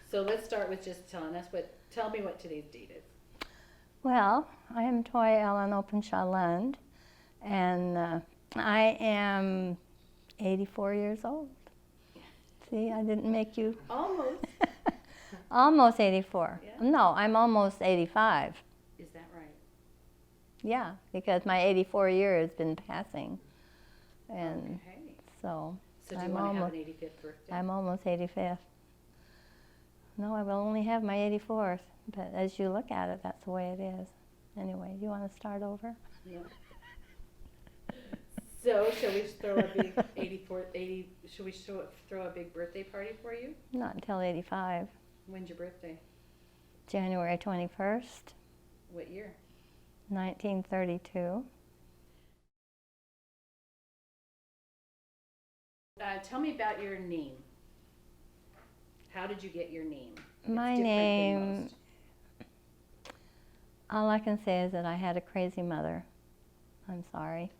So let's start with just tell me what today's date is. Well, I am Toy Openshaw Lund, and I am 84 years old. See, I didn't make you... Almost. Almost 84. Yeah. No, I'm almost 85. Is that right? Yeah, because my 84 year has been passing. And okay. so do you want to have an 85th birthday? I'm almost 85th. No, I will only have my 84th, but as you look at it, that's the way it is. Anyway, do you want to start over? Yeah. So, shall we throw a big throw a big birthday party for you? Not until 85. When's your birthday? January 21st, What year? 1932. Tell me about your name. How did you get your name? My It's different than name, most. all I can say is that I had a crazy mother. I'm sorry.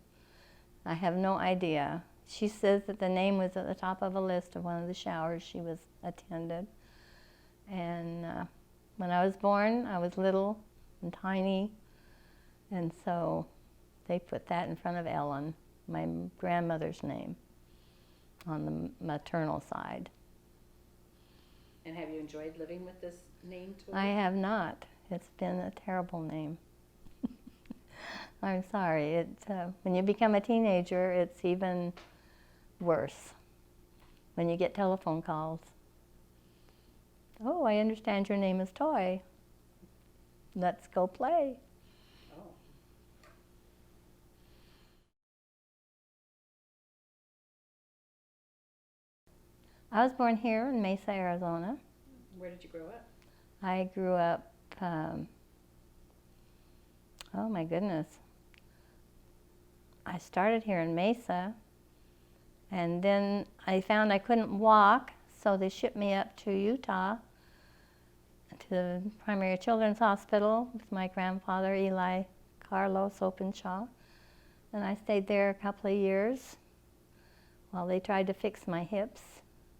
I have no idea. She says that the name was at the top of a list of one of the showers she was attended. And when I was born, I was little and tiny, and so they put that in front of Ellen, my grandmother's name, on the maternal side. And have you enjoyed living with this name, Toy? I have not. It's been a terrible name. I'm sorry. When you become a teenager, it's even worse. When you get telephone calls. Oh, I understand your name is Toy. Let's go play. Oh. I was born here in Mesa, Arizona. Where did you grow up? I grew up, oh my goodness. I started here in Mesa, and then I found I couldn't walk, so they shipped me up to Utah, to the Primary Children's Hospital with my grandfather, Eli Carlos Openshaw. And I stayed there a couple of years while they tried to fix my hips.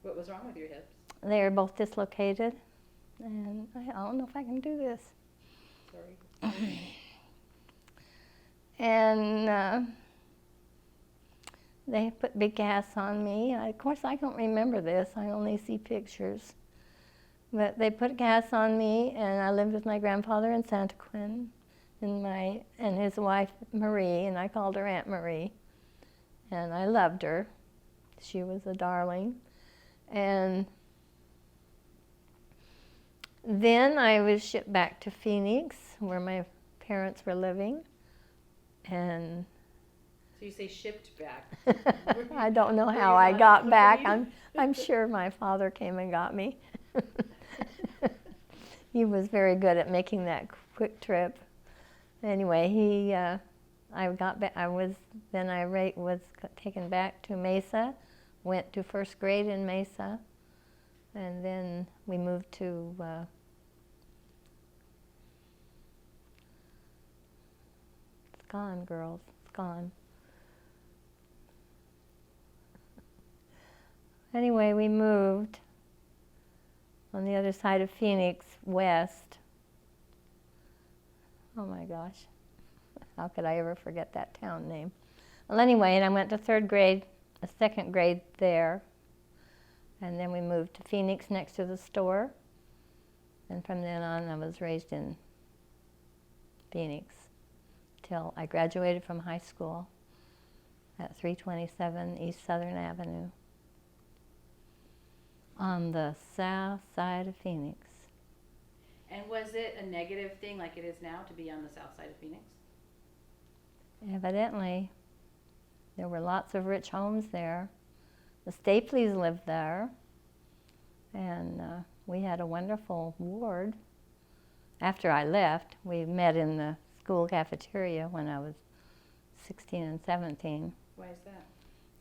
What was wrong with your hips? They were both dislocated, and I don't know if I can do this. Sorry. And they put big casts on me. Of course, I don't remember this. I only see pictures. But they put casts on me, and I lived with my grandfather in San Tanquin, and his wife Marie, and I called her Aunt Marie. And I loved her. She was a darling. And then I was shipped back to Phoenix, where my parents were living. And So you say shipped back. I don't know Were how you I not got back. accompanied? I'm sure my father came and got me. He was very good at making that quick trip. Anyway, I got back. I was taken back to Mesa, went to first grade in Mesa, and then we moved to it's gone, girls. It's gone. Anyway, we moved on the other side of Phoenix, west. Oh my gosh, how could I ever forget that town name? Well, anyway, and I went to third grade, second grade there, and then we moved to Phoenix next to the store, and from then on I was raised in Phoenix till I graduated from high school at 327 East Southern Avenue on the south side of Phoenix. And was it a negative thing like it is now to be on the south side of Phoenix? Evidently. There were lots of rich homes there. The Stapleys lived there, and we had a wonderful ward. After I left, we met in the school cafeteria when I was 16 and 17. Why is that?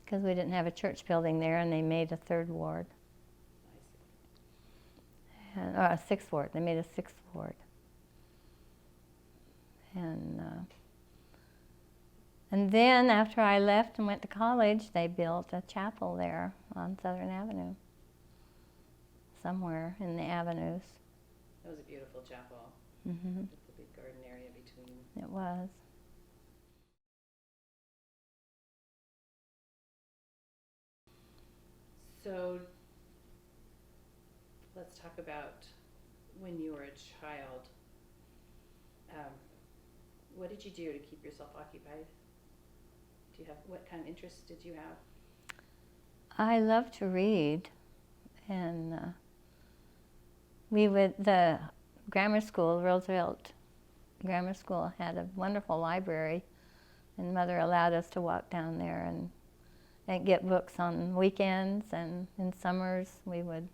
Because we didn't have a church building there, and they made a third ward. And, a sixth ward. They made a sixth ward. And then after I left and went to college, they built a chapel there on Southern Avenue. somewhere in the avenues. That was a beautiful chapel. Hmm. With the big garden area between. It was. So let's talk about when you were a child. What did you do to keep yourself occupied? What kind of interests did you have? I love to read, and the grammar school, Roosevelt Grammar School, had a wonderful library, and Mother allowed us to walk down there and get books on weekends, and in summers we would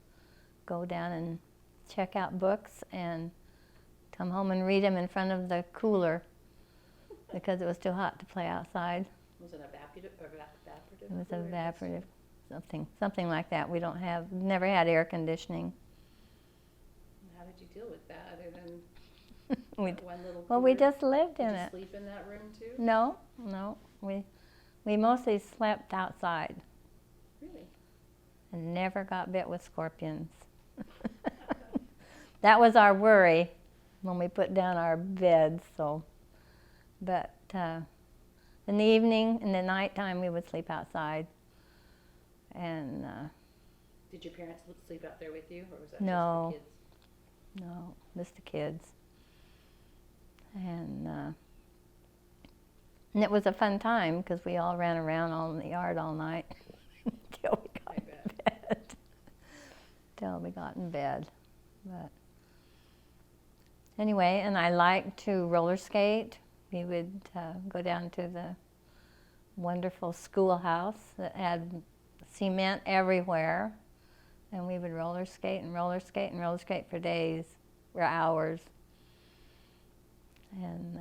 go down and check out books and come home and read them in front of the cooler because it was too hot to play outside. Was it evaporative? It was evaporative, something like that. We never had air conditioning. How did you deal with that other than that one little Well, we cooler? just lived in Did you it. sleep in that room too? No. We mostly slept outside Really? and never got bit with scorpions. That was our worry when we put down our beds. But in the evening, in the nighttime, we would sleep outside. And Did your parents sleep out there with you, or was that No. just the kids? no, just the kids. And it was a fun time because we all ran around in the yard all night until we got in bed. Till we got in bed. But anyway, and I liked to roller skate. We would go down to the wonderful schoolhouse that had cement everywhere, and we would roller skate and roller skate and roller skate for days, for hours. And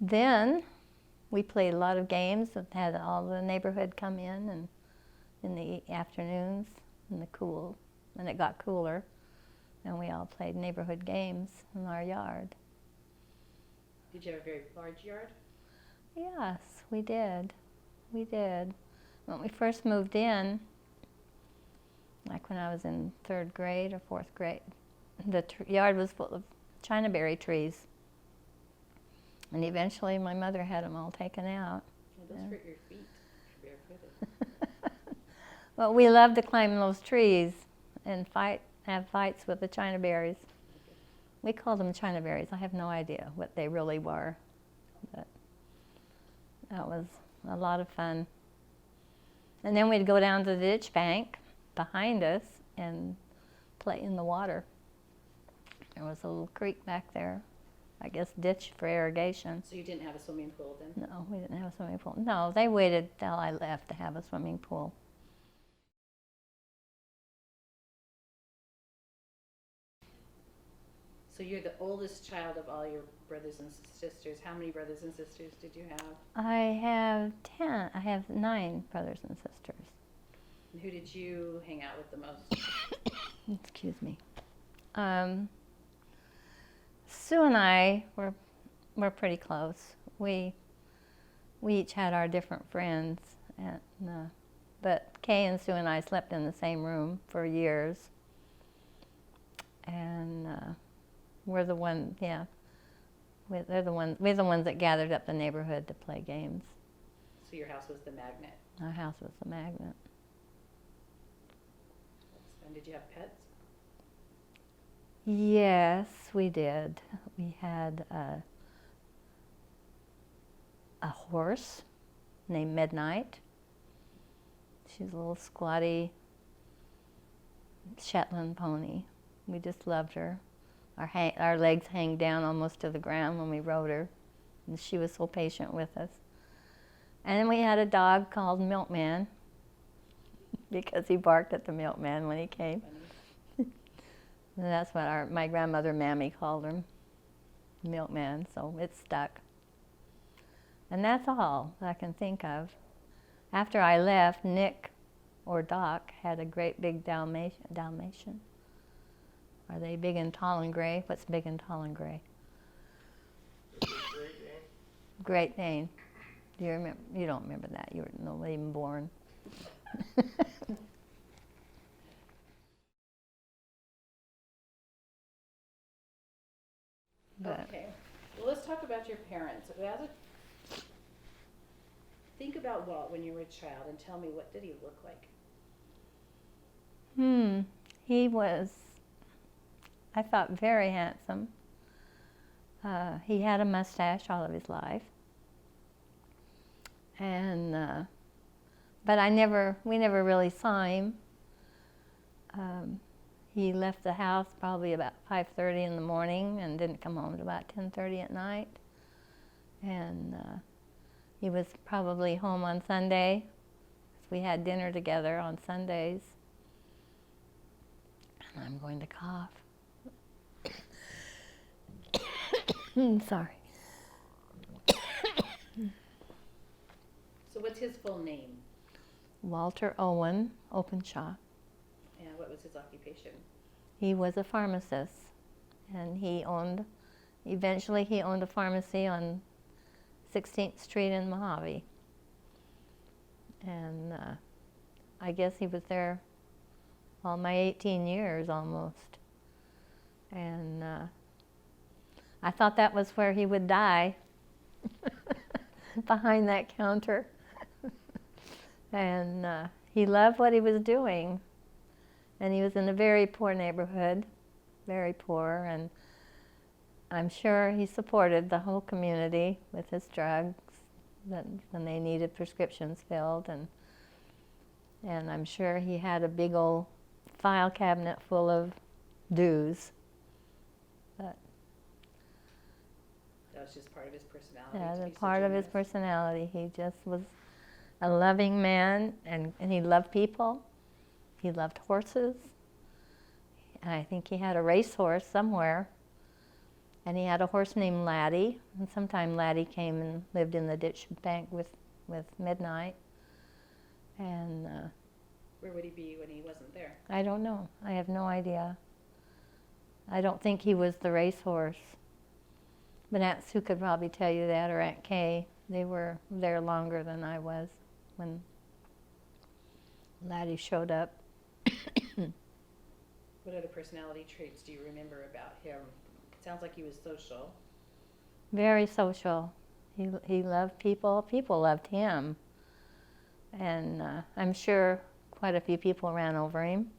then we played a lot of games that had all the neighborhood come in the afternoons when it got cooler, and we all played neighborhood games in our yard. Did you have a very large yard? Yes, we did. We did. When we first moved in, like when I was in 3rd grade or 4th grade, the yard was full of chinaberry trees. And eventually my mother had them all taken out. Well, those hurt your feet if you're barefooted. Well, we loved to climb those trees and have fights with the chinaberries. We called them chinaberries. I have no idea what they really were, but that was a lot of fun. And then we'd go down to the ditch bank behind us and play in the water. There was a little creek back there, I guess ditch for irrigation. So you didn't have a swimming pool then? No, we didn't have a swimming pool. No, they waited till I left to have a swimming pool. So you're the oldest child of all your brothers and sisters. How many brothers and sisters did you have? I have 9 brothers and sisters. And who did you hang out with the most? Excuse me. Sue and I were pretty close. We each had our different friends, but Kay and Sue and I slept in the same room for years. And we're the ones that gathered up the neighborhood to play games. So your house was the magnet. Our house was the magnet. And did you have pets? Yes, we did. We had a horse named Midnight. She's a little squatty Shetland pony. We just loved her. Our legs hang down almost to the ground when we rode her, and she was so patient with us. And then we had a dog called Milkman because he barked at the milkman when he came. And that's what my grandmother Mammy called him, Milkman, so it stuck. And that's all I can think of. After I left, Nick or Doc had a great big Dalmatian. Are they big and tall and gray? What's big and tall and gray? Great Dane. Great Dane. Do you remember? You don't remember that. You were not even born. talk about your parents. Think about Walt when you were a child and tell me, what did he look like? He was, I thought, very handsome. He had a mustache all of his life. And, but we never really saw him. He left the house probably about 5:30 in the morning and didn't come home until about 10:30 at night. And he was probably home on Sunday. We had dinner together on Sundays. And I'm going to cough. Sorry. So what's his full name? Walter Owen Openshaw. And what was his occupation? He was a pharmacist, and eventually he owned a pharmacy on 16th Street in Mojave. And I guess he was there all my 18 years almost. And I thought that was where he would die, behind that counter. And he loved what he was doing. And he was in a very poor neighborhood, very poor, and I'm sure he supported the whole community with his drugs when they needed prescriptions filled, and I'm sure he had a big old file cabinet full of dues. But that was just part of his personality. Yeah, to the be so part of his generous. personality. He just was a loving man, and he loved people. He loved horses. And I think he had a racehorse somewhere. And he had a horse named Laddie. And sometime Laddie came and lived in the ditch bank with Midnight. And where would he be when he wasn't there? I don't know. I have no idea. I don't think he was the racehorse. But Aunt Sue could probably tell you that, or Aunt Kay. They were there longer than I was when Laddie showed up. What other personality traits do you remember about him? It sounds like he was social. Very social. He loved people. People loved him. And I'm sure quite a few people ran over him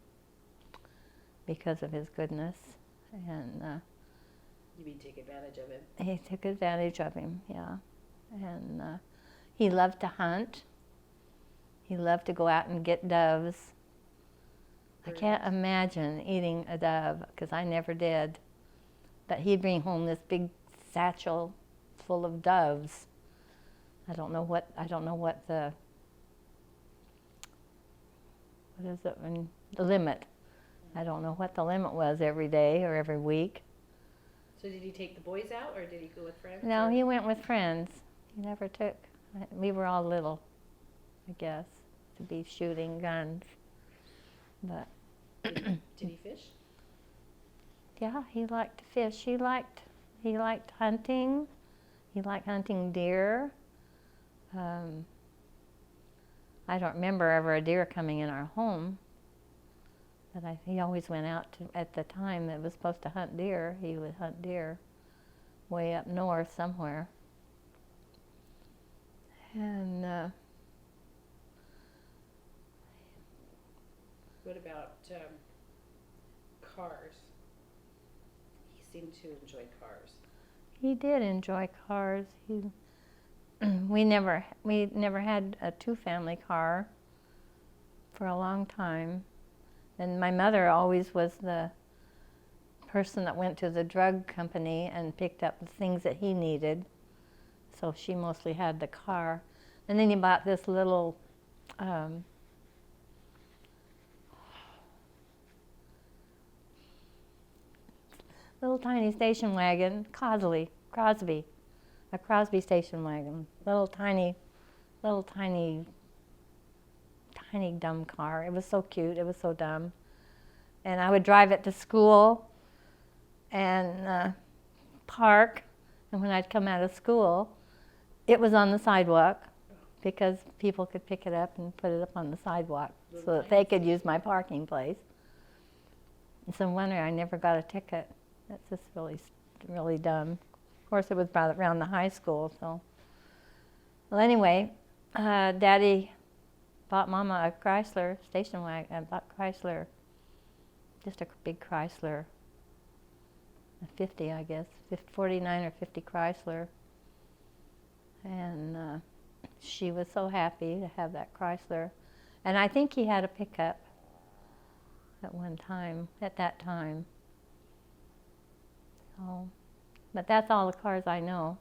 because of his goodness. And You mean take advantage of him? he took advantage of him, yeah. And he loved to hunt. He loved to go out and get doves. I can't imagine eating a dove, because I never did. But he'd bring home this big satchel full of doves. I don't know what the limit. I don't know what the limit was every day or every week. So did he take the boys out, or did he go with friends? No, he went with friends. He never took. We were all little, I guess, to be shooting guns. But Did he fish? yeah, he liked to fish. He liked hunting. He liked hunting deer. I don't remember ever a deer coming in our home, but he always went out at the time that it was supposed to hunt deer. He would hunt deer way up north somewhere. And What about cars? He seemed to enjoy cars. he did enjoy cars. We never had a two-family car for a long time. And my mother always was the person that went to the drug company and picked up the things that he needed. So she mostly had the car. And then he bought this little little tiny station wagon, Crosby, a Crosby station wagon, little tiny dumb car. It was so cute, it was so dumb. And I would drive it to school and park, and when I'd come out of school, it was on the sidewalk because people could pick it up and put it up on the sidewalk so that they could use my parking place. It's a wonder I never got a ticket. That's just really dumb. Of course, it was around the high school, so. Well, anyway, Daddy bought Mama a Chrysler station wagon, bought Chrysler, just a big Chrysler, a 50, I guess, 49 or 50 Chrysler. And she was so happy to have that Chrysler. And I think he had a pickup at one time, at that time. So, but that's all the cars I know.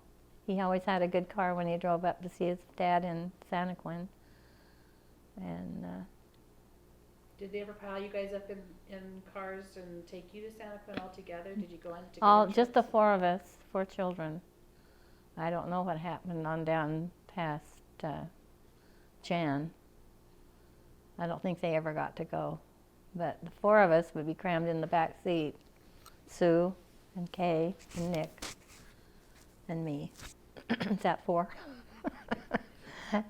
He always had a good car when he drove up to see his dad in San Tanquin. And did they ever pile you guys up in cars and take you to San Tanquin all together? Did you go on together? all just the four of us, 4 children. I don't know what happened on down past Jan. I don't think they ever got to go. But the 4 of us would be crammed in the back seat. Sue and Kay and Nick and me. Is that 4?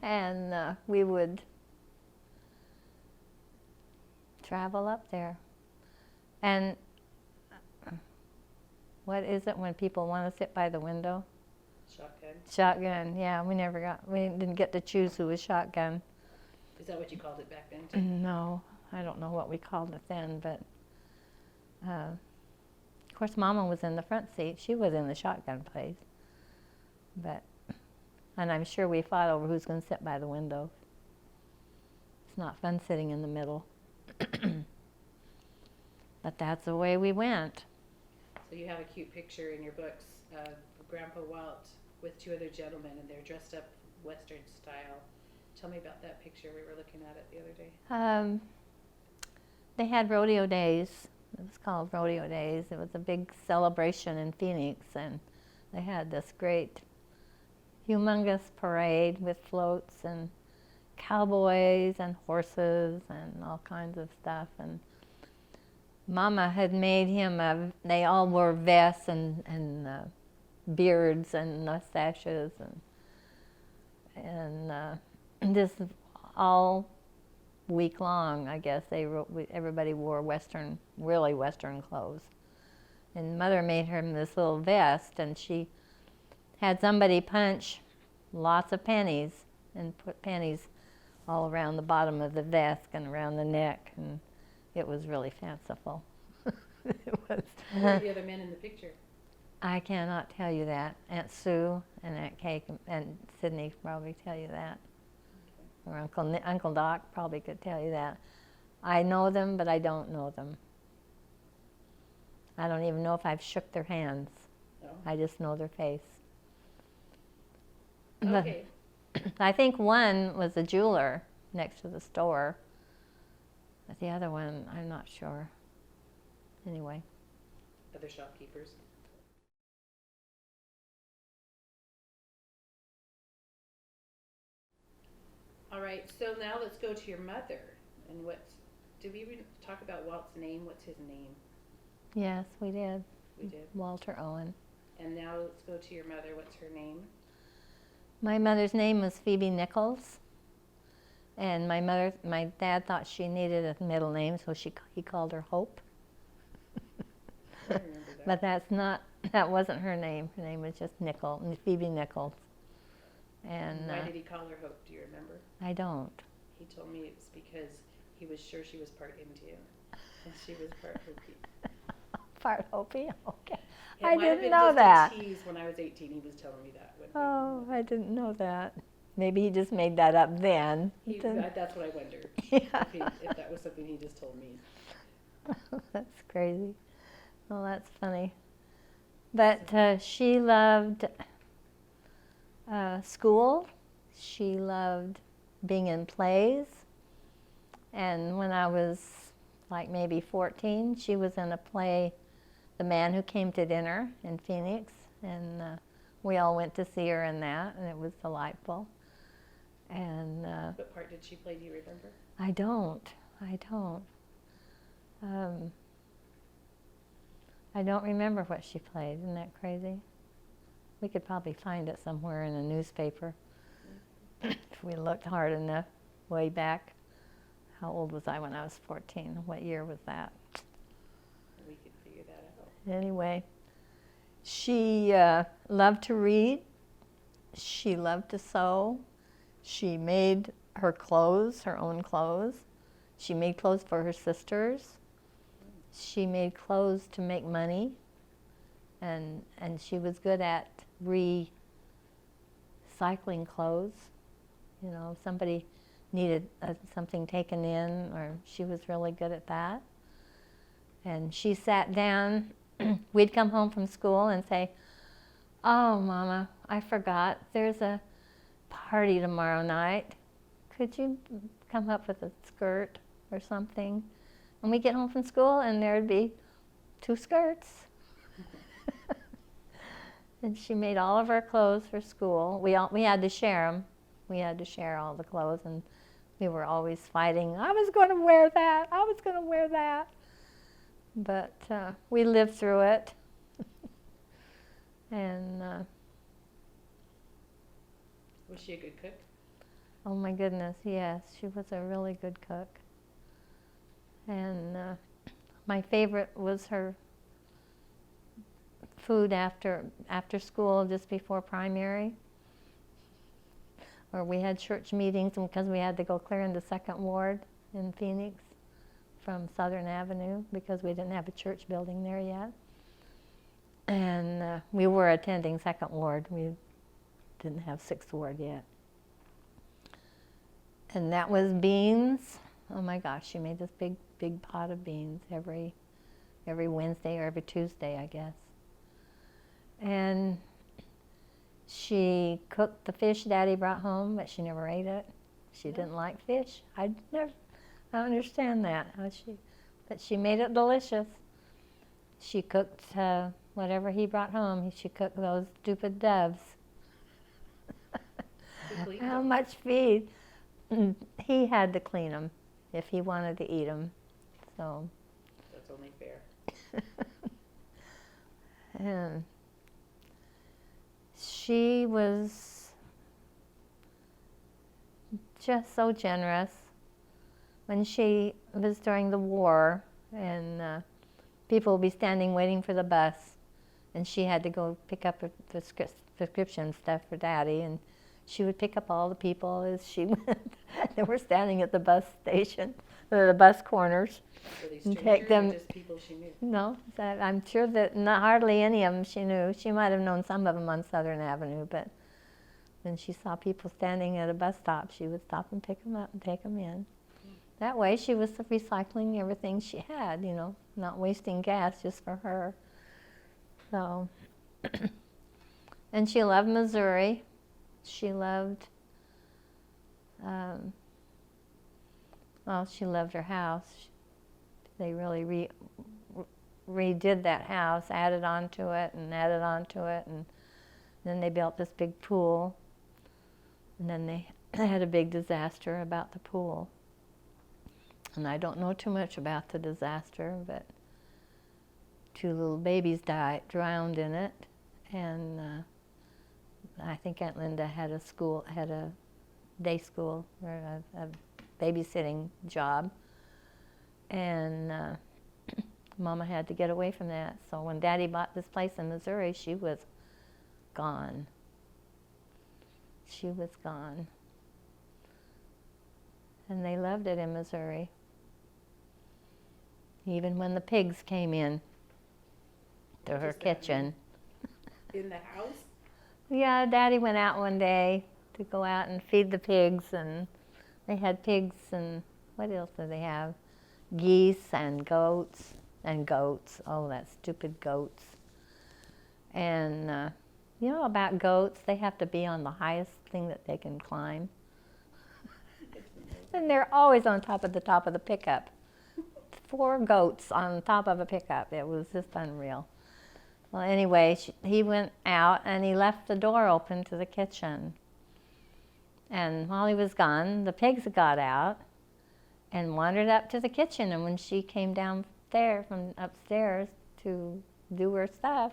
And we would travel up there. And what is it when people want to sit by the window? Shotgun. Shotgun, yeah. We didn't get to choose who was shotgun. Is that what you called it back then too? No, I don't know what we called it then, but of course Mama was in the front seat. She was in the shotgun place. And I'm sure we fought over who's going to sit by the window. It's not fun sitting in the middle. But that's the way we went. So you have a cute picture in your books of Grandpa Walt with 2 other gentlemen, and they're dressed up Western style. Tell me about that picture. We were looking at it the other day. They had Rodeo Days. It was called Rodeo Days. It was a big celebration in Phoenix, and they had this great, humongous parade with floats and cowboys and horses and all kinds of stuff. And Mama had made him they all wore vests and beards and mustaches, and this all week long, I guess, everybody wore really Western clothes. And Mother made him this little vest, and she had somebody punch lots of pennies and put pennies all around the bottom of the vest and around the neck, and it was really fanciful. It was. Who were the other men in the picture? I cannot tell you that. Aunt Sue and Aunt Kay and Sydney probably tell you that. Okay. Or Uncle Doc probably could tell you that. I know them, but I don't know them. I don't even know if I've shook their hands. Oh. I just know their face. Okay. I think one was a jeweler next to the store, but the other one, I'm not sure. Anyway. Other shopkeepers. All right, so now let's go to your mother. And did we even talk about Walt's name? What's his name? Yes, we did. We did. Walter Owen. And now let's go to your mother. What's her name? My mother's name was Phoebe Nichols, and my dad thought she needed a middle name, so he called her Hope. I remember that. But that wasn't her name. Her name was just Phoebe Nichols. And why did he call her Hope? Do you remember? I don't. He told me it was because he was sure she was part Indian, and she was part Hopi. Part Hopi? Okay. It I might have didn't been know just that. a tease when I was 18. He was telling me that. Oh, I didn't know that. Maybe he just made that up then. That's what I wondered. Yeah. If that was something he just told me. That's crazy. Well, that's funny. But she loved school. She loved being in plays. And when I was like maybe 14, she was in a play, The Man Who Came to Dinner in Phoenix. And we all went to see her in that, and it was delightful. And what part did she play? Do you remember? I don't. I don't remember what she played. Isn't that crazy? We could probably find it somewhere in a newspaper if we looked hard enough way back. How old was I when I was 14? What year was that? We could figure that out. Anyway, She loved to read. She loved to sew. She made her clothes, her own clothes. She made clothes for her sisters. She made clothes to make money. And she was good at recycling clothes. You know, if somebody needed something taken in, or she was really good at that. And she sat down, we'd come home from school and say, "Oh, Mama, I forgot, there's a party tomorrow night. Could you come up with a skirt or something?" And we'd get home from school and there'd be 2 skirts. And she made all of our clothes for school. We had to share them. We had to share all the clothes, and we were always fighting. I was going to wear that. I was going to wear that. But we lived through it. And was she a good cook? oh my goodness, yes, she was a really good cook. And my favorite was her food after school, just before primary. Or we had church meetings because we had to go clear into 2nd Ward in Phoenix from Southern Avenue because we didn't have a church building there yet. And we were attending 2nd Ward. We didn't have 6th Ward yet. And that was beans. Oh my gosh, she made this big pot of beans every Wednesday or every Tuesday, I guess. And she cooked the fish Daddy brought home, but she never ate it. She didn't like fish. I don't understand that. But she made it delicious. She cooked whatever he brought home. She cooked those stupid doves. How much feed? He had to clean them if he wanted to eat them. So that's only fair. And she was just so generous. When she was during the war, and people would be standing waiting for the bus, and she had to go pick up the prescription stuff for Daddy, and she would pick up all the people as she went. They were standing at the bus station, the bus corners. Were they And strangers take them. or just people she knew? No, I'm sure that not hardly any of them she knew. She might have known some of them on Southern Avenue, but when she saw people standing at a bus stop, she would stop and pick them up and take them in. That way she was recycling everything she had, you know, not wasting gas just for her. So, and she loved Missouri. She loved, she loved her house. They really redid that house, added on to it, and then they built this big pool, and then they had a big disaster about the pool. And I don't know too much about the disaster, but 2 little babies drowned in it, and I think Aunt Linda had a day school or a babysitting job, and Mama had to get away from that. So when Daddy bought this place in Missouri, she was gone. She was gone. And they loved it in Missouri. Even when the pigs came in to her kitchen. In the house? Yeah, Daddy went out one day to go out and feed the pigs, and they had pigs, and what else did they have? Geese and goats. Oh, that stupid goats. And you know about goats, they have to be on the highest thing that they can climb. And they're always on top of the pickup. 4 goats on top of a pickup. It was just unreal. Well, anyway, he went out and he left the door open to the kitchen. And while he was gone, the pigs got out and wandered up to the kitchen. And when she came down there from upstairs to do her stuff,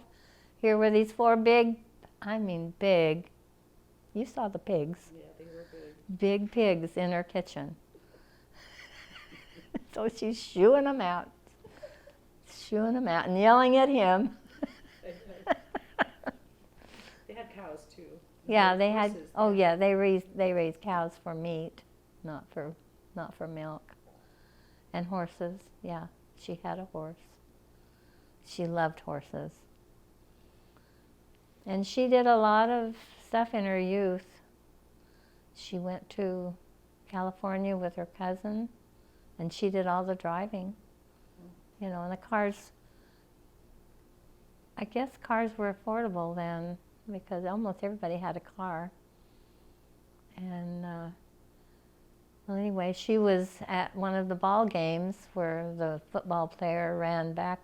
here were these 4 big, you saw the pigs. Yeah, they were big. Big pigs in her kitchen. So she's shooing them out and yelling at him. cows too. Yeah, Or they had. horses Oh there. yeah, they raised cows for meat, not for milk. And horses. Yeah, she had a horse. She loved horses. And she did a lot of stuff in her youth. She went to California with her cousin, and she did all the driving. You know, and the cars, I guess cars were affordable then because almost everybody had a car. And well, anyway, she was at one of the ball games where the football player ran the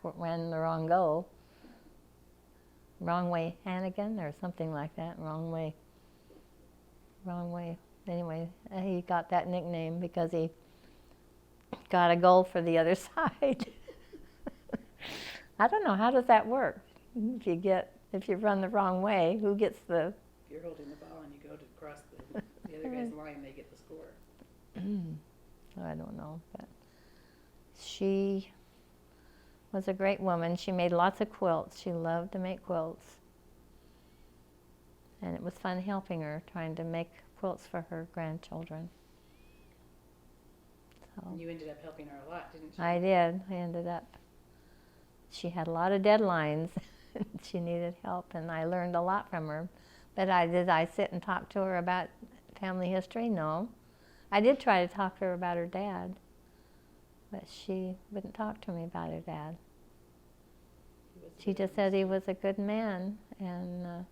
wrong way Hannigan or something like that, wrong way. Anyway, he got that nickname because he got a goal for the other side. I don't know, how does that work? If you run the wrong way, who gets the... If you're holding the ball and you go to cross the other guy's line, they get the score. I don't know, but she was a great woman. She made lots of quilts. She loved to make quilts. And it was fun helping her, trying to make quilts for her grandchildren. So And you ended up helping her a lot, didn't you? I did. I ended up, she had a lot of deadlines. She needed help, and I learned a lot from her. But did I sit and talk to her about family history? No. I did try to talk to her about her dad, but she wouldn't talk to me about her dad. She just said he was a good man, and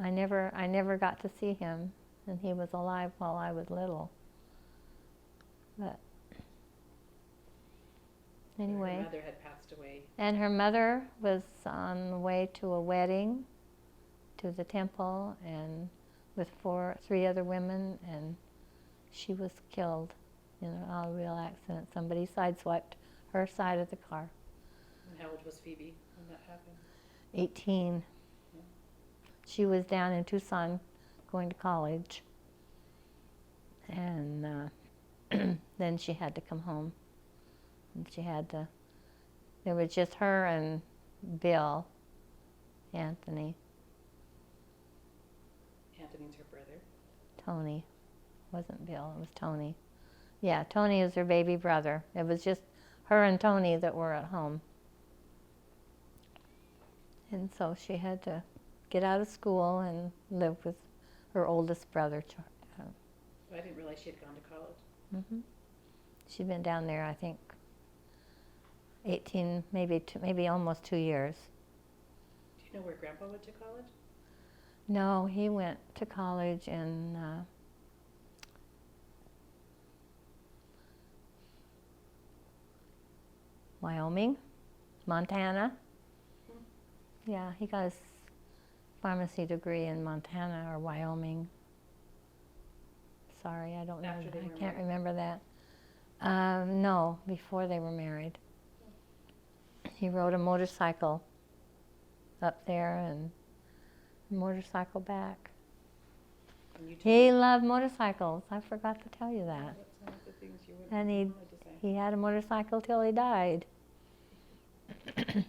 I never got to see him, and he was alive while I was little. But anyway. Her mother had passed away. And her mother was on the way to a wedding to the temple, and with three other women, and she was killed in a real accident. Somebody sideswiped her side of the car. And how old was Phoebe when that happened? 18. Yeah. She was down in Tucson going to college, and then she had to come home. And there was just her and Bill, Anthony. Anthony's her brother. Tony. It wasn't Bill, it was Tony. Yeah, Tony is her baby brother. It was just her and Tony that were at home. And so she had to get out of school and live with her oldest brother. I didn't realize she had gone to college. Mm-hmm. She'd been down there, I think, 18, maybe almost 2 years. Do you know where Grandpa went to college? No, he went to college in Wyoming, Montana. Yeah, he got his pharmacy degree in Montana or Wyoming. Sorry, I don't know. I can't remember that. No, before they were married. He rode a motorcycle up there and a motorcycle back. He loved motorcycles. I forgot to tell you that. That's one of the things you And wanted to say. he had a motorcycle till he died. He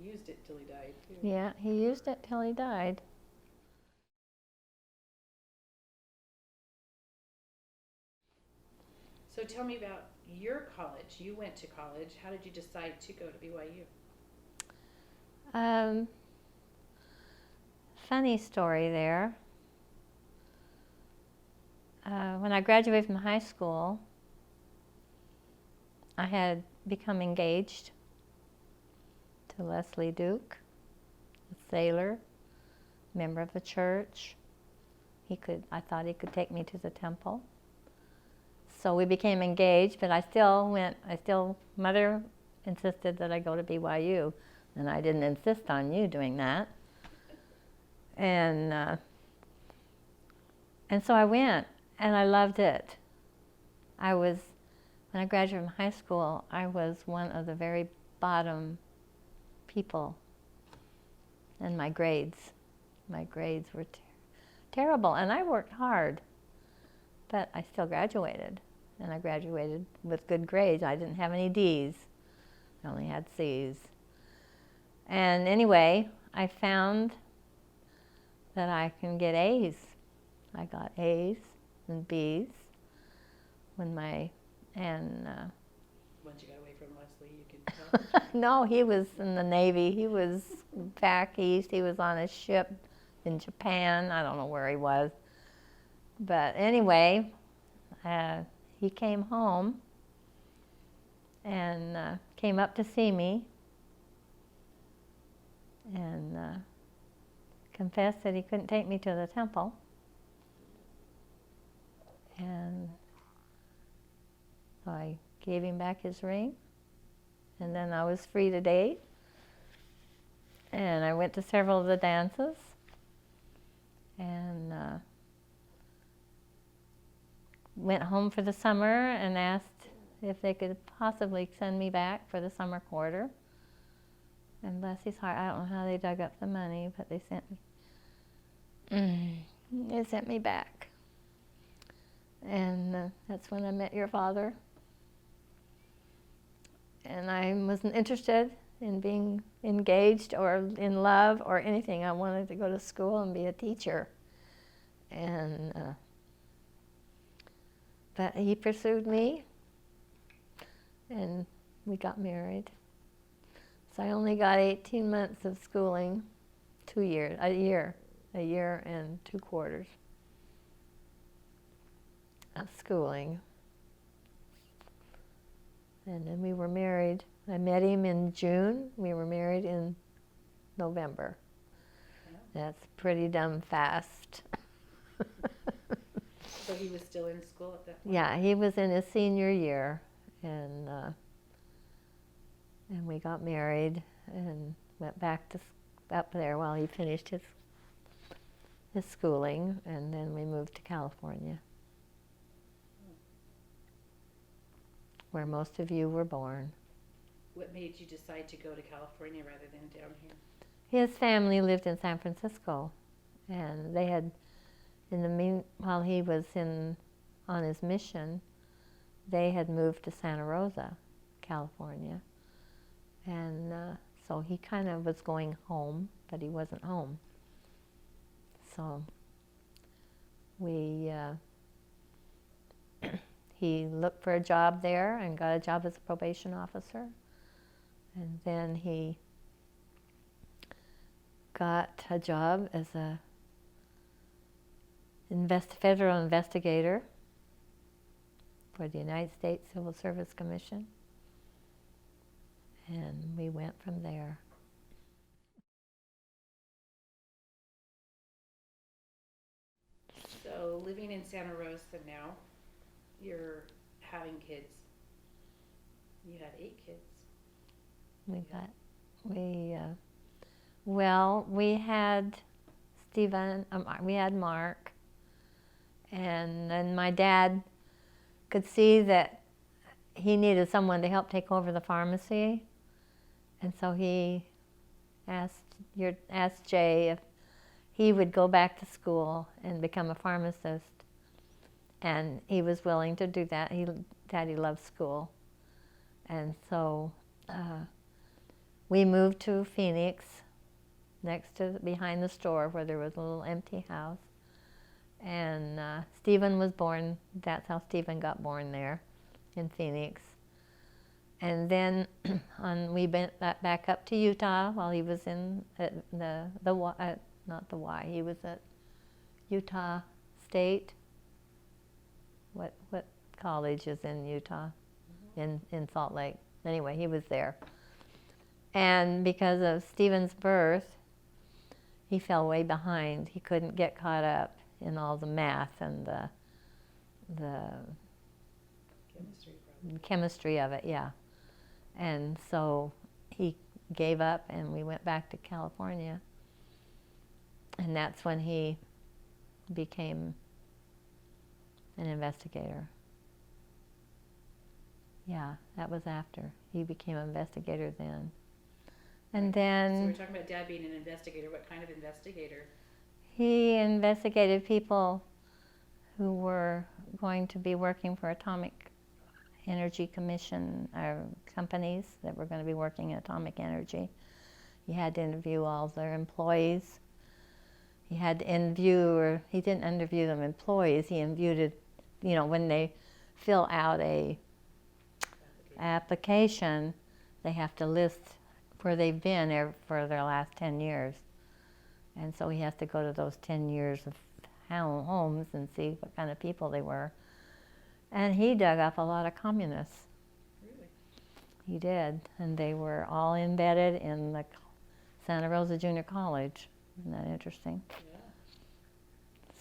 used it till he died, too. Yeah, he used it till he died. So tell me about your college. You went to college. How did you decide to go to BYU? Funny story there. When I graduated from high school, I had become engaged to Leslie Duke, a sailor, member of the church. I thought he could take me to the temple. So we became engaged, but Mother insisted that I go to BYU, and I didn't insist on you doing that. And so I went, and I loved it. When I graduated from high school, I was one of the very bottom people in my grades. My grades were terrible, and I worked hard, but I still graduated. And I graduated with good grades. I didn't have any D's. I only had C's. And anyway, I found that I can get A's. I got A's and B's when Once you got away from Leslie, you could tell. no, he was in the Navy. He was back east. He was on a ship in Japan. I don't know where he was. But anyway, he came home and came up to see me and confessed that he couldn't take me to the temple. And so I gave him back his ring, and then I was free to date. And I went to several of the dances, and went home for the summer and asked if they could possibly send me back for the summer quarter. And bless his heart, I don't know how they dug up the money, but they sent me. They sent me back. And that's when I met your father. And I wasn't interested in being engaged or in love or anything. I wanted to go to school and be a teacher. And but he pursued me, and we got married. So I only got 18 months of schooling, a year and 2 quarters of schooling. And then we were married. I met him in June. We were married in November. That's pretty dumb fast. So he was still in school at that point? Yeah, he was in his senior year, and we got married and went back to up there while he finished his schooling, and then we moved to California, where most of you were born. What made you decide to go to California rather than down here? His family lived in San Francisco, and they had, while he was on his mission, they had moved to Santa Rosa, California, and so he kind of was going home, but he wasn't home. So he looked for a job there and got a job as a probation officer, and then he got a job as a federal investigator for the United States Civil Service Commission, and we went from there. So living in Santa Rosa now, you're having kids. You had 8 kids. We had Stephen, we had Mark, and then my dad could see that he needed someone to help take over the pharmacy, and so he asked Jay if he would go back to school and become a pharmacist, and he was willing to do that. Daddy loved school, and so we moved to Phoenix, behind the store where there was a little empty house. And Stephen was born, that's how Stephen got born there, in Phoenix. And then we went back up to Utah while he was in he was at Utah State. What college is in Utah? In Salt Lake. Anyway, he was there. And because of Stephen's birth, he fell way behind. He couldn't get caught up in all the math and the chemistry of it, yeah. And so he gave up, and we went back to California. And that's when he became an investigator. Yeah, that was after. He became an investigator then. And then... So we're talking about Dad being an investigator. What kind of investigator? He investigated people who were going to be working for Atomic Energy Commission, or companies that were going to be working in atomic energy. He had to interview all their employees. he had to interview, or he didn't interview them employees, he interviewed, when they fill out a application, they have to list where they've been for their last 10 years. And so he has to go to those 10 years of homes and see what kind of people they were. And he dug up a lot of communists. Really? He did. And they were all embedded in the Santa Rosa Junior College. Isn't that interesting? Yeah.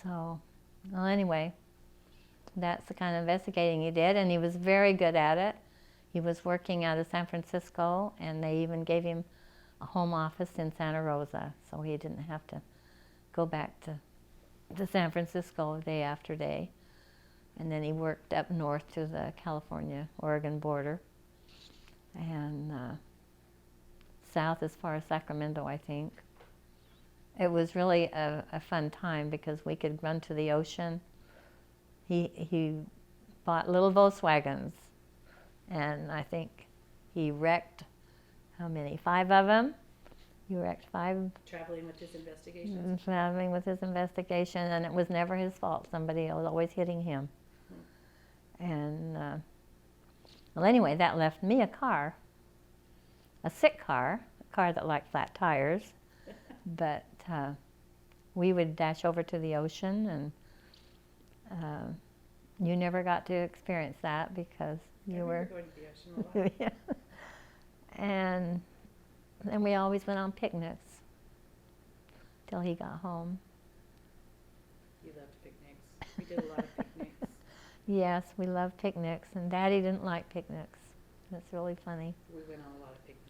So, well, anyway, that's the kind of investigating he did, and he was very good at it. He was working out of San Francisco, and they even gave him a home office in Santa Rosa, so he didn't have to go back to San Francisco day after day. And then he worked up north to the California-Oregon border, and south as far as Sacramento, I think. It was really a fun time because we could run to the ocean. He bought little Volkswagens, and I think he wrecked, how many? 5 of them. He wrecked 5. Traveling with his investigations. Traveling with his investigation, and it was never his fault. Somebody was always hitting him. And well, anyway, that left me a car, a sick car, a car that liked flat tires. But we would dash over to the ocean, and you never got to experience that because you were going to the ocean a lot. yeah. And we always went on picnics till he got home. You loved picnics. We did a lot of picnics. Yes, we loved picnics, and Daddy didn't like picnics. That's really funny. We went on a lot of picnics.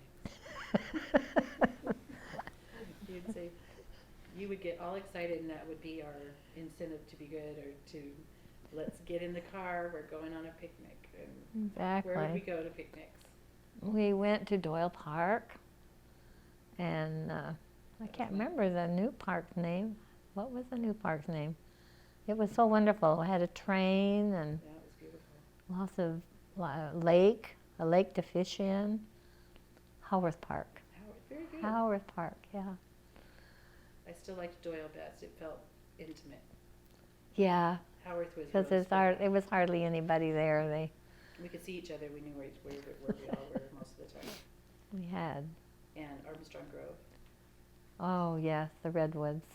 You'd say, you would get all excited, and that would be our incentive to be good, or to let's get in the car, we're going on a picnic. And Exactly. where would we go to picnics? We went to Doyle Park, and I can't remember the new park's name. What was the new park's name? It was so wonderful. It had a train and Yeah, it was beautiful. lots of a lake to fish in. Haworth Park. Howard, very good. Haworth Park, yeah. I still liked Doyle best. It felt intimate. Yeah, Howarth was because really it was hardly anybody there. we could see each other. We knew where we all were most of the time. We had. And Armstrong Grove. Oh, yes, the redwoods.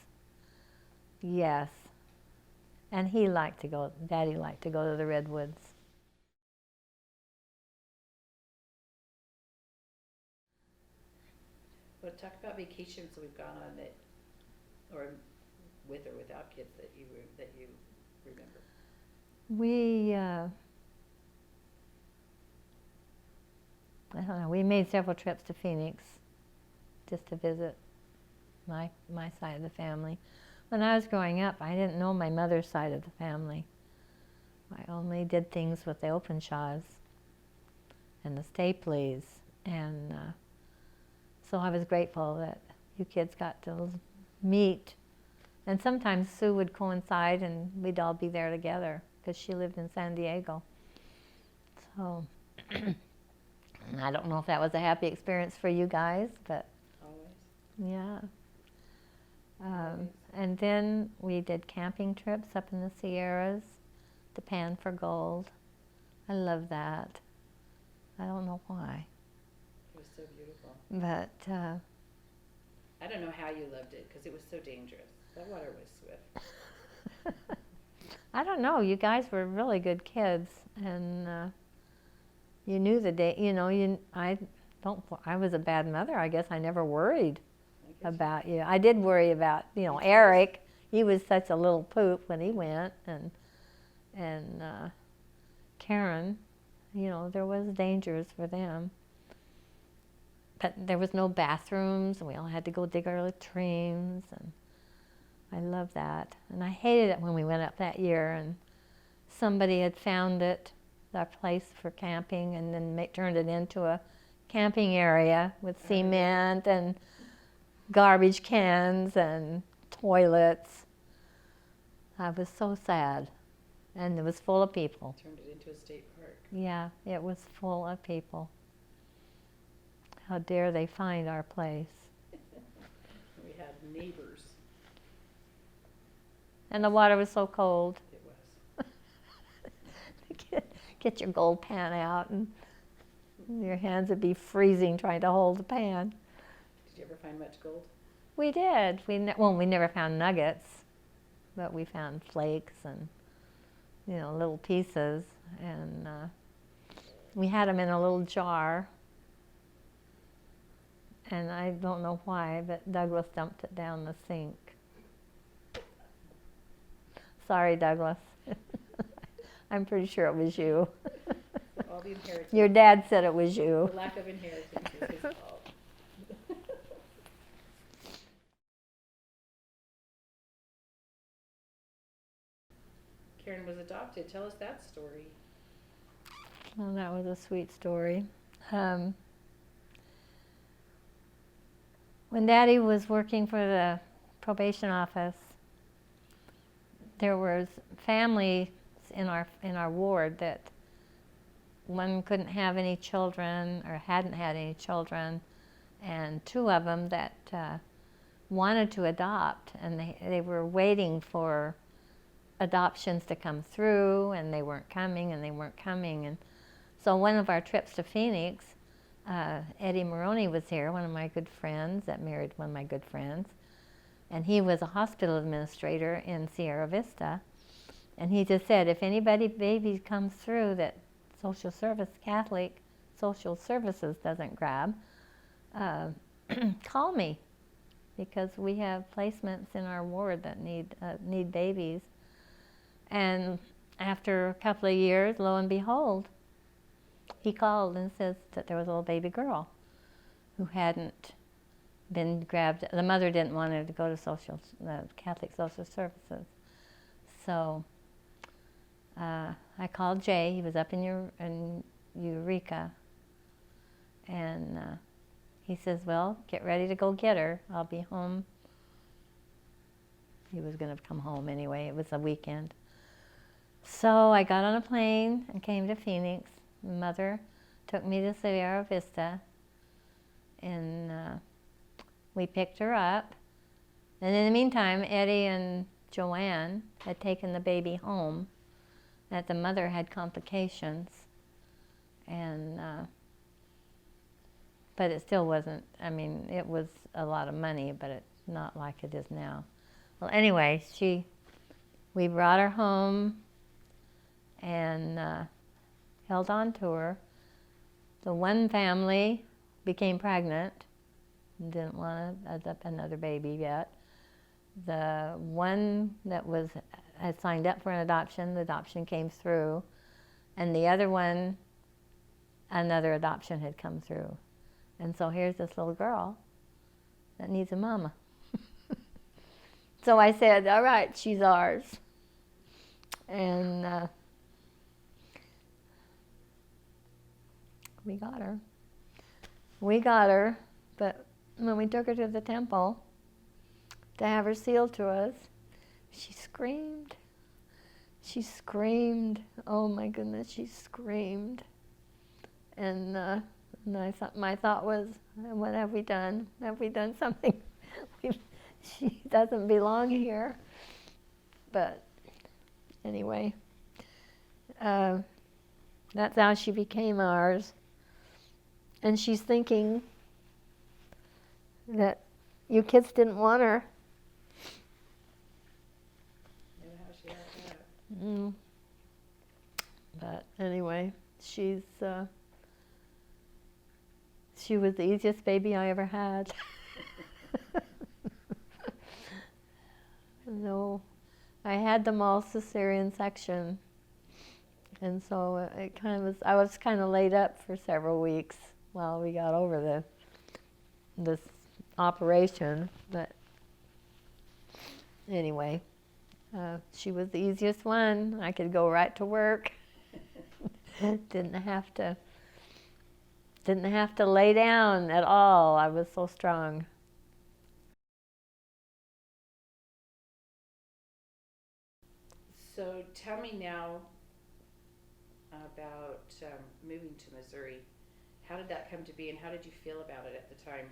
Yes. And he liked to go, Daddy liked to go to the redwoods. Well, talk about vacations that we've gone on that, or with or without kids, that you remember. We, I don't know, we made several trips to Phoenix just to visit my side of the family. When I was growing up, I didn't know my mother's side of the family. I only did things with the Openshaws and the Stapleys, and so I was grateful that you kids got to meet. And sometimes Sue would coincide, and we'd all be there together because she lived in San Diego. So I don't know if that was a happy experience for you guys, but Always. yeah. And then we did camping trips up in the Sierras to pan for gold. I love that. I don't know why. It was so beautiful. But I don't know how you loved it because it was so dangerous. That water was swift. I don't know. You guys were really good kids, and you knew the day. You know, I was a bad mother. I guess I never worried about you. I did worry about, Eric. He was such a little poop when he went, and Karen. There was dangers for them. But there was no bathrooms, and we all had to go dig our latrines, and I loved that. And I hated it when we went up that year, and somebody had found it, our place for camping, and then turned it into a camping area with cement and garbage cans and toilets. I was so sad, and it was full of people. Turned it into a state park. Yeah, it was full of people. How dare they find our place? We had neighbors. And the water was so cold. It was. Get your gold pan out, and your hands would be freezing trying to hold the pan. Did you ever find much gold? We did. We never found nuggets, but we found flakes and little pieces, and we had them in a little jar. And I don't know why, but Douglas dumped it down the sink. Sorry, Douglas. I'm pretty sure it was you. All the inheritance. Your dad said it was you. The lack of inheritance is his fault. Karen was adopted. Tell us that story. Well, that was a sweet story. When Daddy was working for the probation office, there was families in our ward that one couldn't have any children or hadn't had any children, and two of them that wanted to adopt, and they were waiting for adoptions to come through, and they weren't coming, and so one of our trips to Phoenix, Eddie Maroney was here, one of my good friends that married one of my good friends, and he was a hospital administrator in Sierra Vista, and he just said, if baby comes through that Catholic Social Services doesn't grab, call me, because we have placements in our ward that need babies. And after a couple of years, lo and behold, he called and says that there was a little baby girl who hadn't been grabbed. The mother didn't want her to go to Catholic Social Services. So I called Jay. He was up in Eureka. And he says, well, get ready to go get her. I'll be home. He was going to come home anyway. It was a weekend. So I got on a plane and came to Phoenix. Mother took me to Sierra Vista, and we picked her up. And in the meantime, Eddie and Joanne had taken the baby home, that the mother had complications, and but it still wasn't, it was a lot of money, but it's not like it is now. Well, anyway, we brought her home and held on to her. The one family became pregnant, didn't want to adopt another baby yet. The one that had signed up for an adoption, the adoption came through, and the other one, another adoption had come through. And so here's this little girl that needs a mama. So I said, all right, she's ours. And we got her. But when we took her to the temple to have her sealed to us, she screamed. She screamed. Oh my goodness, she screamed. And my thought was, what have we done? Have we done something? She doesn't belong here. But anyway, that's how she became ours. And she's thinking that you kids didn't want her. And how she had that. But anyway, she was the easiest baby I ever had. No, I had them all cesarean section, and so I was kind of laid up for several weeks while we got over this operation. But anyway, she was the easiest one. I could go right to work. Didn't have to lay down at all. I was so strong. So tell me now about moving to Missouri. How did that come to be, and how did you feel about it at the time?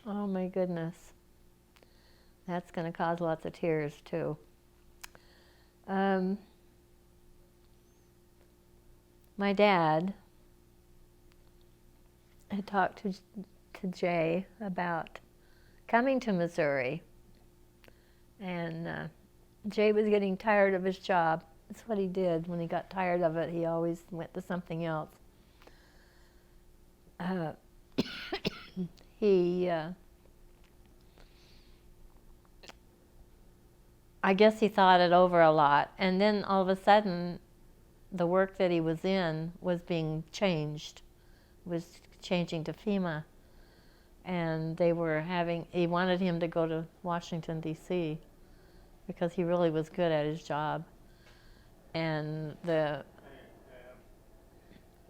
Oh my goodness. That's going to cause lots of tears too. My dad had talked to Jay about coming to Missouri, and Jay was getting tired of his job. That's what he did. When he got tired of it, he always went to something else. I guess he thought it over a lot, and then all of a sudden the work that he was in was being changed, was changing to FEMA, and he wanted him to go to Washington, D.C. because he really was good at his job. And the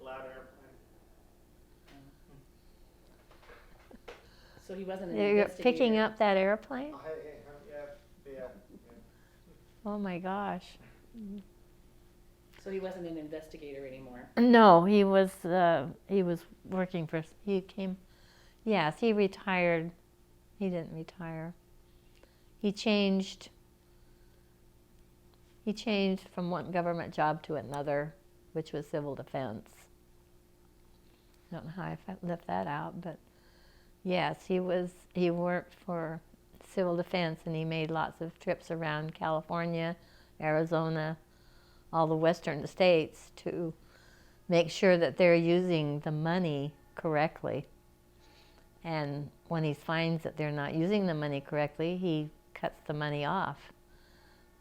loud airplane. So he wasn't an You're investigator. picking up that airplane? Yeah. Oh my gosh. So he wasn't an investigator anymore. No, he was working for, yes, he retired. He didn't retire. He changed from one government job to another, which was civil defense. I don't know how I left that out, but yes, he worked for civil defense, and he made lots of trips around California, Arizona, all the western states to make sure that they're using the money correctly. And when he finds that they're not using the money correctly, he cuts the money off.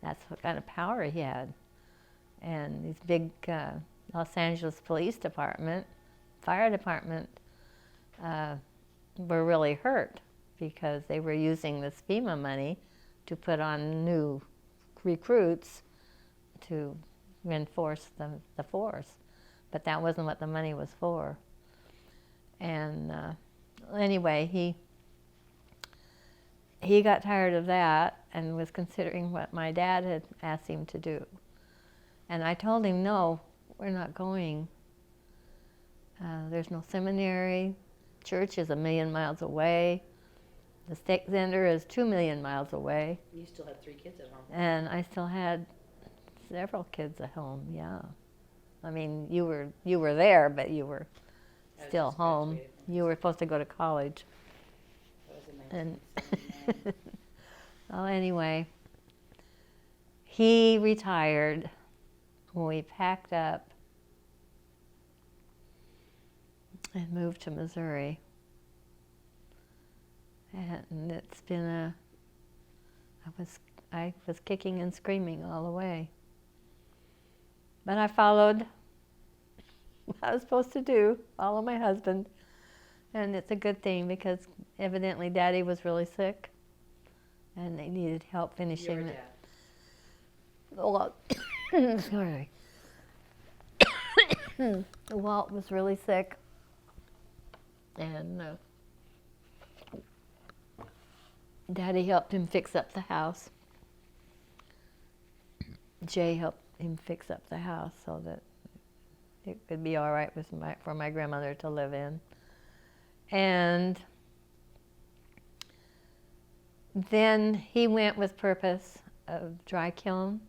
That's what kind of power he had. And these big Los Angeles Police Department, Fire Department, were really hurt because they were using this FEMA money to put on new recruits to reinforce the force. But that wasn't what the money was for. And anyway, he got tired of that and was considering what my dad had asked him to do. And I told him, no, we're not going. There's no seminary. Church is 1,000,000 miles away. The state center is 2,000,000 miles away. You still had 3 kids at home. And I still had several kids at home, yeah. I mean, you were there, but you were still home. You were supposed to go to college. That was in And 1979. well, anyway, he retired when we packed up and moved to Missouri. And it's been I was kicking and screaming all the way. But I followed what I was supposed to do, follow my husband. And it's a good thing because evidently Daddy was really sick and they needed help finishing Your it. dad. Walt, sorry. Walt was really sick, and Daddy helped him fix up the house. Jay helped him fix up the house so that it could be all right for my grandmother to live in. And then he went with purpose of dry kiln,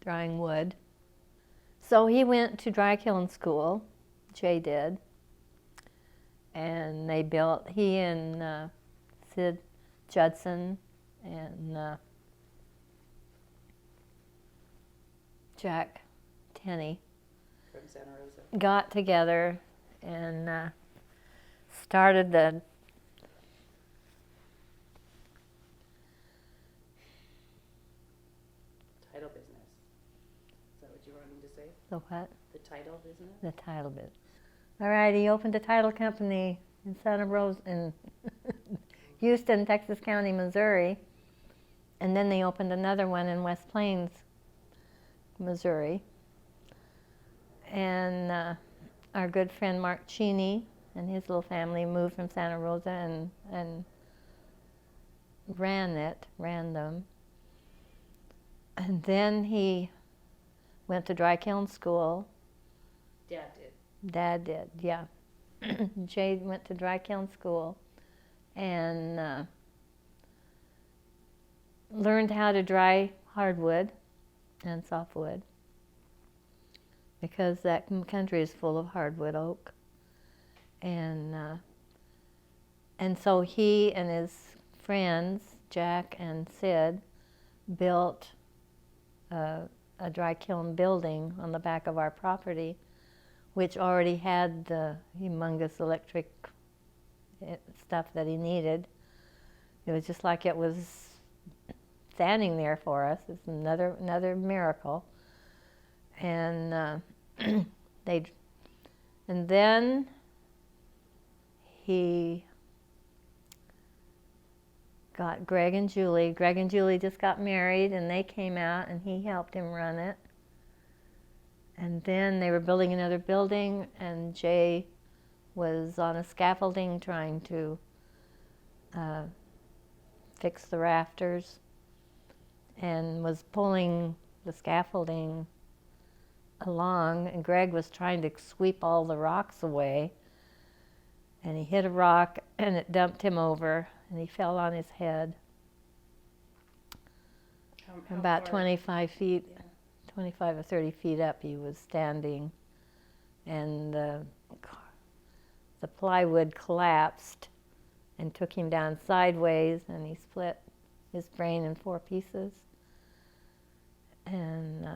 drying wood. So he went to dry kiln school, Jay did, and he and Sid Judson and Jack Tenney From Santa Rosa. got together and started the Title business. Is that what you wanted to say? the what? The title business? The title bit. All right, he opened a title company in Santa Rosa, in Houston, Texas County, Missouri, and then they opened another one in West Plains, Missouri. And our good friend Mark Cheney and his little family moved from Santa Rosa and ran them. And then he went to dry kiln school. Dad did. Dad did, yeah. Jay went to dry kiln school, and learned how to dry hardwood and softwood, because that country is full of hardwood oak. And so he and his friends, Jack and Sid, built a dry kiln building on the back of our property, which already had the humongous electric stuff that he needed. It was just like it was standing there for us. It's another miracle. And and then he got Greg and Julie. Greg and Julie just got married, and they came out, and he helped him run it. And then they were building another building, and Jay was on a scaffolding trying to fix the rafters, and was pulling the scaffolding along, and Greg was trying to sweep all the rocks away, and he hit a rock, and it dumped him over, and he fell on his head. How About far? 25 feet, Yeah. 25 or 30 feet up he was standing, and the plywood collapsed and took him down sideways, and he split his brain in 4 pieces. And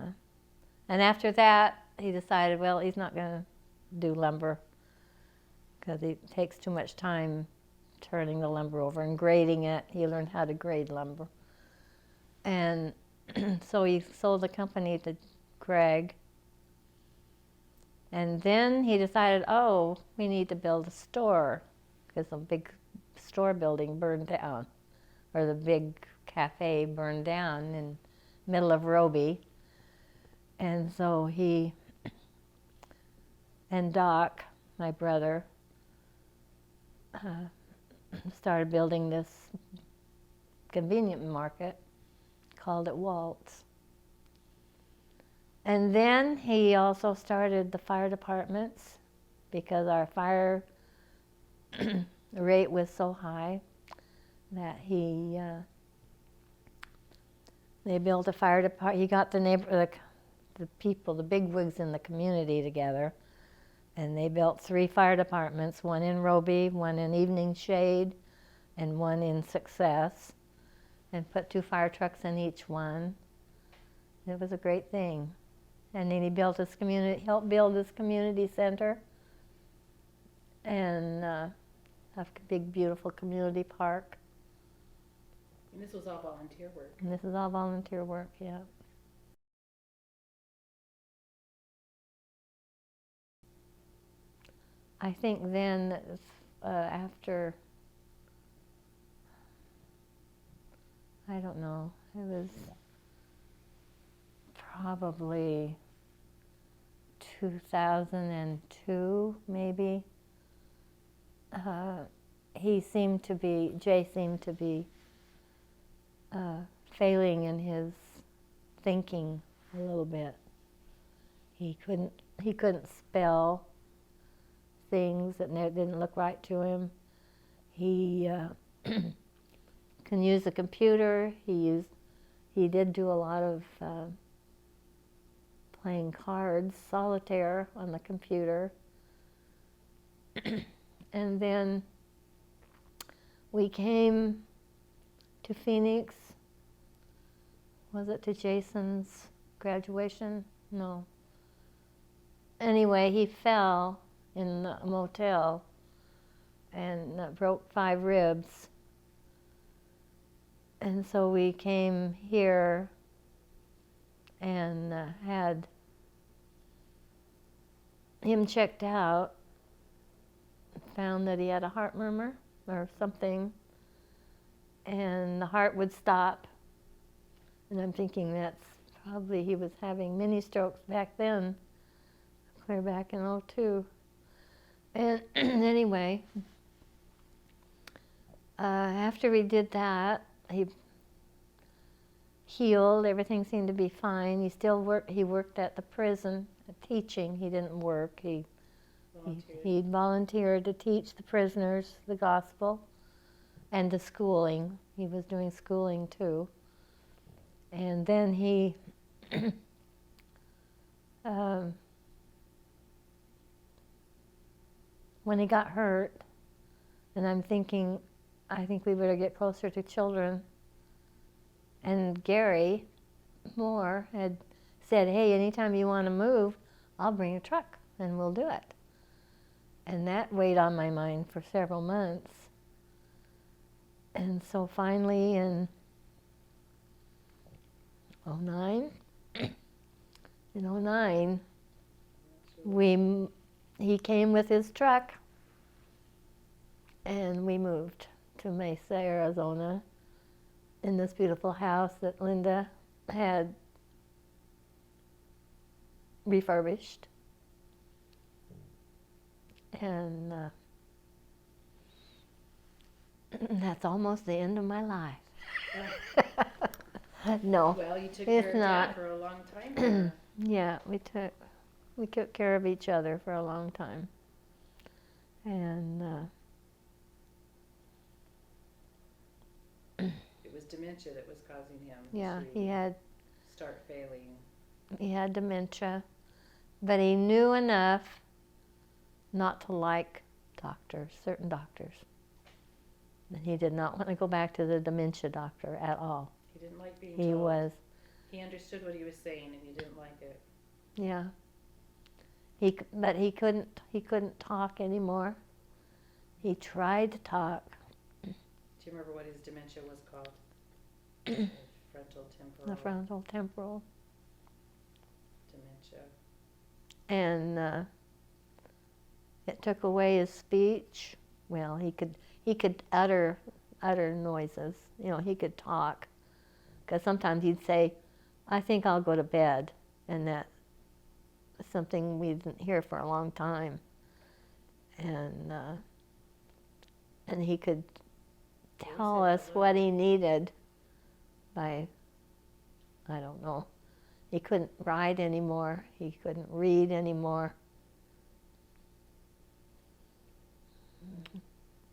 after that, he decided, well, he's not going to do lumber, because it takes too much time turning the lumber over and grading it. He learned how to grade lumber. And so he sold the company to Greg. And then he decided, oh, we need to build a store, because the big store building burned down, or the big cafe burned down in the middle of Roby. And so he and Doc, my brother, started building this convenient market, called it Walt's. And then he also started the fire departments, because our fire rate was so high that they built a fire department. He got the people, the bigwigs in the community together, and they built 3 fire departments, one in Roby, one in Evening Shade, and one in Success, and put 2 fire trucks in each one. It was a great thing. And then he built his community, helped build his community center, and a big, beautiful community park. And this was all volunteer work. And this is all volunteer work, yeah. I think then, after, I don't know, it was probably 2002, maybe. Jay seemed to be failing in his thinking a little bit. He couldn't spell things that didn't look right to him. He can use a computer. He did do a lot of playing cards, solitaire on the computer. And then we came to Phoenix. Was it to Jason's graduation? No. Anyway, he fell in a motel and broke 5 ribs. And so we came here and had him checked out, found that he had a heart murmur or something, and the heart would stop. And I'm thinking that's probably, he was having mini strokes back then, clear back in '02. And anyway, after we did that, he healed. Everything seemed to be fine. He still worked. He worked at the prison, teaching. He didn't work. He volunteered to teach the prisoners the gospel and the schooling. He was doing schooling too. And then he when he got hurt, and I'm thinking, I think we better get closer to children. And Gary Moore had said, hey, anytime you want to move, I'll bring a truck and we'll do it. And that weighed on my mind for several months. And so finally in '09, he came with his truck and we moved to Mesa, Arizona, in this beautiful house that Linda had refurbished. And that's almost the end of my life. No, Well, you took it's care of not. Dad for a long time. Or- Yeah, we took care of each other for a long time. And it was dementia that was causing him yeah, to he had start failing. dementia, but he knew enough not to like doctors, certain doctors. And he did not want to go back to the dementia doctor at all. He didn't like being He told. was, He understood what he was saying, and he didn't like it. yeah. But he couldn't talk anymore. He tried to talk. Do you remember what his dementia was called? Frontal temporal The frontal temporal. dementia. And it took away his speech. Well, he could utter noises. You know, he could talk. Because sometimes he'd say, "I think I'll go to bed," and that was something we didn't hear for a long time. And he could tell us what he needed by, I don't know. He couldn't write anymore. He couldn't read anymore.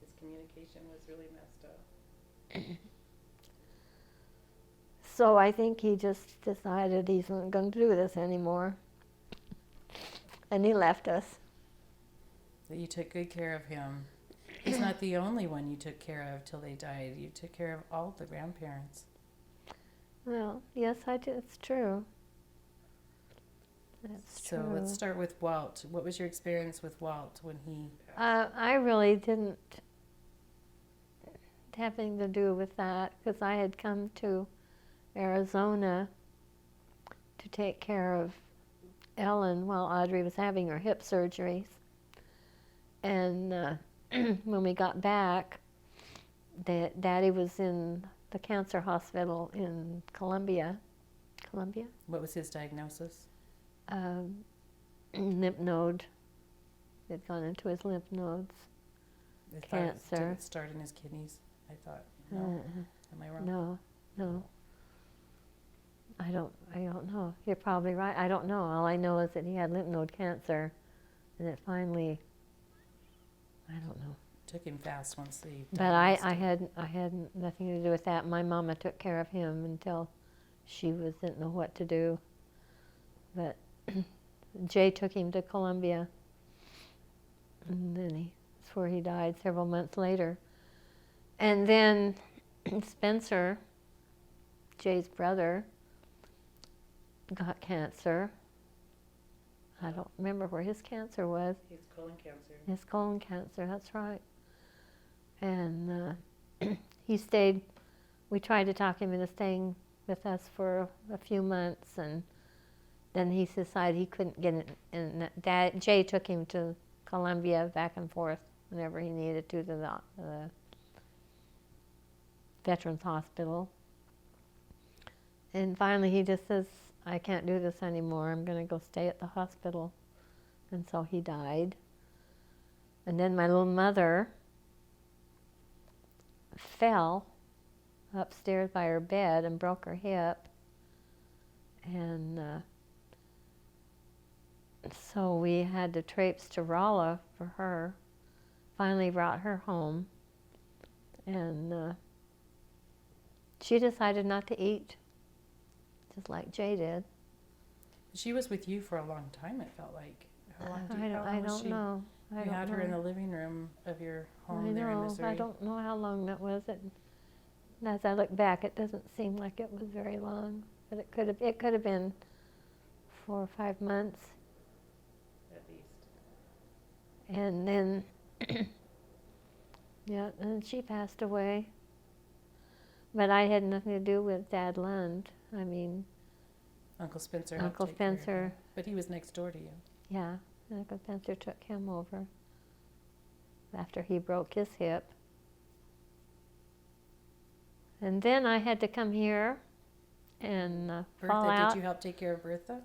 His communication was really messed up. So I think he just decided he's not going to do this anymore. And he left us. That you took good care of him. He's not the only one you took care of till they died. You took care of all the grandparents. Well, yes, I did. It's true. That's So true. let's start with Walt. What was your experience with Walt when he... I really didn't have anything to do with that because I had come to Arizona to take care of Ellen while Audrey was having her hip surgeries. And when we got back, Daddy was in the cancer hospital in Columbia. What was his diagnosis? Lymph node. It had gone into his lymph nodes. I thought it Cancer. didn't start in his kidneys. I thought, no. Am I wrong? No. I don't know. You're probably right. I don't know. All I know is that he had lymph node cancer, and it finally, I don't know. Took him fast once they But I diagnosed him. had nothing to do with that. My mama took care of him until she didn't know what to do. But Jay took him to Columbia, and then that's where he died several months later. And then Spencer, Jay's brother, got cancer. I don't remember where his cancer was. His colon cancer. His colon cancer, that's right. And he stayed, we tried to talk him into staying with us for a few months, and then he decided he couldn't get it. And Jay took him to Columbia back and forth whenever he needed to the Veterans Hospital. And finally he just says, I can't do this anymore. I'm going to go stay at the hospital. And so he died. And then my little mother fell upstairs by her bed and broke her hip. And so we had to traipse to Rolla for her. Finally brought her home. And she decided not to eat. just like Jay did. She was with you for a long time, it felt like. How long, I don't know. I You don't had know. her in the living room of your I home there in know. Missouri. I don't know how long that was. And as I look back, it doesn't seem like it was very long, but it could have been 4 or 5 months. At least. And then, yeah, and she passed away. But I had nothing to do with Dad Lund. I mean, Uncle Spencer helped Uncle take care of Spencer. him. But he was next door to you. Yeah, Uncle Spencer took him over after he broke his hip. And then I had to come here and fall Bertha, out. did you help take care of Bertha?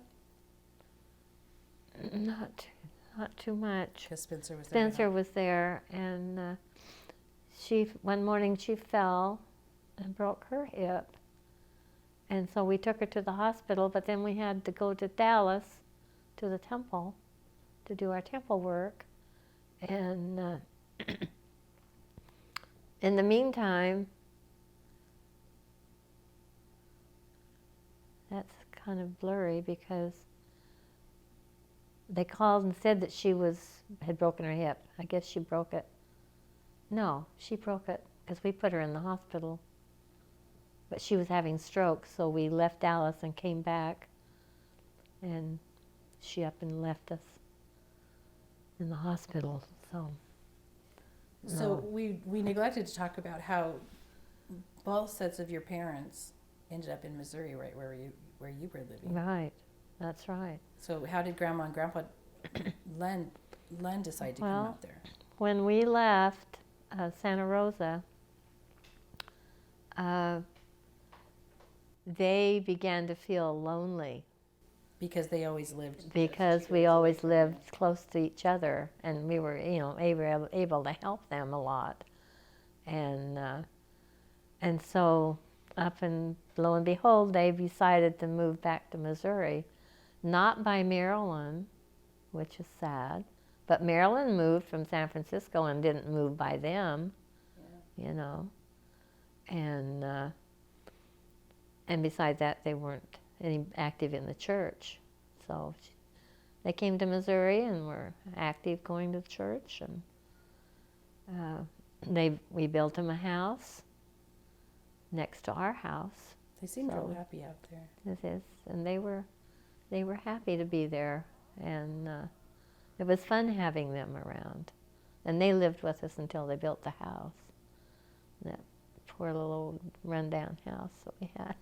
Not too much. Because Spencer was there. to Spencer help. was there, and one morning she fell and broke her hip. And so we took her to the hospital, but then we had to go to Dallas to the temple to do our temple work. And in the meantime, that's kind of blurry because they called and said that she had broken her hip. I guess she broke it. No, she broke it because we put her in the hospital. But she was having stroke, so we left Dallas and came back. And she up and left us in the hospital. So we neglected to talk about how both sets of your parents ended up in Missouri, right where you were living. Right, that's right. So how did Grandma and Grandpa Len decide to come Well, out there? When we left Santa Rosa, they began to feel lonely Because they always lived. because we always lived close to each other, and we were, able to help them a lot. And so, up and lo and behold, they decided to move back to Missouri, not by Maryland, which is sad, but Maryland moved from San Francisco and didn't move by them, and besides that, they weren't any active in the church. So they came to Missouri and were active going to church, and we built them a house next to our house. They seemed So- real happy out there. And they were happy to be there, and it was fun having them around. And they lived with us until they built the house, that poor little old rundown house that we had.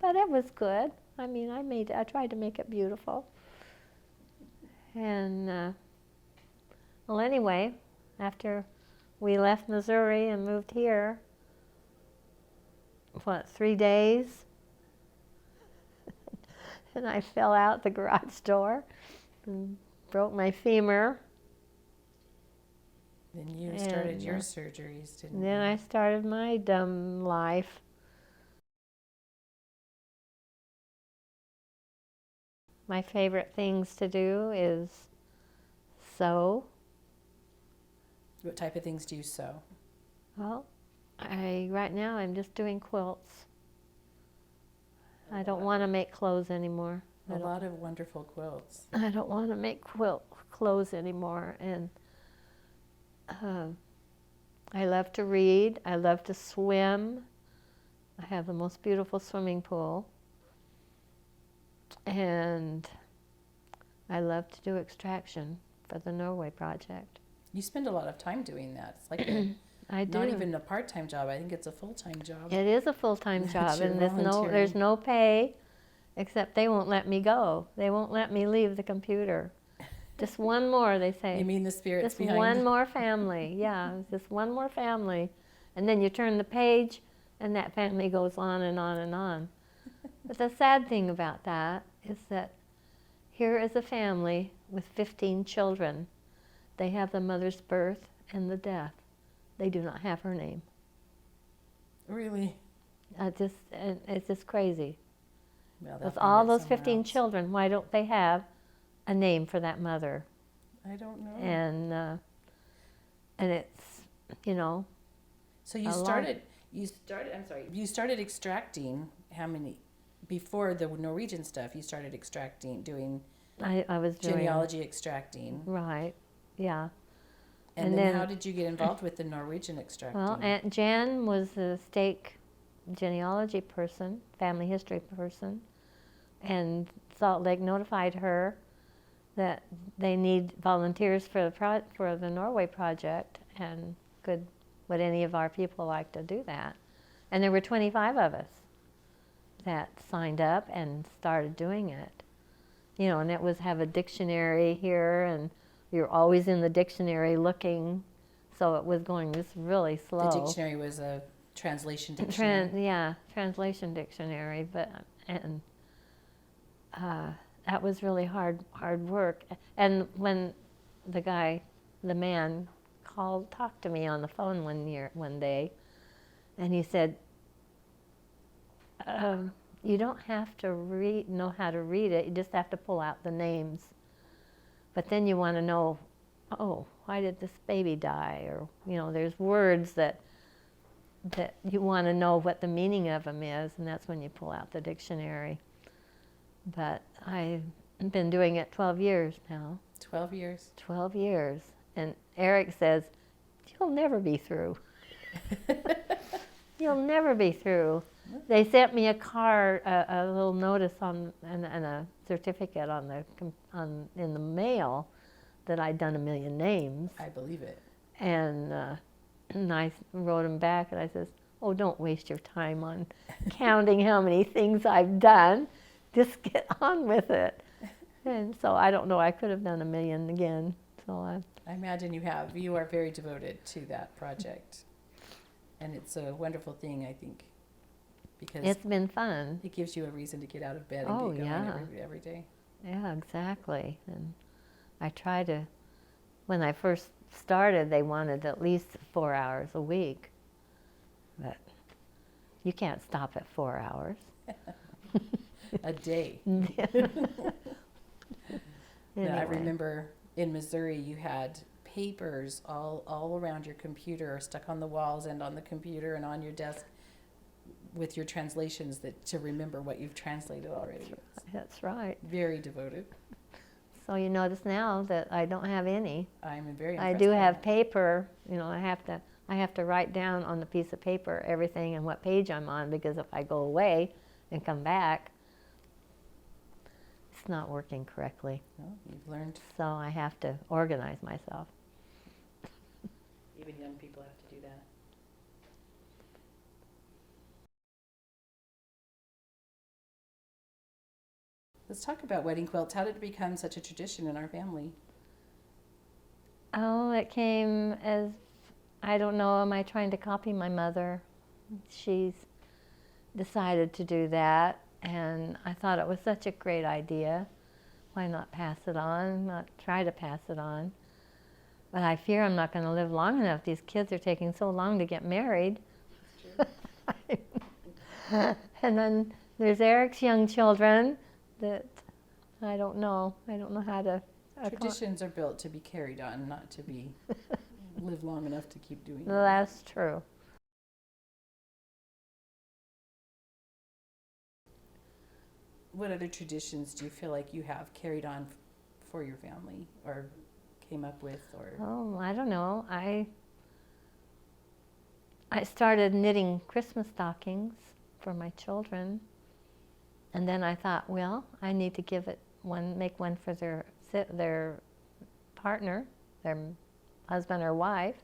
But it was good. I mean, I tried to make it beautiful. And well, anyway, after we left Missouri and moved here, 3 days, and I fell out the garage door and broke my femur. Then you started And, your surgeries, didn't And you? then I started my dumb life. My favorite things to do is sew. What type of things do you sew? Well, right now I'm just doing quilts. I don't want to make clothes anymore. A lot of wonderful quilts. I don't want to make clothes anymore. And I love to read. I love to swim. I have the most beautiful swimming pool. And I love to do extraction for the Norway Project. You spend a lot of time doing that. It's like I do. not even a part-time job. I think it's a full-time job. It is a full-time job, You're and volunteering. there's no pay, except they won't let me go. They won't let me leave the computer. Just one more, they say. You mean the spirits Just behind one more family, yeah, just one more family. And then you turn the page, and that family goes on and on and on. But the sad thing about that is that here is a family with 15 children. They have the mother's birth and the death. They do not have her name. Really? It's just crazy. Well, they'll With find all it those somewhere 15 else. children, why don't they have a name for that mother? I don't know. And it's, So you a lot. started. I'm sorry. You started extracting how many? before the Norwegian stuff, you started doing I was doing genealogy extracting. right, yeah. And then how did you get involved with the Norwegian extracting? Well, Aunt Jan was the stake genealogy person, family history person, and Salt Lake notified her that they need volunteers for the Norway Project, and would any of our people like to do that? And there were 25 of us that signed up and started doing it. You know, and it was have a dictionary here, and you're always in the dictionary looking, so it was going just really slow. The dictionary was a translation dictionary. Translation dictionary, and that was really hard work. And when the man talked to me on the phone one day, and he said, you don't have to know how to read it, you just have to pull out the names. But then you want to know, oh, why did this baby die? Or, you know, there's words that you want to know what the meaning of them is, and that's when you pull out the dictionary. But I've been doing it 12 years now. 12 years. 12 years. And Eric says, you'll never be through. You'll never be through. They sent me a card, a little notice and a certificate in the mail that I'd done 1 million names. I believe it. And I wrote him back, and I says, oh, don't waste your time on counting how many things I've done. Just get on with it. And so I don't know, I could have done 1 million again. So I imagine you have. You are very devoted to that project. And it's a wonderful thing, I think, because it's been fun. it gives you a reason to get out of bed and get going every day. Yeah, exactly. And I try to, when I first started, they wanted at least 4 hours a week. But you can't stop at 4 hours. A day. Anyway. I remember in Missouri you had papers all around your computer, or stuck on the walls and on the computer and on your desk with your translations to remember what you've translated already. That's right. Very devoted. So you notice now that I don't have any. I'm very impressed. I do by have that. paper. You know, I have to write down on the piece of paper everything and what page I'm on, because if I go away and come back, it's not working correctly. Well, you've learned. So I have to organize myself. Even young people have to do that. Let's talk about wedding quilts. How did it become such a tradition in our family? Oh, it came as, I don't know, am I trying to copy my mother? She's decided to do that, and I thought it was such a great idea. Why not pass it on, not try to pass it on? But I fear I'm not going to live long enough. These kids are taking so long to get married. And then there's Eric's young children that I don't know. I don't know how to... Traditions are built to be carried on, not to be live long enough to keep doing it. That's true. What other traditions do you feel like you have carried on for your family, or came up with, or? Oh, I don't know. I started knitting Christmas stockings for my children, and then I thought, well, I need to make one for their partner, their husband or wife.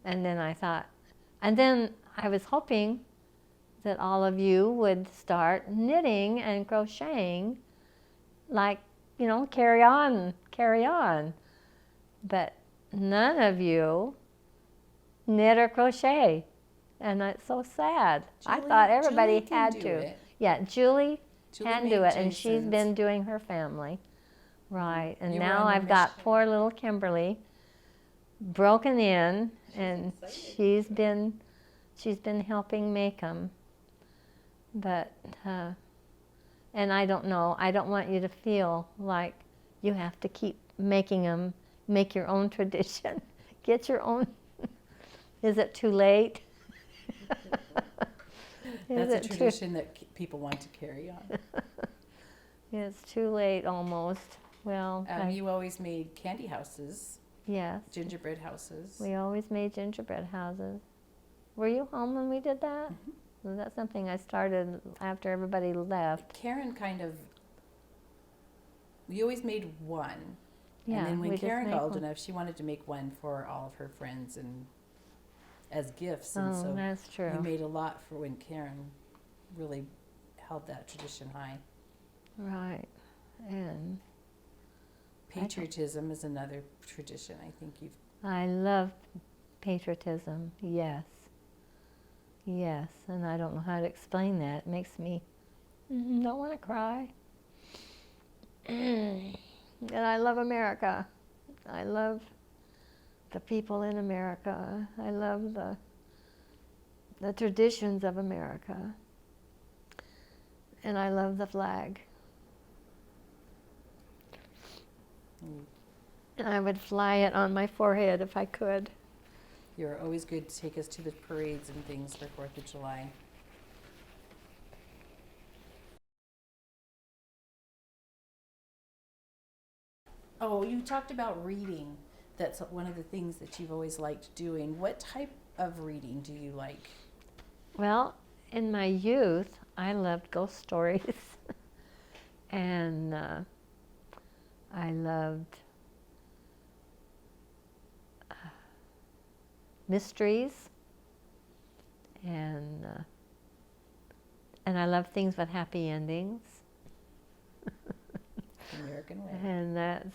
And then I was hoping that all of you would start knitting and crocheting, like, you know, carry on. But none of you knit or crochet, and it's so sad. I thought everybody Julie can had do to. it. Yeah, Julie can do made it, and she's Jason's. been doing her family. Right, and You were now on the I've got mission. poor little Kimberly broken in, and she's been helping make them. But and I don't know. I don't want you to feel like you have to keep making them. Make your own tradition. Get your own. Is it too late? That's a it too- tradition that people want to carry on. It's too late almost. Well, You always made candy houses, yes, gingerbread houses. we always made gingerbread houses. Were you home when we did that? Was that something I started after everybody left? Karen we always made one. Yeah, And then we when just Karen made got old one. enough, she wanted to make one for all of her friends and as gifts. And Oh, so that's true. we made a lot for when Karen really held that tradition high. Right, and Patriotism is another tradition. I think you've I love patriotism. Yes, yes, and I don't know how to explain that. It makes me don't want to cry. And I love America. I love the people in America. I love the traditions of America. And I love the flag. And I would fly it on my forehead if I could. You're always good to take us to the parades and things for 4th of July. Oh, you talked about reading. That's one of the things that you've always liked doing. What type of reading do you like? Well, in my youth, I loved ghost stories. And I loved mysteries. And I love things with happy endings. American way. And that's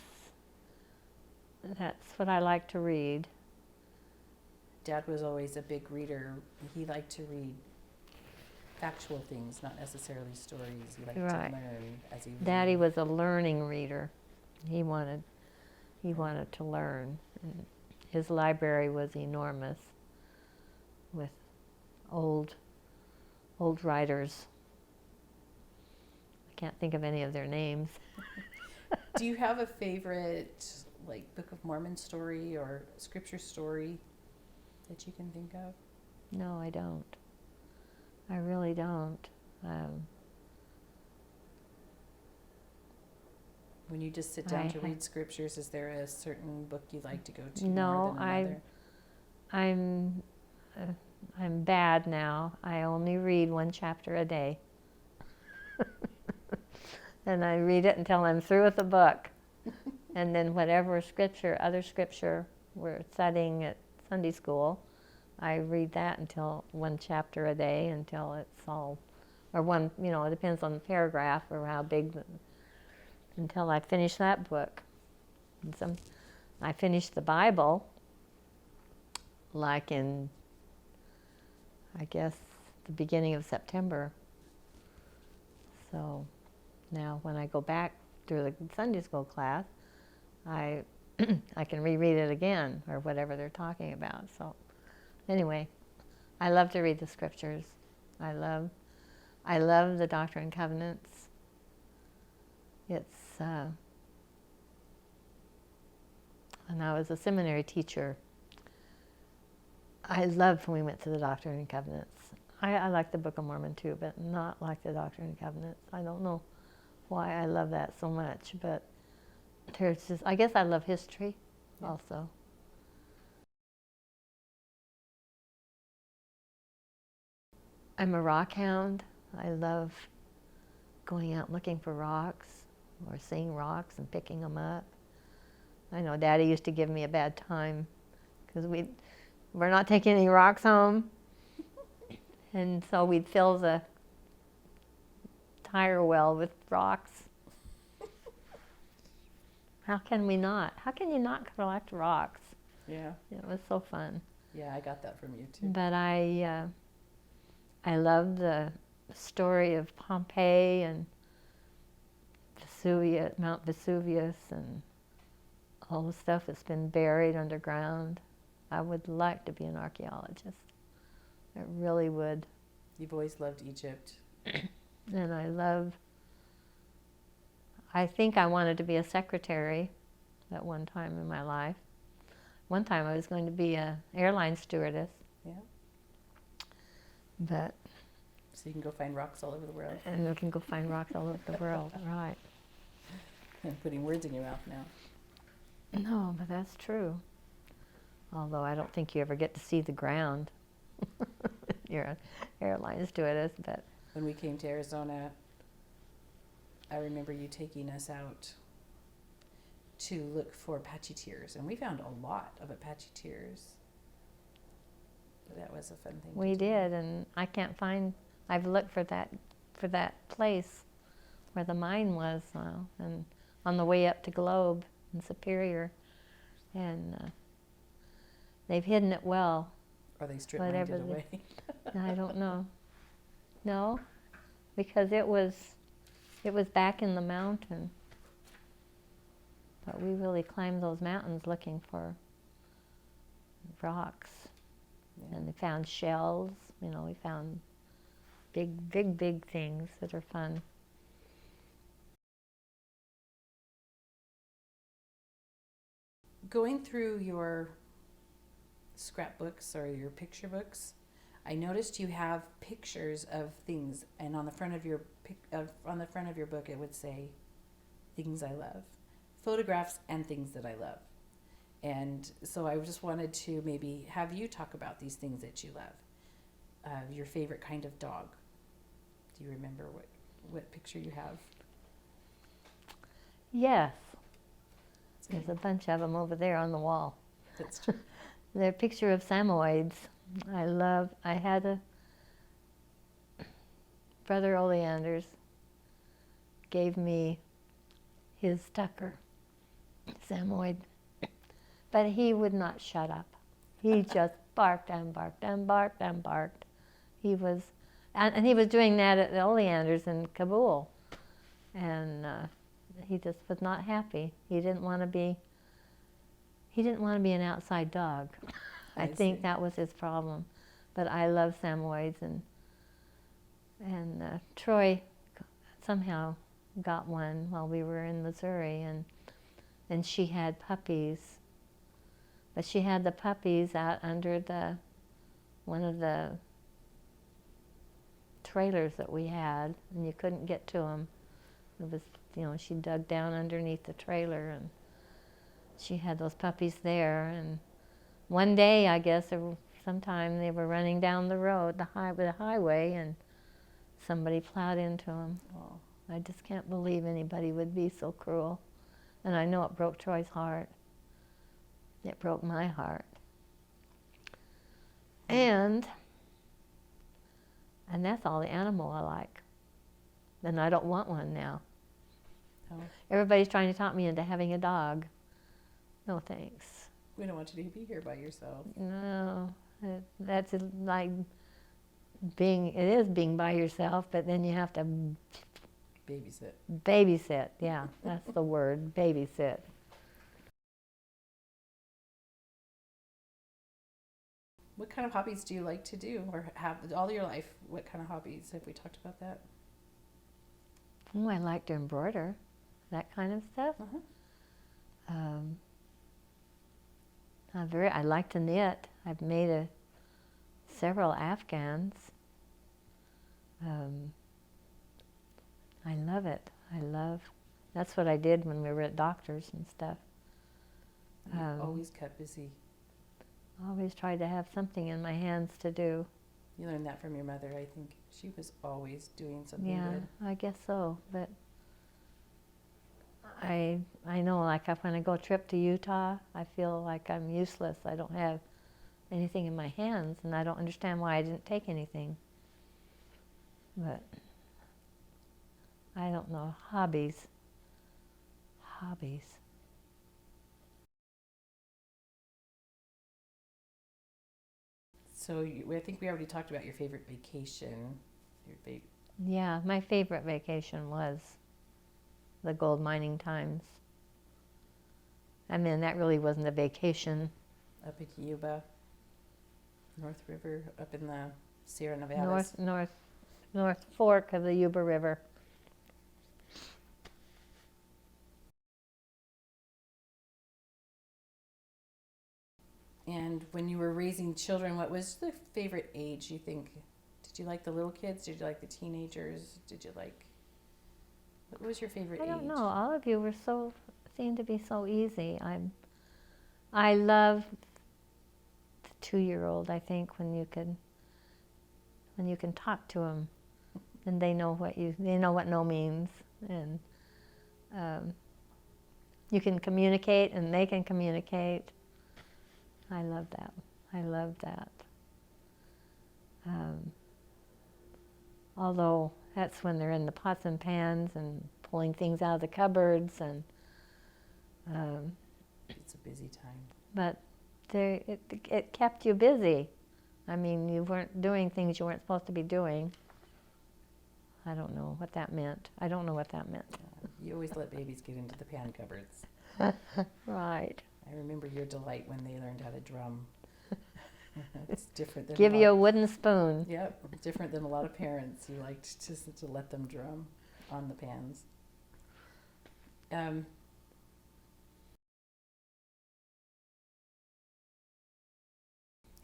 what I like to read. Dad was always a big reader. He liked to read factual things, not necessarily stories. He liked Right. to learn as he Daddy read. was a learning reader. He wanted to learn. And his library was enormous with old writers. I can't think of any of their names. Do you have a favorite, like, Book of Mormon story or scripture story that you can think of? No, I don't. I really don't. When you just sit down I to ha- read scriptures, is there a certain book you like to go to No, more than another? I'm bad now. I only read one chapter a day. And I read it until I'm through with the book. And then whatever other scripture we're studying at Sunday school, I read that until one chapter a day until it's all, or one, it depends on the paragraph or how big, until I finish that book. And I finished the Bible like in, I guess, the beginning of September. So now when I go back through the Sunday school class, I can reread it again or whatever they're talking about. So anyway, I love to read the scriptures. I love the Doctrine and Covenants. It's and I was a seminary teacher. I loved when we went to the Doctrine and Covenants. I like the Book of Mormon too, but not like the Doctrine and Covenants. I don't know why I love that so much, but I guess I love history also. I'm a rock hound. I love going out looking for rocks or seeing rocks and picking them up. I know Daddy used to give me a bad time because we're not taking any rocks home. And so we'd fill the tire well with rocks. How can we not? How can you not collect rocks? Yeah. It was so fun. Yeah, I got that from you too. But I love the story of Pompeii and Mount Vesuvius and all the stuff that's been buried underground. I would like to be an archaeologist. I really would. You've always loved Egypt. And I think I wanted to be a secretary at one time in my life. One time I was going to be an airline stewardess. Yeah. But So you can go find rocks all over the world. And we can go find rocks all over the world, right? I'm putting words in your mouth now. No, but that's true. Although I don't think you ever get to see the ground. Your airline stewardess, but When we came to Arizona, I remember you taking us out to look for Patriotism, and we found a lot of Patriotism. That was a fun thing. we to do. did, and I can't find. I've looked for that place where the mine was now, and on the way up to Globe in Superior, and they've hidden it well. Or they strip mined it Whatever away. I don't know. No, because it was back in the mountain. But we really climbed those mountains looking for rocks. Yeah. And we found shells, we found big things that are fun. Going through your scrapbooks or your picture books, I noticed you have pictures of things, and on the front of your book it would say things I love, photographs and things that I love. And so I just wanted to maybe have you talk about these things that you love. Your favorite kind of dog. Do you remember what picture you have? Yes, there's a bunch of them over there on the wall. That's true. They're a picture of Samoyeds. I had a Brother Oleanders gave me his Tucker, Samoyed, but he would not shut up. He just barked and barked and barked and barked. He was doing that at the Oleanders in Kabul, and he just was not happy. He didn't want to be an outside dog. I think that was his problem. But I love Samoyeds, and Troy somehow got one while we were in Missouri, and she had puppies. But she had the puppies out under one of the trailers that we had, and you couldn't get to them. It was, she dug down underneath the trailer, and she had those puppies there. And one day, I guess, sometime they were running down the road, the highway, and somebody plowed into them. Oh. I just can't believe anybody would be so cruel. And I know it broke Troy's heart. It broke my heart. And that's all the animal I like. And I don't want one now. Oh. Everybody's trying to talk me into having a dog. No thanks. We don't want you to be here by yourself. No, that's like it is being by yourself, but then you have to Babysit. babysit. Yeah, that's the word, babysit. What kind of hobbies do you like to do or have all your life? What kind of hobbies? Have we talked about that? Oh, I like to embroider, that kind of stuff. Uh-huh. I like to knit. I've made several Afghans. I love it. That's what I did when we were at doctors and stuff. You always kept busy. Always tried to have something in my hands to do. You learned that from your mother, I think. She was always doing something Yeah, good. I guess so. But I know, like when I go a trip to Utah, I feel like I'm useless. I don't have anything in my hands, and I don't understand why I didn't take anything. But I don't know. Hobbies. So I think we already talked about your favorite vacation. Yeah, my favorite vacation was the gold mining times. I mean, that really wasn't a vacation. Up at Yuba, North River, up in the Sierra Nevadas. North Fork of the Yuba River. And when you were raising children, what was the favorite age you think to Did you like the little kids? Did you like the teenagers? Did you like, what was your favorite I age? don't know. All of you seemed to be so easy. I love the 2-year-old. I think when you can talk to them, and they know what no means, and you can communicate, and they can communicate. I love that. I love that. Although that's when they're in the pots and pans and pulling things out of the cupboards, and It's a busy time. but it kept you busy. I mean, you weren't doing things you weren't supposed to be doing. I don't know what that meant. I don't know what that meant. You always let babies get into the pan cupboards. Right. I remember your delight when they learned how to drum. It's different than Give you a wooden spoon. Yep, different than a lot of parents. You liked to let them drum on the pans.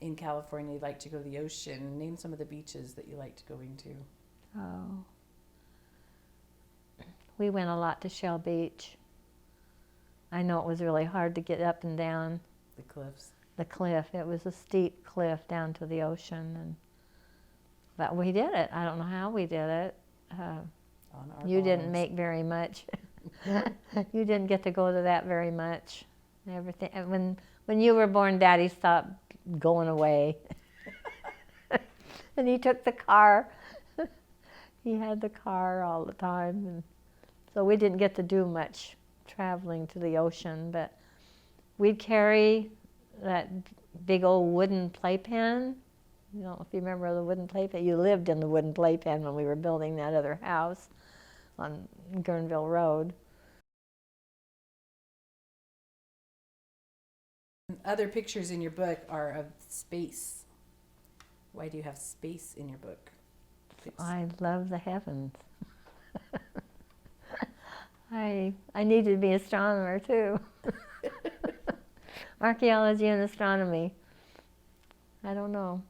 In California, you like to go to the ocean. Name some of the beaches that you liked going to. Oh. We went a lot to Shell Beach. I know it was really hard to get up and down The cliffs. the cliff. It was a steep cliff down to the ocean, but we did it. I don't know how we did it. On our You didn't bottoms. make very much. You didn't get to go to that very much. Everything. And when you were born, Daddy stopped going away, and he took the car. He had the car all the time, and so we didn't get to do much traveling to the ocean. But we'd carry that big old wooden playpen. You know, if you remember the wooden playpen, you lived in the wooden playpen when we were building that other house on Guerneville Road. Other pictures in your book are of space. Why do you have space in your book? I love the heavens. I needed to be an astronomer too. Archaeology and astronomy. I don't know.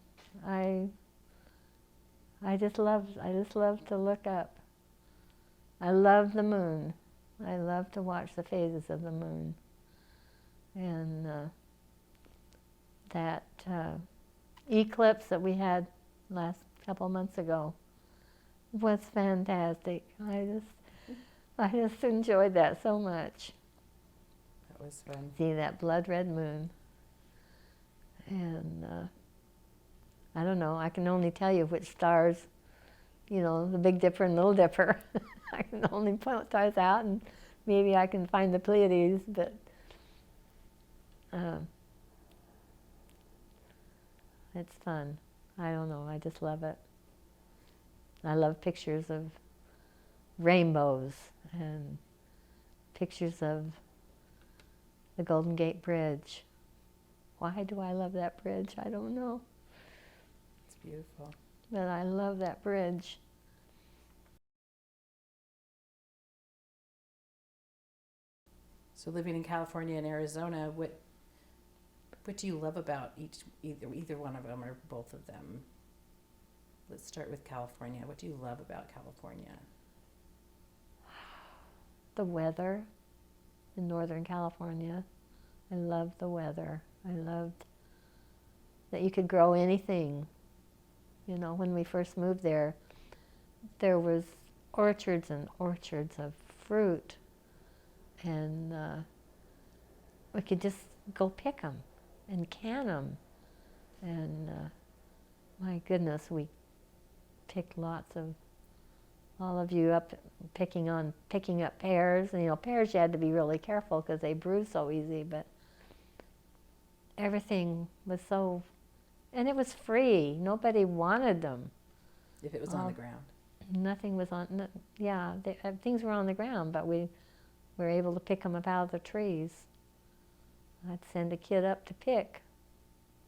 I just love to look up. I love the moon. I love to watch the phases of the moon. And that eclipse that we had last couple months ago was fantastic. I just enjoyed that so much. That was fun. See that blood red moon. And I don't know, I can only tell you which stars, you know, the Big Dipper and Little Dipper. I can only point stars out, and maybe I can find the Pleiades, but it's fun. I don't know, I just love it. I love pictures of rainbows and pictures of the Golden Gate Bridge. Why do I love that bridge? I don't know, It's beautiful. but I love that bridge. So living in California and Arizona, what do you love about either one of them or both of them? Let's start with California. What do you love about California? The weather in Northern California. I love the weather. I loved that you could grow anything. You know, when we first moved there was orchards and orchards of fruit, and we could just go pick them and can them. And my goodness, we picked lots of, all of you up picking up pears. And, you know, pears you had to be really careful because they bruise so easy, but everything was so, and it was free. Nobody wanted them. If it was on the ground. Nothing was on, things were on the ground, but we were able to pick them up out of the trees. I'd send a kid up to pick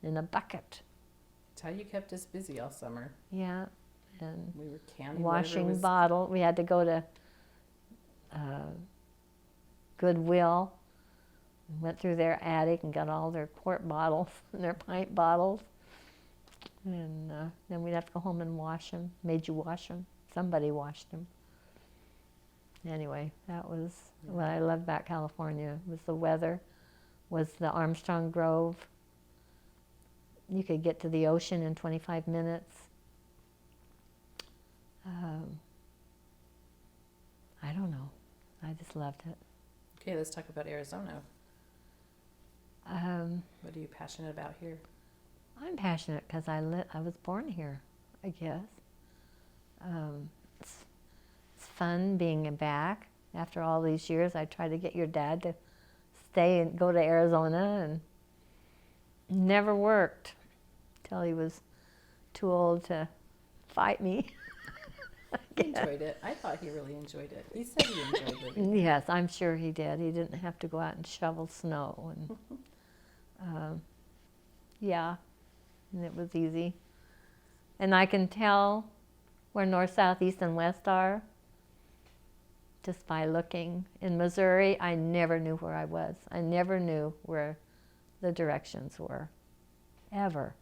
in a bucket. It's how you kept us busy all summer. Yeah, and We were canning washing bottle. We had to go to Goodwill, went through their attic and got all their quart bottles and their pint bottles. And then we'd have to go home and wash them. Made you wash them. Somebody washed them. Anyway, that was what I loved about California, was the weather, was the Armstrong Grove. You could get to the ocean in 25 minutes. I don't know. I just loved it. Okay, let's talk about Arizona. What are you passionate about here? I'm passionate because I was born here, I guess. It's fun being back. After all these years, I tried to get your dad to stay and go to Arizona, and never worked till he was too old to fight me. He enjoyed it. I thought he really enjoyed it. He said he enjoyed living. Yes, I'm sure he did. He didn't have to go out and shovel snow, and yeah, and it was easy. And I can tell where north, south, east, and west are just by looking. In Missouri, I never knew where I was. I never knew where the directions were, ever.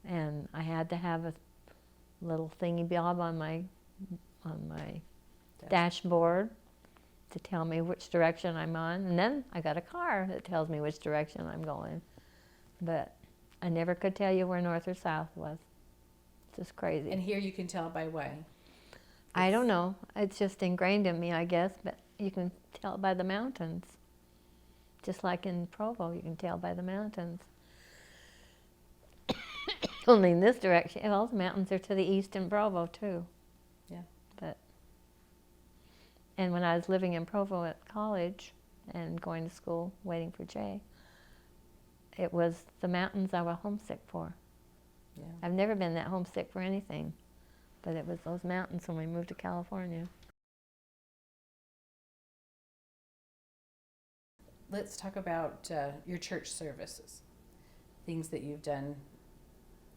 And I had to have a little thingy bob on my dashboard to tell me which direction I'm on. And then I got a car that tells me which direction I'm going. But I never could tell you where north or south was. It's just crazy. And here you can tell by what? I don't know. It's just ingrained in me, I guess. But you can tell by the mountains. Just like in Provo, you can tell by the mountains. Only in this direction. Well, the mountains are to the east in Provo, too. Yeah. And when I was living in Provo at college and going to school, waiting for Jay, it was the mountains I was homesick for. Yeah. I've never been that homesick for anything, but it was those mountains when we moved to California. Let's talk about your church services, things that you've done,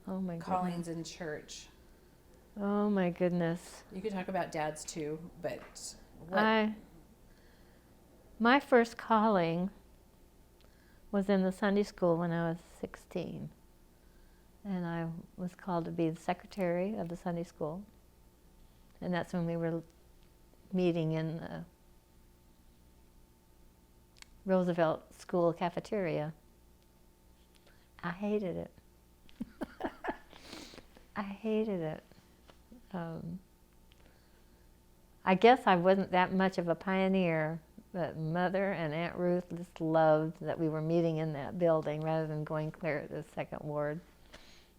Oh my callings in church. goodness. Oh my goodness. You could talk about dads too, but what? My first calling was in the Sunday school when I was 16. And I was called to be the secretary of the Sunday school. And that's when we were meeting in the Roosevelt School cafeteria. I hated it. I hated it. I guess I wasn't that much of a pioneer, but Mother and Aunt Ruth just loved that we were meeting in that building rather than going clear at the Second Ward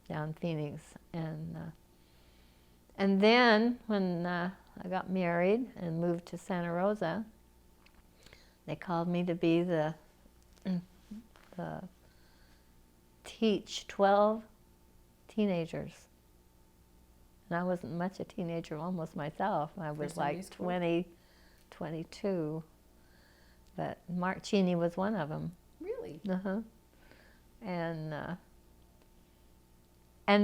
down Phoenix. And then when I got married and moved to Santa Rosa, they called me to be the teach 12 teenagers. And I wasn't much a teenager almost myself. I was Sunday like school? 20, 22. But Mark Cheney was one of them. Really? Uh-huh. And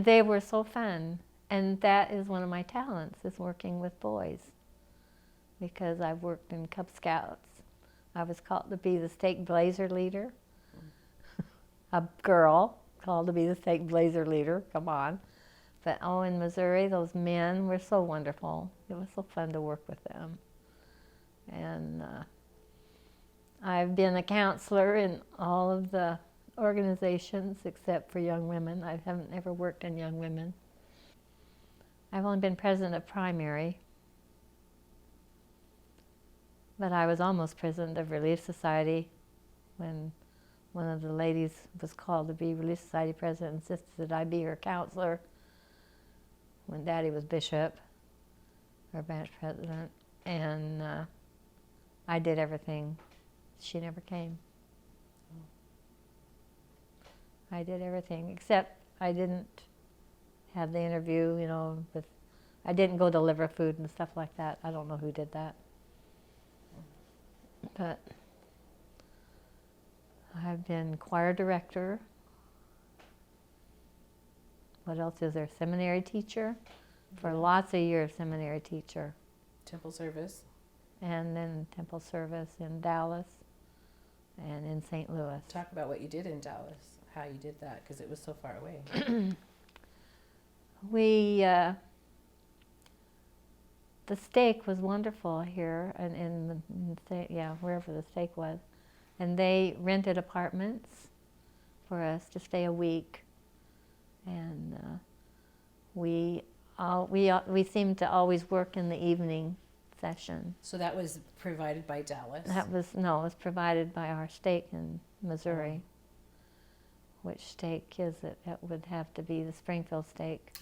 they were so fun. And that is one of my talents, is working with boys. Because I've worked in Cub Scouts. I was called to be the stake blazer leader. A girl called to be the stake blazer leader, come on. But in Missouri, those men were so wonderful. It was so fun to work with them. And I've been a counselor in all of the organizations except for young women. I haven't ever worked in young women. I've only been president of primary, but I was almost president of Relief Society when one of the ladies was called to be Relief Society president and insisted that I be her counselor when Daddy was bishop or branch president. And I did everything. She never came. I did everything, except I didn't have the interview, I didn't go deliver food and stuff like that. I don't know who did that. But I've been choir director. What else is there? Seminary teacher. For lots of years, seminary teacher. Temple service. And then temple service in Dallas and in St. Louis. Talk about what you did in Dallas, how you did that, because it was so far away. We, the steak was wonderful here, and wherever the steak was. And they rented apartments for us to stay a week. And we seemed to always work in the evening session. So that was provided by Dallas. It was provided by our steak in Missouri. Which steak is it? It would have to be the Springfield steak.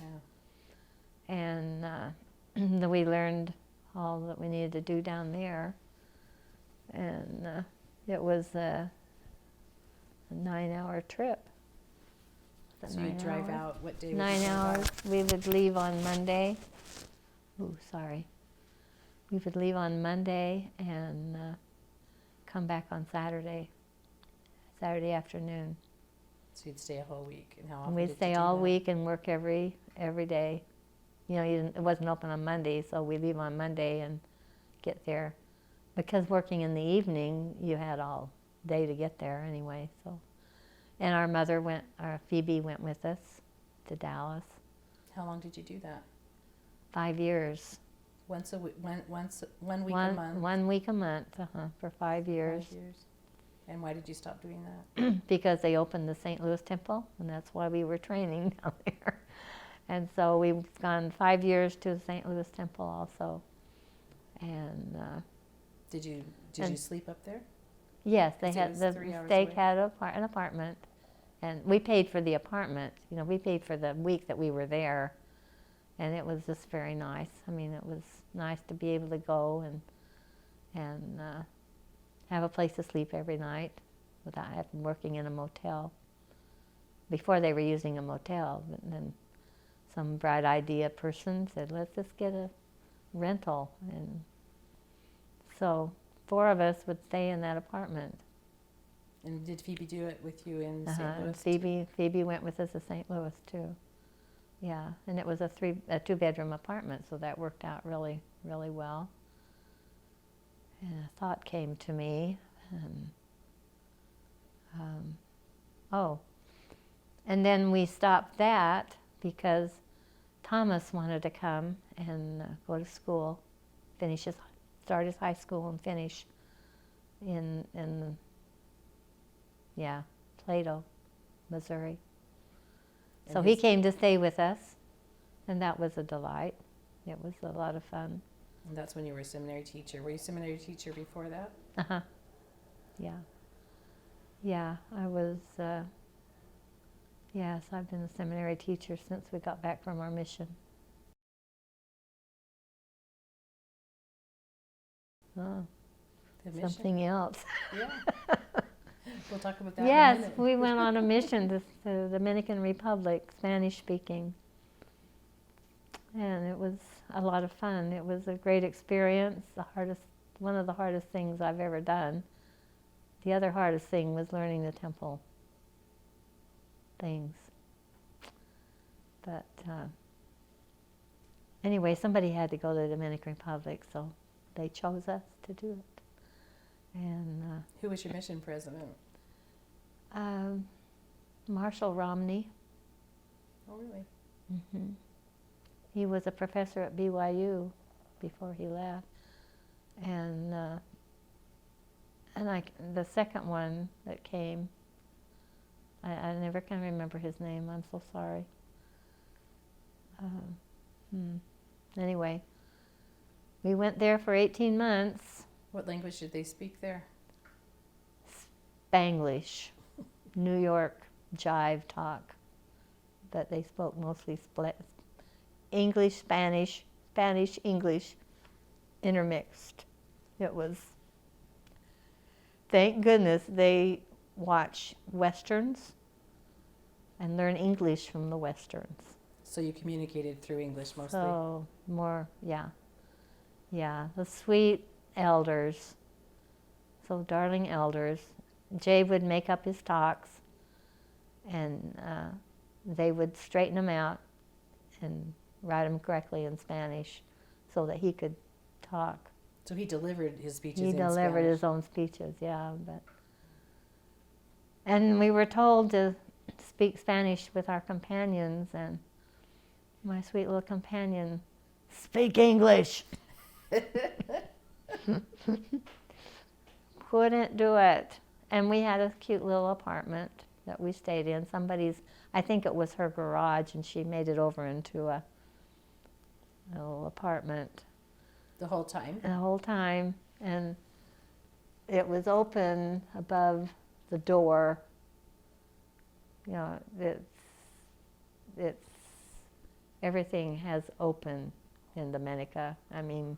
Yeah. And we learned all that we needed to do down there. And it was a 9-hour trip. So you drive out, what day? 9 hours. We would leave on Monday. Ooh, sorry. We would leave on Monday and come back on Saturday afternoon. So you'd stay a whole week, and how often And we'd did stay you do all that? week and work every day. You know, it wasn't open on Monday, so we leave on Monday and get there. Because working in the evening, you had all day to get there anyway. So, and our Phoebe went with us to Dallas. How long did you do that? 5 years. Once a week, one week a month. 1 week a month, for 5 years. 5 years. And why did you stop doing that? Because they opened the St. Louis Temple, and that's why we were training down there. And so we've gone 5 years to the St. Louis Temple also. And Did you sleep up there? yes, they 'Cause it had was the 3 hours steak away. had an apartment, and we paid for the apartment. You know, we paid for the week that we were there, and it was just very nice. I mean, it was nice to be able to go and have a place to sleep every night without having working in a motel. Before they were using a motel, but then some bright idea person said, let's just get a rental. And so 4 of us would stay in that apartment. And did Phoebe do it with you in St. Louis? Phoebe went with us to St. Louis too. Yeah, and it was a 2-bedroom apartment, so that worked out really, really well. And a thought came to me, and and then we stopped that because Thomas wanted to come and go to school, start his high school and finish in Plato, Missouri. So he came to stay with us, and that was a delight. It was a lot of fun. And that's when you were a seminary teacher. Were you a seminary teacher before that? Uh-huh. Yeah. Yeah, I was, yes, I've been a seminary teacher since we got back from our mission. Oh, The mission? something else. Yeah. We'll talk about that in a Yes, minute. we went on a mission to the Dominican Republic, Spanish speaking. And it was a lot of fun. It was a great experience, one of the hardest things I've ever done. The other hardest thing was learning the temple things. But anyway, somebody had to go to the Dominican Republic, so they chose us to do it. And Who was your mission president? Marshall Romney. Oh, really? Mm-hmm. He was a professor at BYU before he left. And the second one that came, I never can remember his name. I'm so sorry. Anyway, we went there for 18 months. What language did they speak there? Spanglish, New York jive talk, but they spoke mostly English, Spanish, English, intermixed. It was, thank goodness they watch Westerns and learn English from the Westerns. So you communicated through English mostly? So more, yeah. Yeah, the sweet elders, so darling elders. Jay would make up his talks, and they would straighten them out and write them correctly in Spanish so that he could talk. So he delivered his speeches He in delivered Spanish. his own speeches, yeah. And we were told to speak Spanish with our companions, and my sweet little companion, speak English. Couldn't do it. And we had a cute little apartment that we stayed in. Somebody's, I think it was her garage, and she made it over into a little apartment The whole time? the whole time. And it was open above the door. You know, it's everything has open in Dominica. I mean,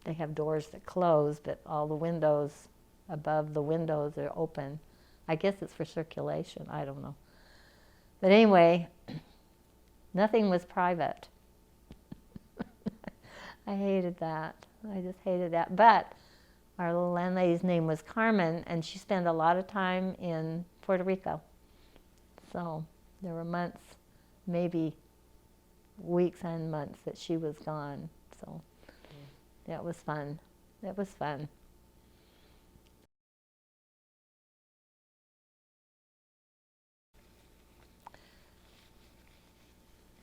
they have doors that close, but all the windows above the windows are open. I guess it's for circulation, I don't know. But anyway, nothing was private. I hated that. I just hated that. But our little landlady's name was Carmen, and she spent a lot of time in Puerto Rico. So there were months, maybe weeks and months that she was gone. So that was fun. That was fun.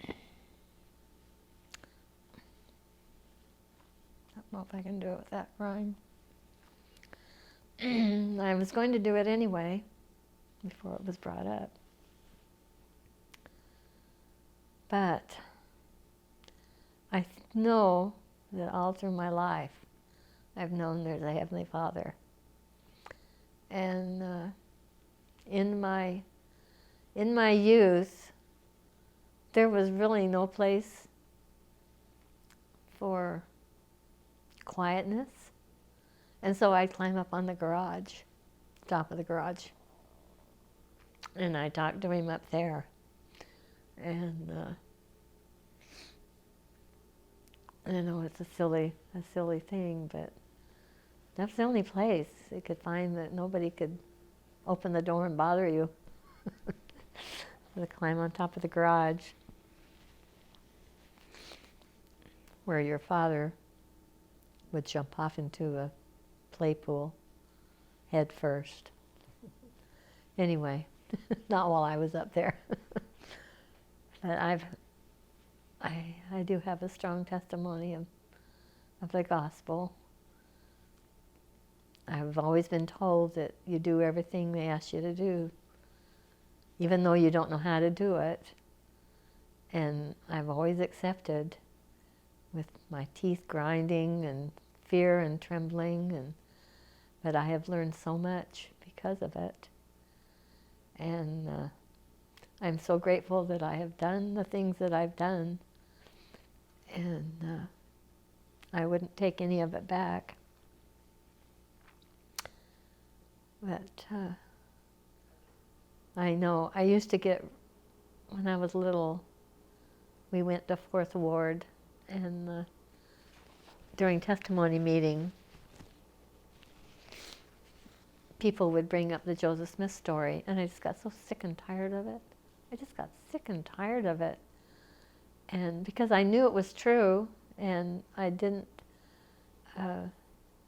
I don't know if I can do it with that rhyme. I was going to do it anyway before it was brought up. But I know that all through my life I've known there's a Heavenly Father. And in my youth, there was really no place for quietness. And so I'd climb up on the garage, top of the garage, and I talked to him up there. And I know it's a silly thing, but that's the only place you could find that nobody could open the door and bother you. To climb on top of the garage, where your father would jump off into a play pool head first. Anyway, not while I was up there. But I do have a strong testimony of the gospel. I've always been told that you do everything they ask you to do, even though you don't know how to do it. And I've always accepted, with my teeth grinding and fear and trembling, but I have learned so much because of it. And I'm so grateful that I have done the things that I've done, and I wouldn't take any of it back. But I know, I used to get, when I was little, we went to 4th Ward, and during testimony meeting, people would bring up the Joseph Smith story, and I just got so sick and tired of it. I just got sick and tired of it. And because I knew it was true, and I didn't, and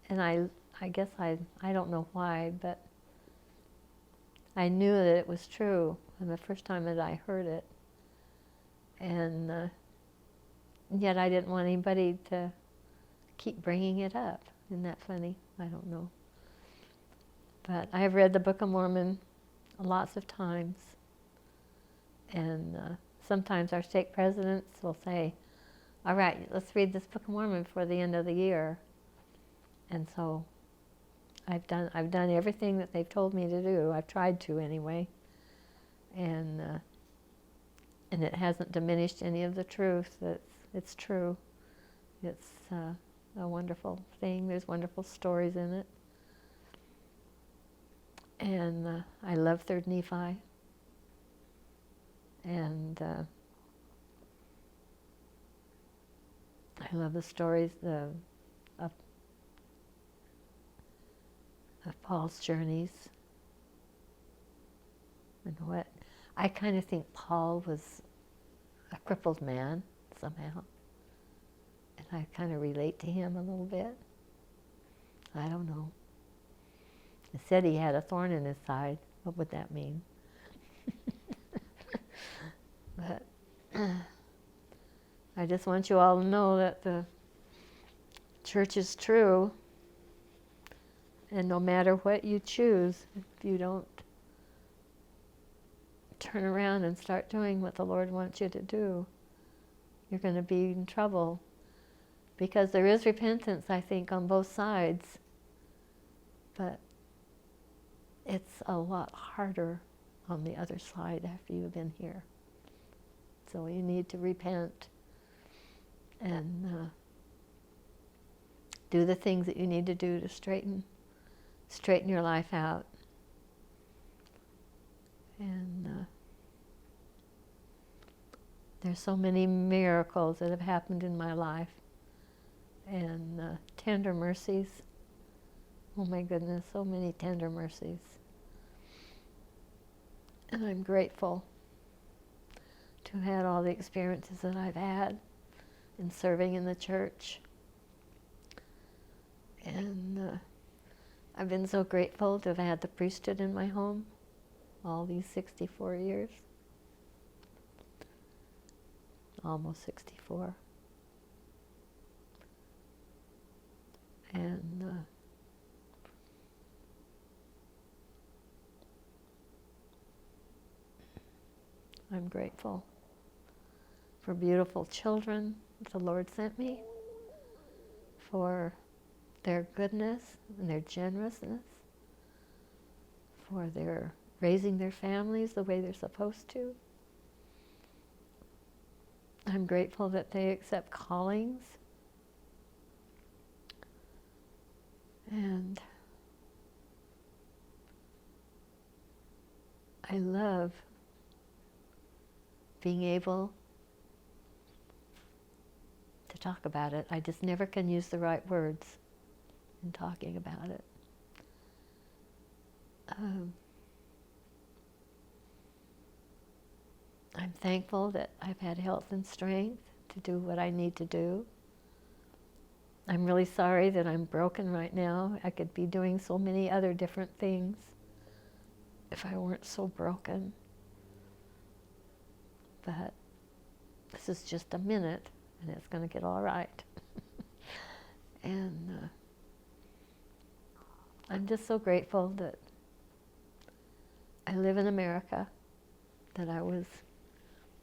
I guess I don't know why, but I knew that it was true from the first time that I heard it. And yet I didn't want anybody to keep bringing it up. Isn't that funny? I don't know. But I have read the Book of Mormon lots of times. And sometimes our stake presidents will say, all right, let's read this Book of Mormon before the end of the year. And so I've done everything that they've told me to do. I've tried to anyway. And it hasn't diminished any of the truth. It's true. It's a wonderful thing. There's wonderful stories in it. And I love 3rd Nephi. And I love the stories of Paul's journeys. And what I kind of think Paul was a crippled man somehow. And I kind of relate to him a little bit. I don't know. It said he had a thorn in his side. What would that mean? But I just want you all to know that the church is true. And no matter what you choose, if you don't turn around and start doing what the Lord wants you to do, you're going to be in trouble. Because there is repentance, I think, on both sides. But it's a lot harder on the other side after you've been here. So you need to repent and do the things that you need to do to straighten your life out. And there's so many miracles that have happened in my life, and tender mercies. Oh my goodness, so many tender mercies. And I'm grateful to have had all the experiences that I've had in serving in the church. And I've been so grateful to have had the priesthood in my home all these 64 years. Almost 64. And I'm grateful for beautiful children that the Lord sent me, for their goodness and their generousness, for their raising their families the way they're supposed to. I'm grateful that they accept callings. And I love being able to talk about it. I just never can use the right words in talking about it. I'm thankful that I've had health and strength to do what I need to do. I'm really sorry that I'm broken right now. I could be doing so many other different things if I weren't so broken. But this is just a minute, and it's going to get all right. And I'm just so grateful that I live in America, that I was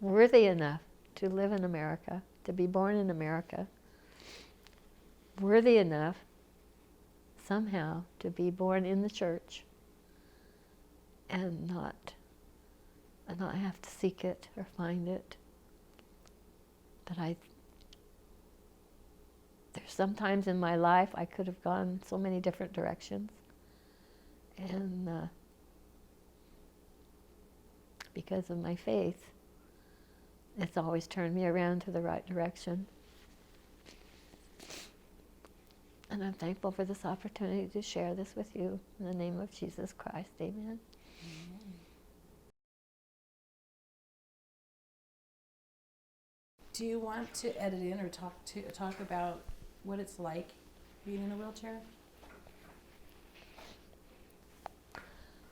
worthy enough to live in America, to be born in America, worthy enough somehow to be born in the church and not have to seek it or find it. But there's sometimes in my life I could have gone so many different directions, and because of my faith, it's always turned me around to the right direction. And I'm thankful for this opportunity to share this with you. In the name of Jesus Christ, amen. Do you want to edit in or talk about what it's like being in a wheelchair?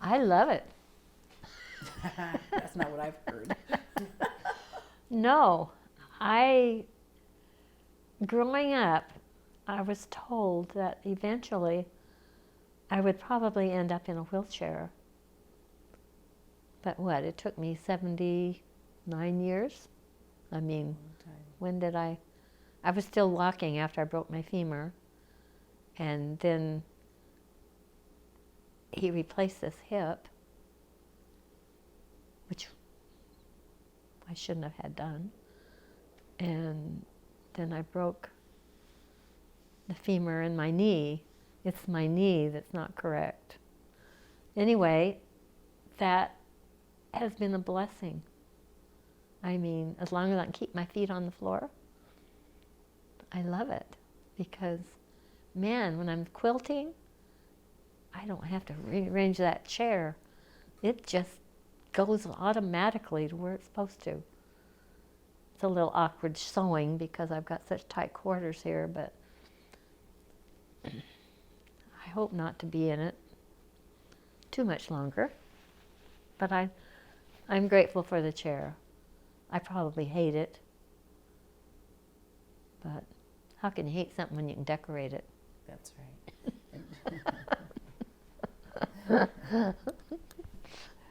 I love it. That's not what I've heard. No, growing up, I was told that eventually I would probably end up in a wheelchair. But it took me 79 years. I mean, when did I was still walking after I broke my femur, and then he replaced this hip, which I shouldn't have had done, and then I broke the femur in my knee. It's my knee that's not correct. Anyway, that has been a blessing. I mean, as long as I can keep my feet on the floor, I love it. Because, man, when I'm quilting, I don't have to rearrange that chair. It just goes automatically to where it's supposed to. It's a little awkward sewing because I've got such tight quarters here, but I hope not to be in it too much longer. But I'm grateful for the chair. I probably hate it, But how can you hate something when you can decorate it? That's right.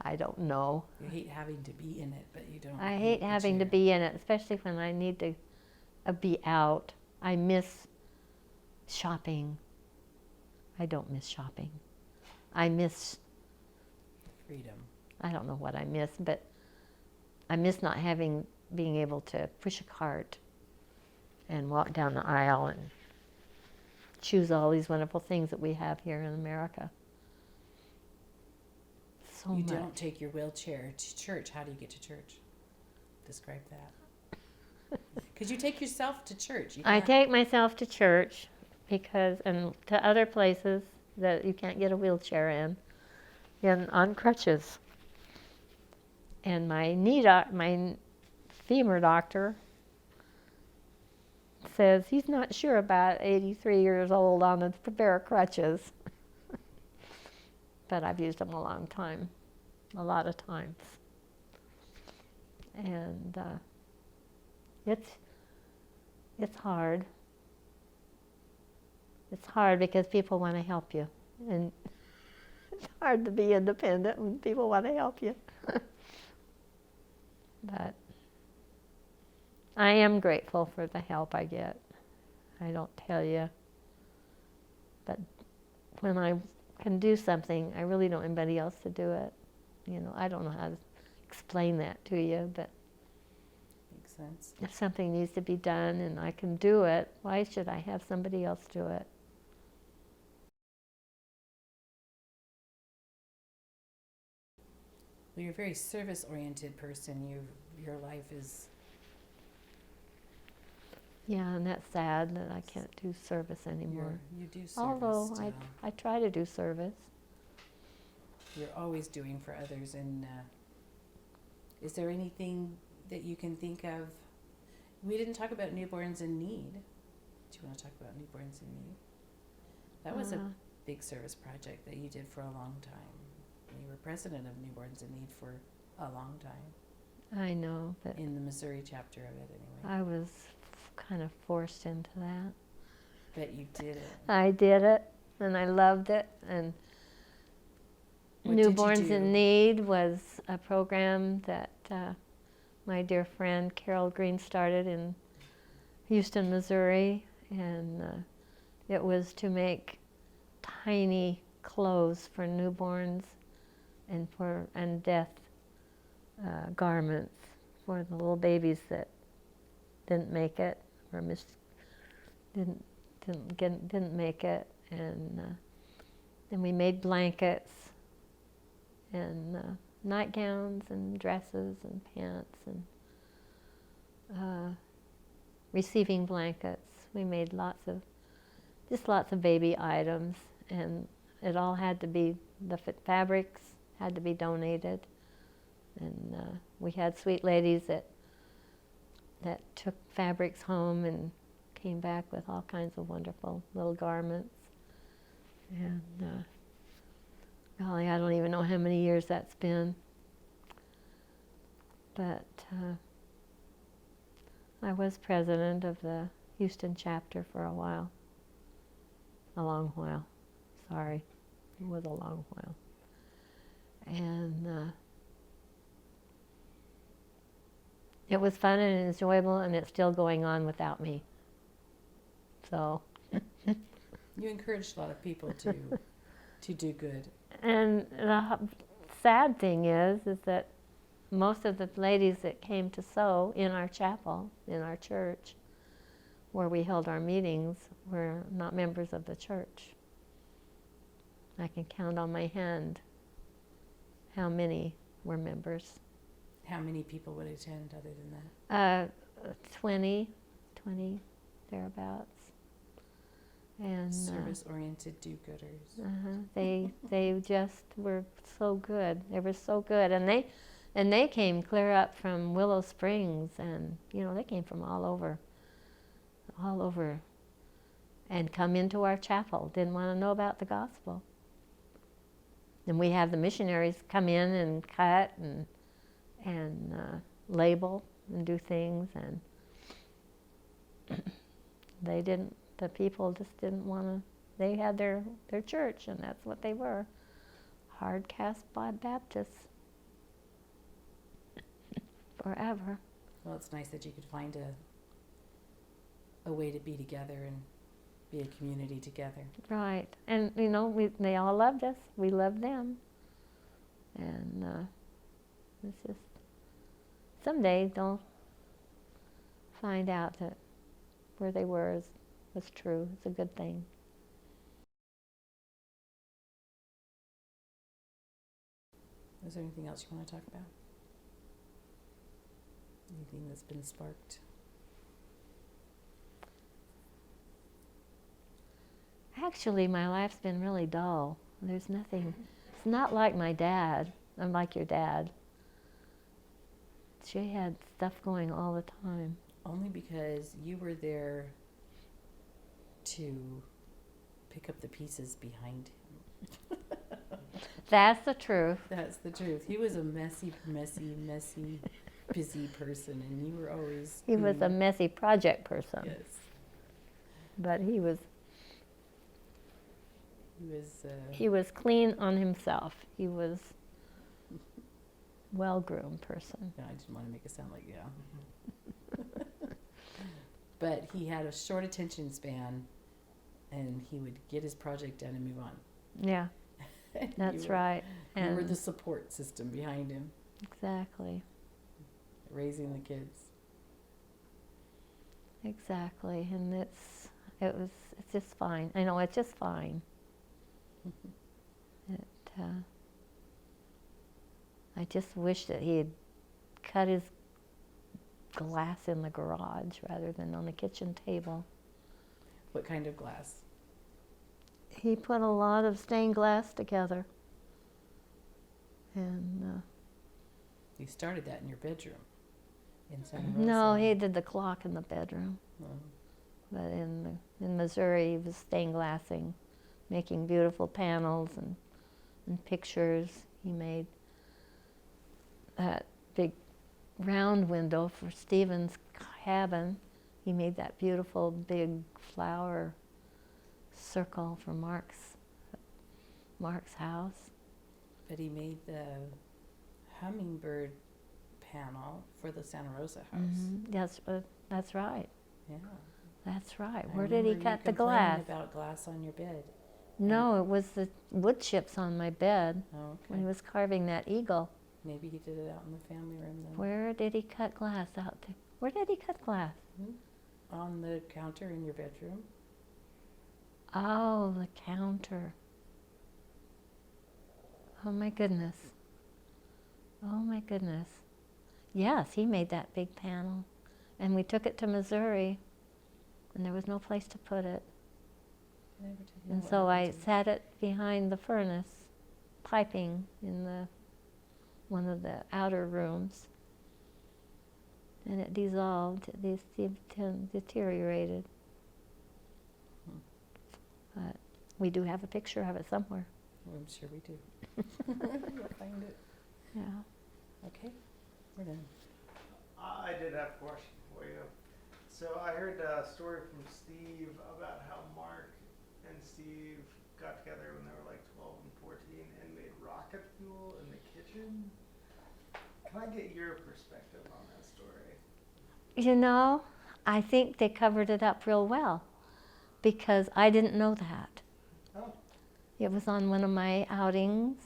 I don't know. You hate having to be in it, but you don't. I hate the having to chair. be in it, especially when I need to be out. I miss shopping. I don't miss shopping. I miss, Freedom. I don't know what I miss, but I miss not being able to push a cart and walk down the aisle and choose all these wonderful things that we have here in America. So You much. don't take your wheelchair to church. How do you get to church? Describe that. Because you take yourself to church. You I can't- take myself to church and to other places that you can't get a wheelchair in on crutches. And my my femur doctor says he's not sure about 83 years old on a pair of crutches. But I've used them a long time, a lot of times. And it's hard. It's hard because people want to help you. And it's hard to be independent when people want to help you. But I am grateful for the help I get. I don't tell you. But when I can do something, I really don't want anybody else to do it. You know, I don't know how to explain that to you, but Makes sense. if something needs to be done and I can do it, why should I have somebody else do it? Well, you're a very service-oriented person. Your life is. Yeah, and that's sad that I can't do service anymore. You do service Although still. I try to do service. You're always doing for others. And is there anything that you can think of? We didn't talk about newborns in need. Do you want to talk about newborns in need? That was a big service project that you did for a long time. You were president of Newborns in Need for a long time. I know, but In the Missouri chapter of it, anyway. I was kind of forced into that. But you did it. I did it, and I loved it. And What did you Newborns do? in Need was a program that my dear friend Carol Green started in Houston, Missouri, and it was to make tiny clothes for newborns and death garments for the little babies that didn't make it or didn't make it, and then we made blankets and nightgowns and dresses and pants and receiving blankets. We made lots of baby items, and it all had to be, the fabrics had to be donated. And we had sweet ladies that took fabrics home and came back with all kinds of wonderful little garments. And golly, I don't even know how many years that's been. But I was president of the Houston chapter for a while. A long while. Sorry, it was a long while. And it was fun and enjoyable, and it's still going on without me. So. You encouraged a lot of people to do good. And the sad thing is that most of the ladies that came to sew in our chapel, in our church, where we held our meetings, were not members of the church. I can count on my hand how many were members. How many people would attend other than that? 20 thereabouts. And Service-oriented do-gooders. they just were so good. They were so good, and they came clear up from Willow Springs, and they came from all over, and come into our chapel. Didn't want to know about the gospel. And we have the missionaries come in and cut and label and do things, and they didn't, the people just didn't want to, they had their church, and that's what they were. Hard cast Baptists. Forever. Well, it's nice that you could find a way to be together and be a community together. Right. And, you know, they all loved us. We loved them. And it's just, someday they'll find out that where they were was true. It's a good thing. Is there anything else you want to talk about? Anything that's been sparked? Actually, my life's been really dull. There's nothing. It's not like my dad. I'm like your dad. She had stuff going all the time. Only because you were there to pick up the pieces behind him. That's the truth. That's the truth. He was a messy, busy person, and you were always. He was a messy project person. Yes. But he was He was. he was clean on himself. He was well-groomed person. I didn't want to make it sound like But he had a short attention span, and he would get his project done and move on. Yeah, And that's you were- right. You were And the support system behind him, exactly, raising the kids. exactly. And it's just fine. I know it's just fine. I just wish that he had cut his glass in the garage rather than on the kitchen table. What kind of glass? He put a lot of stained glass together. And You started that in your bedroom in Santa Rosa. no, he did the clock in the bedroom. Oh. But in Missouri, he was stained glassing, making beautiful panels and pictures. He made that big round window for Stephen's cabin. He made that beautiful big flower circle for Mark's house. But he made the hummingbird panel for the Santa Rosa house. Mm-hmm. That's right. Yeah. That's right. I Where did he remember you cut the complaining glass? about glass on your bed. No, it was the wood chips on my bed Oh, when he okay. was carving that eagle. Maybe he did it out in the family room then. Where did he cut glass out there? Where did he cut glass? On the counter in your bedroom. Oh, the counter. Oh my goodness. Oh my goodness. Yes, he made that big panel. And we took it to Missouri, and there was no place to put it. Never did know And what so I happened to it. sat it behind the furnace, piping in one of the outer rooms. And it dissolved, it deteriorated. But we do have a picture of it somewhere. Well, I'm sure we do. You'll find it. Yeah. Okay, we're done. I did have a question for you. So I heard a story from Steve about how Mark and Steve got together when they were like 12 and 14 and made rocket fuel in the kitchen. Can I get your perspective on that story? You know, I think they covered it up real well because I didn't know that. Oh. It was on one of my outings,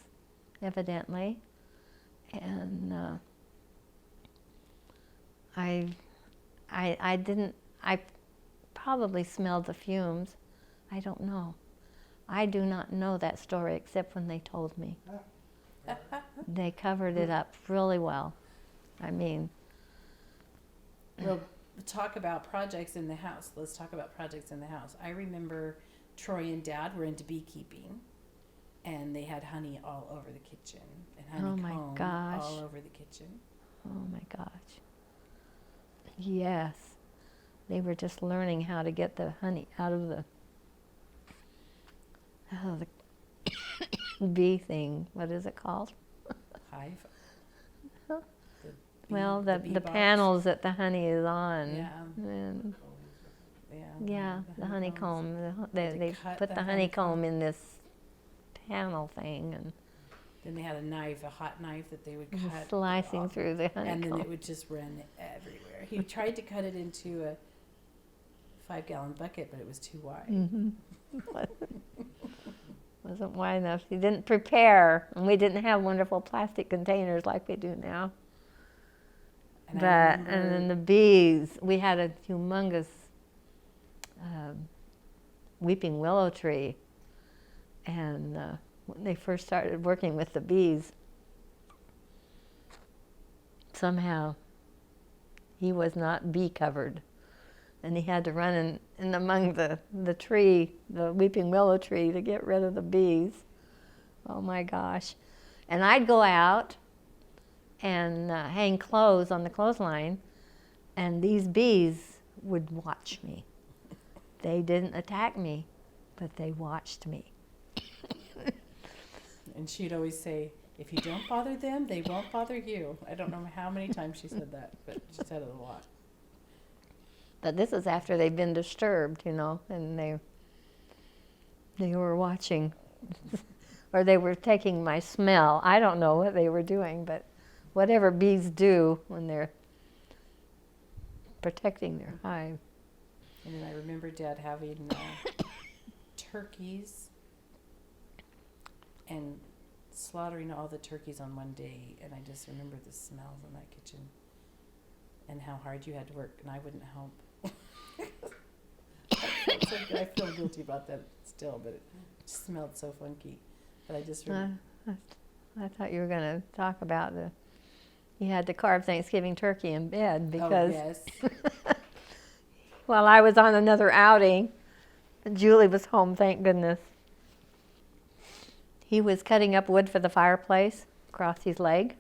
evidently, and I probably smelled the fumes. I don't know. I do not know that story except when they told me. They covered it up really well. I mean, Well, talk about projects in the house. Let's talk about projects in the house. I remember Troy and Dad were into beekeeping, and they had honey all over the kitchen and Oh my honeycomb gosh. all over the kitchen. oh my gosh. Yes. They were just learning how to get the honey out of the bee thing. What is it called? Hive. Huh. The bee- Well, the bee box. panels that the honey is on. Yeah, And Yeah, the honeycomb. They cut put the the honeycomb in this panel thing and Then they had a knife, a hot knife that they would just cut slicing off, through the and then honeycomb. it would just run everywhere. He tried to cut it into a 5-gallon bucket, but it was too wide. Mm-hmm. Wasn't wide enough. He didn't prepare, and we didn't have wonderful plastic containers like we do now. And I But and remember- then the bees. We had a humongous weeping willow tree, and when they first started working with the bees, somehow he was not bee covered, and he had to run in among the tree, the weeping willow tree, to get rid of the bees. Oh my gosh! And I'd go out and hang clothes on the clothesline, and these bees would watch me. They didn't attack me, but they watched me. And she'd always say, if you don't bother them, they won't bother you. I don't know how many times she said that, but she said it a lot. But this is after they've been disturbed, you know, and they were watching, or they were taking my smell. I don't know what they were doing, but whatever bees do when they're protecting their hive. And then I remember Dad having turkeys and slaughtering all the turkeys on one day. And I just remember the smells in that kitchen and how hard you had to work, and I wouldn't help. I feel guilty about that still, but it smelled so funky. But I just remember. I thought you were going to talk about you had to carve Thanksgiving turkey in bed because Oh, yes. while I was on another outing, Julie was home, thank goodness. He was cutting up wood for the fireplace across his leg.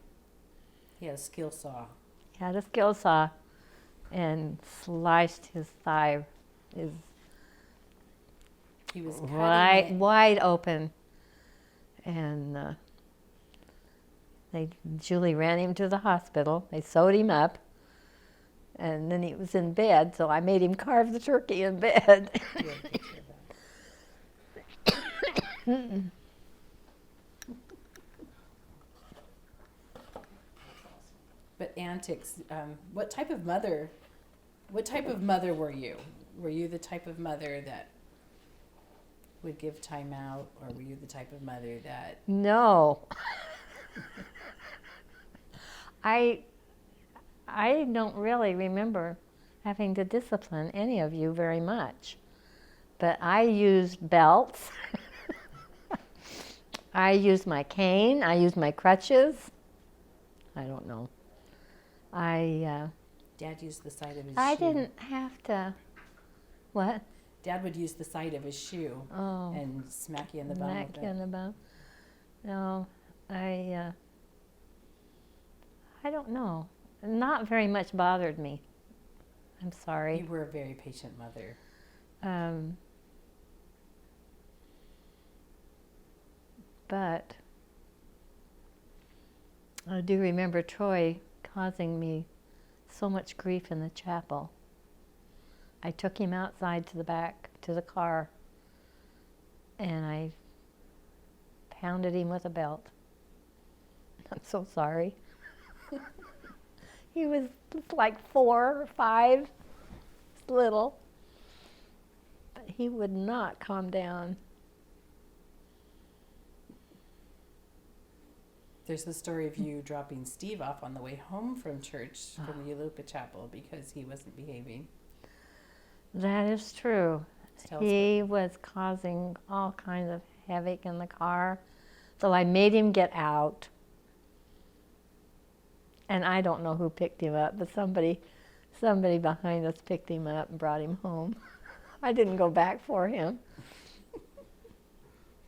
He had a skill saw. He had a skill saw and sliced his thigh, He was cutting it. wide open. And Julie ran him to the hospital. They sewed him up. And then he was in bed, so I made him carve the turkey in bed. You had a picture of that. But antics. What type of mother were you? Were you the type of mother that would give time out, or were you the type of mother that? No. I don't really remember having to discipline any of you very much. But I used belts. I used my cane. I used my crutches. I don't know. Dad used the side of his I shoe. didn't have to. What? Dad would use the side of his shoe Oh. and smack you in the bum Smack with you in it. the bum. No, I don't know. Not very much bothered me. I'm sorry. You were a very patient mother. But I do remember Troy causing me so much grief in the chapel. I took him outside to the back, to the car, and I pounded him with a belt. I'm so sorry. He was like 4 or 5, little, but he would not calm down. There's the story of you dropping Steve off on the way home from church from the Elupa Chapel because he wasn't behaving. That is true. Tell us He was causing all kinds of havoc in the car. So I made him get out. And I don't know who picked him up, but somebody behind us picked him up and brought him home. I didn't go back for him.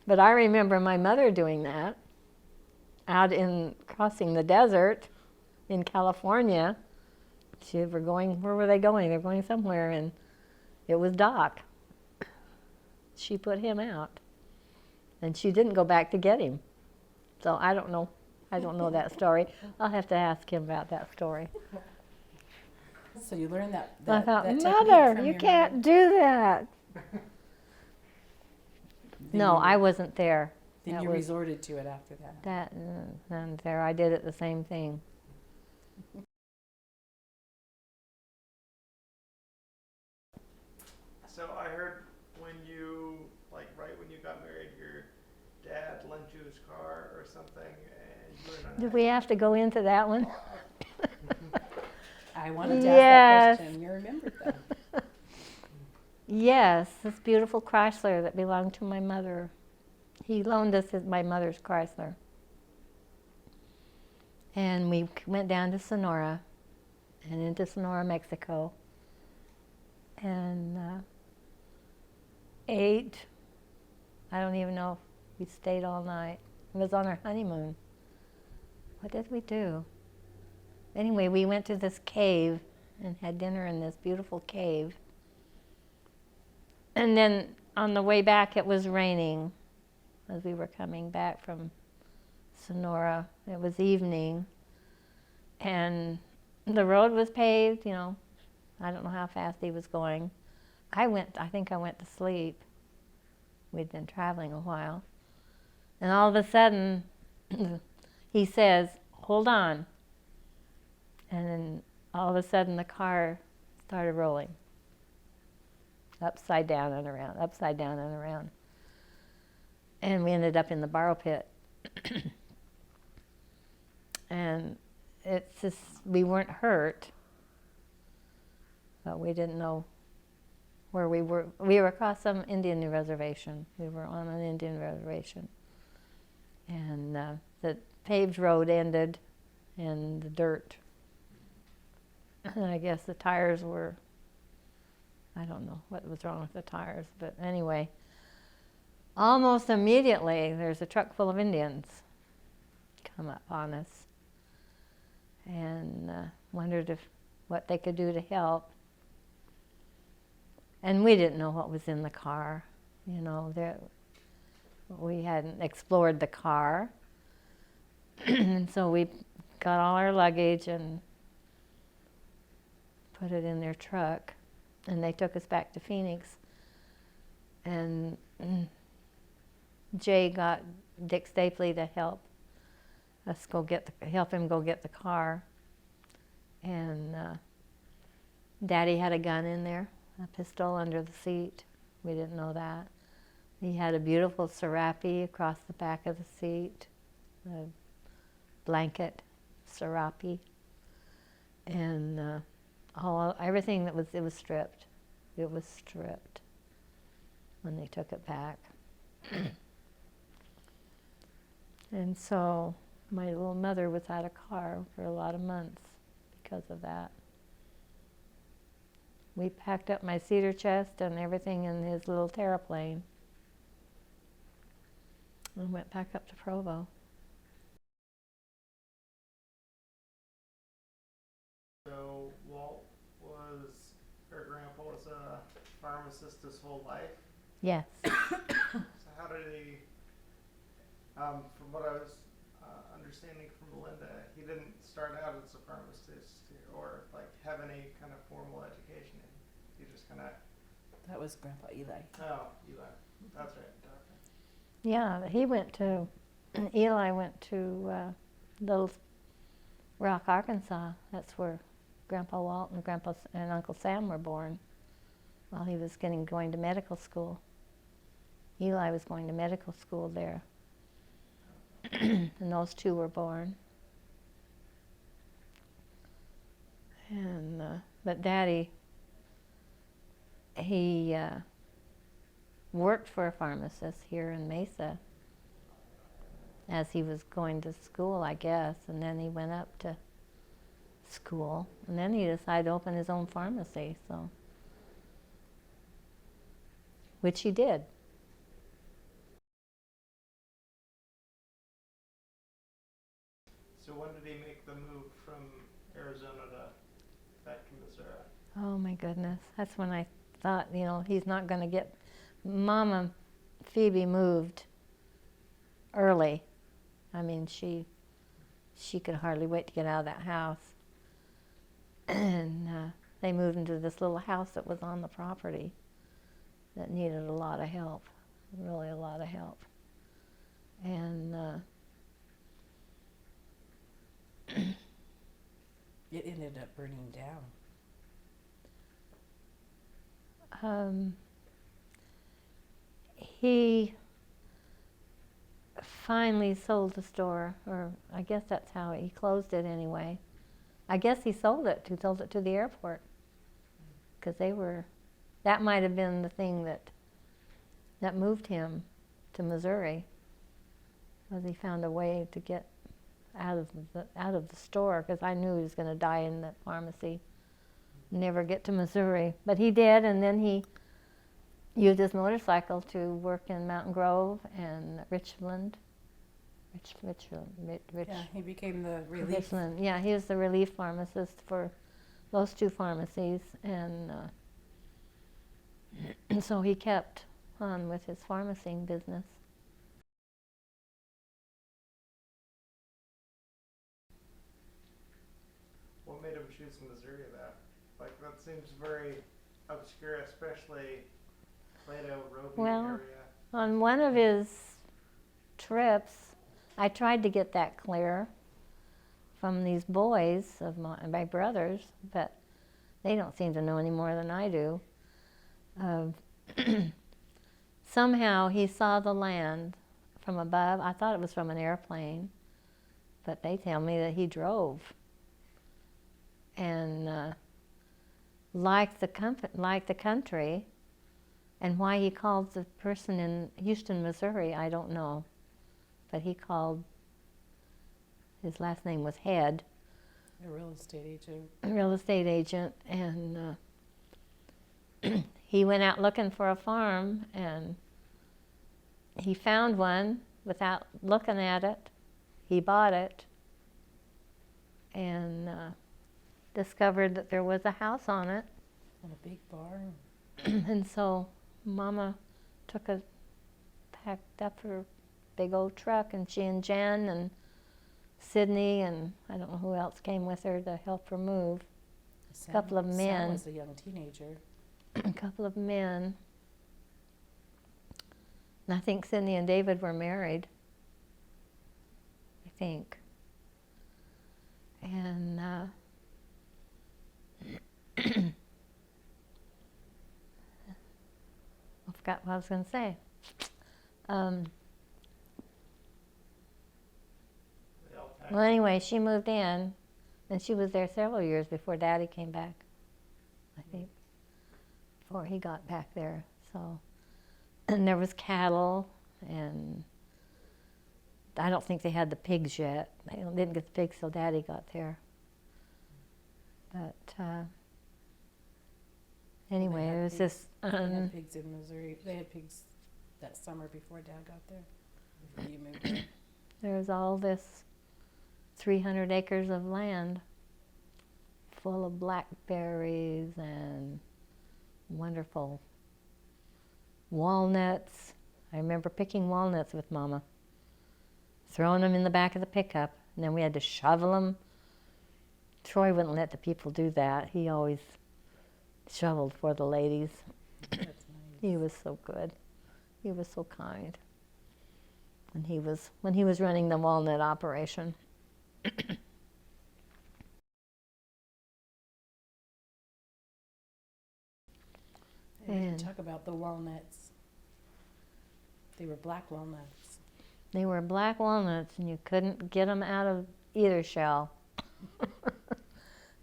But I remember my mother doing that out in crossing the desert in California. Where were they going? They were going somewhere, and it was Doc. She put him out, and she didn't go back to get him. So I don't know that story. I'll have to ask him about that story. So you learn that. I thought, that technique Mother, from you your can't mother? do that. Then No, you- I wasn't there. Then That you was resorted to it after that. that, and there I did it the same thing. So I heard when you, like, right when you got married, your dad lent you his car or something, and you were in Did we have to go into that one? I wanted to Yes. ask that question. You remembered that. Yes, this beautiful Chrysler that belonged to my mother. He loaned us my mother's Chrysler. And we went down to Sonora and into Sonora, Mexico. And ate. I don't even know if we stayed all night. It was on our honeymoon. What did we do? Anyway, we went to this cave and had dinner in this beautiful cave. And then on the way back, it was raining as we were coming back from Sonora. It was evening, and the road was paved, you know. I don't know how fast he was going. I think I went to sleep. We'd been traveling a while. And all of a sudden, he says, "Hold on." And then all of a sudden, the car started rolling. Upside down and around, upside down and around. And we ended up in the borrow pit. And it's just, we weren't hurt, but we didn't know where we were. We were across some Indian reservation. We were on an Indian reservation. And the paved road ended in the dirt. And I guess the tires were, I don't know what was wrong with the tires, but anyway, almost immediately there's a truck full of Indians come up on us and wondered what they could do to help. And we didn't know what was in the car, you know, we hadn't explored the car. And so we got all our luggage and put it in their truck. And they took us back to Phoenix. And Jay got Dick Stapley to help us help him go get the car. And Daddy had a gun in there, a pistol under the seat. We didn't know that. He had a beautiful serape across the back of the seat, a blanket serape, and everything it was stripped. It was stripped when they took it back. And so my little mother was out of car for a lot of months because of that. We packed up my cedar chest and everything in his little terraplane and went back up to Provo. So Walt her grandpa was a pharmacist his whole life. Yes. So how did he, from what I was understanding from Belinda, he didn't start out as a pharmacist or like have any kind of formal education. He just kind of. That was Grandpa Eli. Oh, Eli. That's right. Okay. Yeah, Eli went to Little Rock, Arkansas. That's where Grandpa Walt and Uncle Sam were born while he was going to medical school. Eli was going to medical school there. And those two were born. And but Daddy, he worked for a pharmacist here in Mesa as he was going to school, I guess, and then he went up to school, and then he decided to open his own pharmacy, so, which he did. So when did he make the move from Arizona back to Missouri? Oh my goodness, that's when I thought, you know, he's not going to get, Mama Phoebe moved early. I mean, she could hardly wait to get out of that house. And they moved into this little house that was on the property that needed a lot of help, really a lot of help. And It ended up burning down. he finally sold the store, or I guess that's how he closed it anyway. I guess he sold it to the airport, because that might have been the thing that moved him to Missouri, was he found a way to get out of the store, because I knew he was going to die in the pharmacy, never get to Missouri. But he did, and then he used his motorcycle to work in Mountain Grove and Richland. Yeah, he became the relief. Richland. Yeah, he was the relief pharmacist for those two pharmacies, and so he kept on with his pharmacy business. What made him choose Missouri though? Like, that seems very obscure, especially Plato, Roby Well, area. on one of his trips, I tried to get that clear from these boys of my brothers, but they don't seem to know any more than I do. Somehow he saw the land from above. I thought it was from an airplane, but they tell me that he drove. And like the country, and why he called the person in Houston, Missouri, I don't know. But he called, his last name was Head. A real estate agent. A real estate agent, and he went out looking for a farm, and he found one without looking at it. He bought it, and discovered that there was a house on it. And a big barn. And so Mama packed up her big old truck, and she and Jen and Sydney and I don't know who else came with her to help her move. Sam, Couple of Sam men. was a young teenager. A couple of men. And I think Sydney and David were married. I think. And I forgot what I was going to say. Well, anyway, she moved in, and she was there several years before Daddy came back, I think, before he got back there. So, and there was cattle, and I don't think they had the pigs yet. They didn't get the pigs till Daddy got there. But anyway, They had it was pigs. this. They had pigs in Missouri. They had pigs that summer before Dad got there. Before you moved there. There was all this 300 acres of land full of blackberries and wonderful walnuts. I remember picking walnuts with Mama, throwing them in the back of the pickup, and then we had to shovel them. Troy wouldn't let the people do that. He always shoveled for the ladies. That's nice. He was so good. He was so kind. When he was running the walnut operation. We didn't And talk about the walnuts. They were black walnuts. they were black walnuts, and you couldn't get them out of either shell.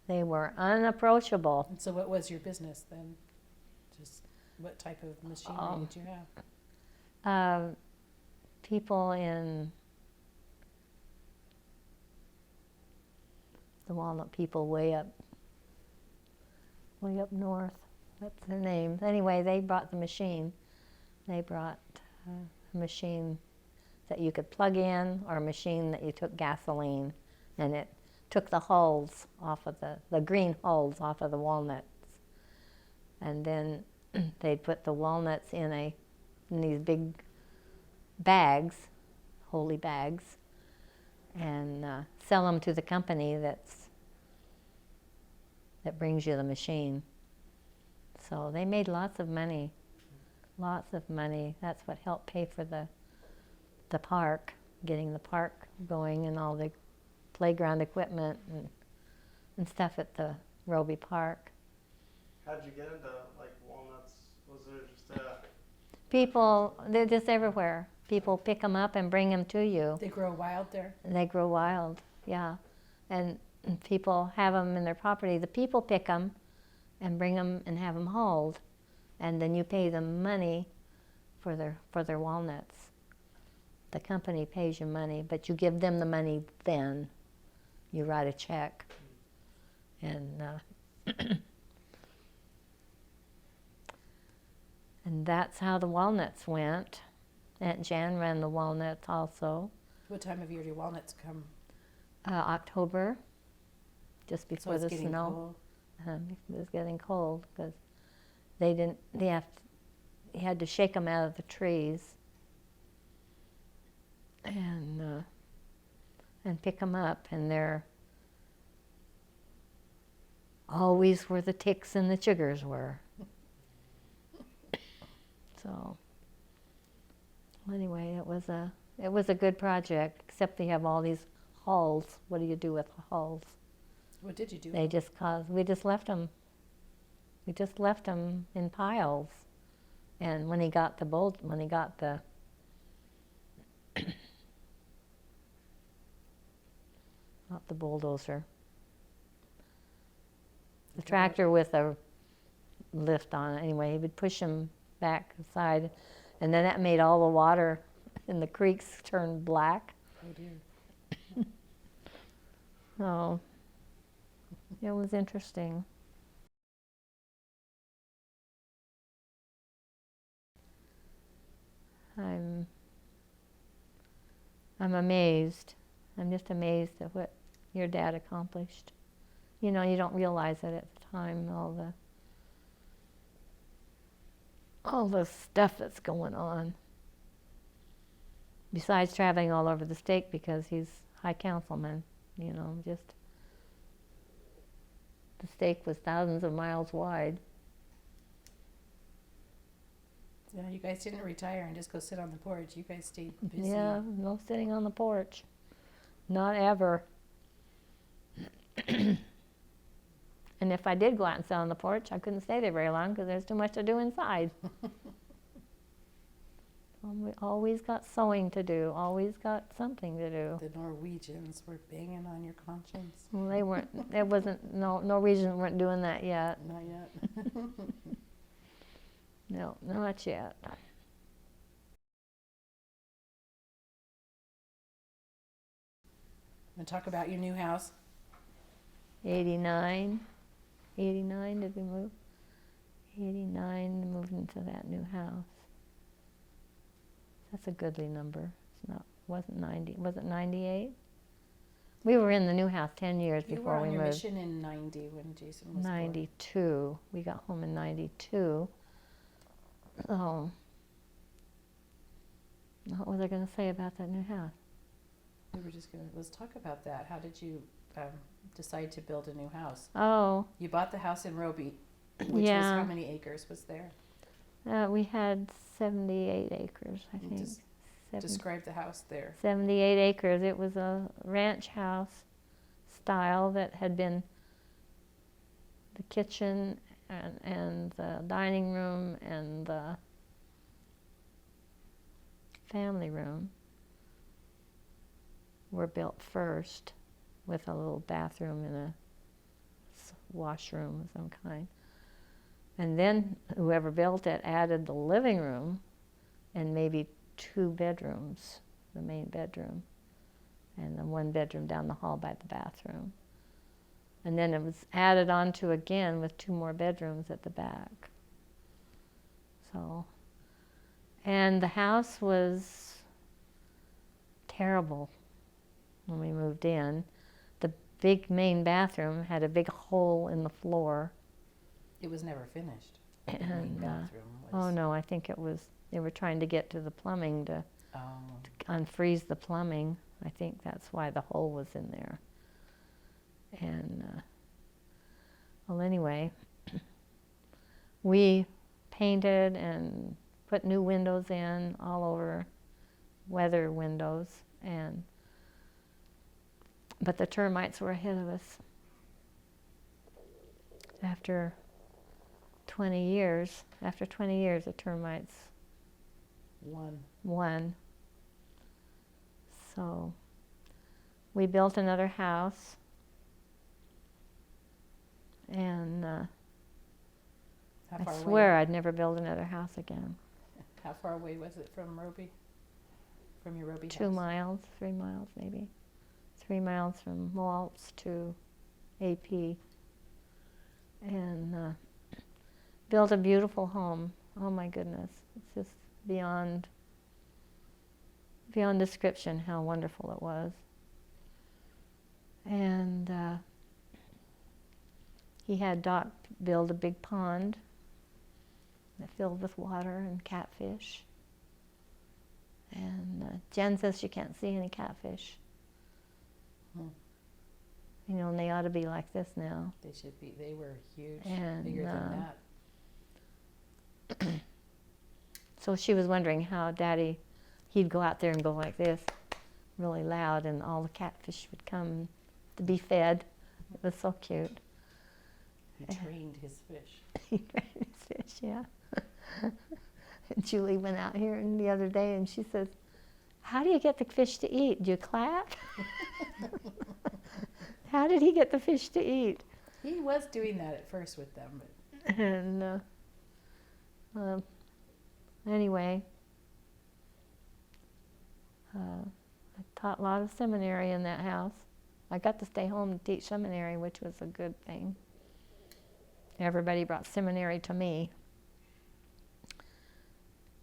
They were unapproachable. And so what was your business then? Just what type of machinery did you have? People in the walnut people way up north. What's their names? Anyway, they brought the machine. They brought a machine that you could plug in, or a machine that you took gasoline, and it took the hulls off of the green hulls off of the walnuts. And then they'd put the walnuts in these big bags, holy bags, and sell them to the company that brings you the machine. So they made lots of money. Lots of money. That's what helped pay for the park, getting the park going and all the playground equipment and stuff at the Roby Park. How'd you get into like walnuts? Was there just a People, they're just everywhere. People pick them up and bring them to you. They grow wild there. They grow wild, yeah. And people have them in their property. The people pick them and bring them and have them hauled. And then you pay them money for their walnuts. The company pays you money, but you give them the money then. You write a check. And and that's how the walnuts went. Aunt Jan ran the walnuts also. What time of year do walnuts come? October, just So before it's the getting snow. cold. It was getting cold because you had to shake them out of the trees and pick them up, and they're always where the ticks and the chiggers were. So anyway, it was a good project, except they have all these hulls. What do you do with the hulls? What did you do? We just left them. We just left them in piles. And when he got the not the bulldozer, the tractor with a lift on it. Anyway, he would push them back aside, and then that made all the water in the creeks turn black. Oh dear. So it was interesting. I'm amazed. I'm just amazed at what your dad accomplished. You know, you don't realize it at the time, all the stuff that's going on. Besides traveling all over the state because he's high councilman, you know, just the state was thousands of miles wide. Yeah, you guys didn't retire and just go sit on the porch. You guys stayed busy. Yeah, no sitting on the porch. Not ever. And if I did go out and sit on the porch, I couldn't stay there very long because there's too much to do inside. We always got sewing to do, always got something to do. The Norwegians were banging on your conscience. Well, they weren't, it wasn't, no, Norwegians weren't doing that yet. Not yet. No, not yet. And talk about your new house. 89 did we move? 89 moved into that new house. That's a goodly number. It's not, wasn't 90, was it 98? We were in the new house 10 years You were before on we your moved. mission in 90 when Jason was born. 92. We got home in 92. So, what was I going to say about that new house? We were just going to, let's talk about that. How did you decide to build a new house? Oh, You bought the house in Roby, which was Yeah. how many acres was there? we had 78 acres, I You think. just Seven- Describe the house there. 78 acres. It was a ranch house style that had been the kitchen and the dining room and the family room were built first with a little bathroom and a washroom of some kind. And then whoever built it added the living room and maybe 2 bedrooms, the main bedroom, and then 1 bedroom down the hall by the bathroom. And then it was added onto again with 2 more bedrooms at the back. So, and the house was terrible when we moved in. The big main bathroom had a big hole in the floor. It was never finished. The main And, bathroom oh was. no, I think it was, they were trying to get to the plumbing to Oh. unfreeze the plumbing. I think that's why the hole was in there. And Well, anyway, we painted and put new windows in all over, weather windows, but the termites were ahead of us. After 20 years, the termites won. So we built another house, and How I far swear away? I'd never build another house again. How far away was it from Roby? From your Roby 2 house? miles, 3 miles maybe. 3 miles from Waltz to AP. And built a beautiful home. Oh my goodness, it's just beyond description how wonderful it was. And he had Doc build a big pond that filled with water and catfish. And Jen says she can't see any catfish. You know, and they ought to be like this now. They should be. They were huge, And, bigger than that. So she was wondering how Daddy, he'd go out there and go like this, really loud, and all the catfish would come to be fed. It was so cute. He trained his fish. He trained his fish, yeah. And Julie went out here the other day and she says, "How do you get the fish to eat? Do you clap?" How did he get the fish to eat? He was doing that at first with them, but And anyway, I taught a lot of seminary in that house. I got to stay home and teach seminary, which was a good thing. Everybody brought seminary to me.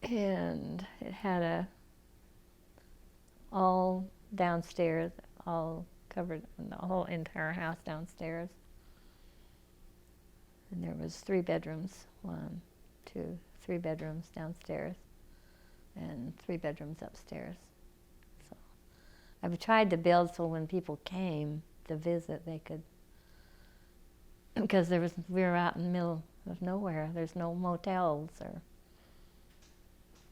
And it had all downstairs, all covered, the whole entire house downstairs. And there was 3 bedrooms, 1, 2, 3 bedrooms downstairs, and 3 bedrooms upstairs. So I've tried to build so when people came to visit, they could, because we were out in the middle of nowhere. There's no motels or.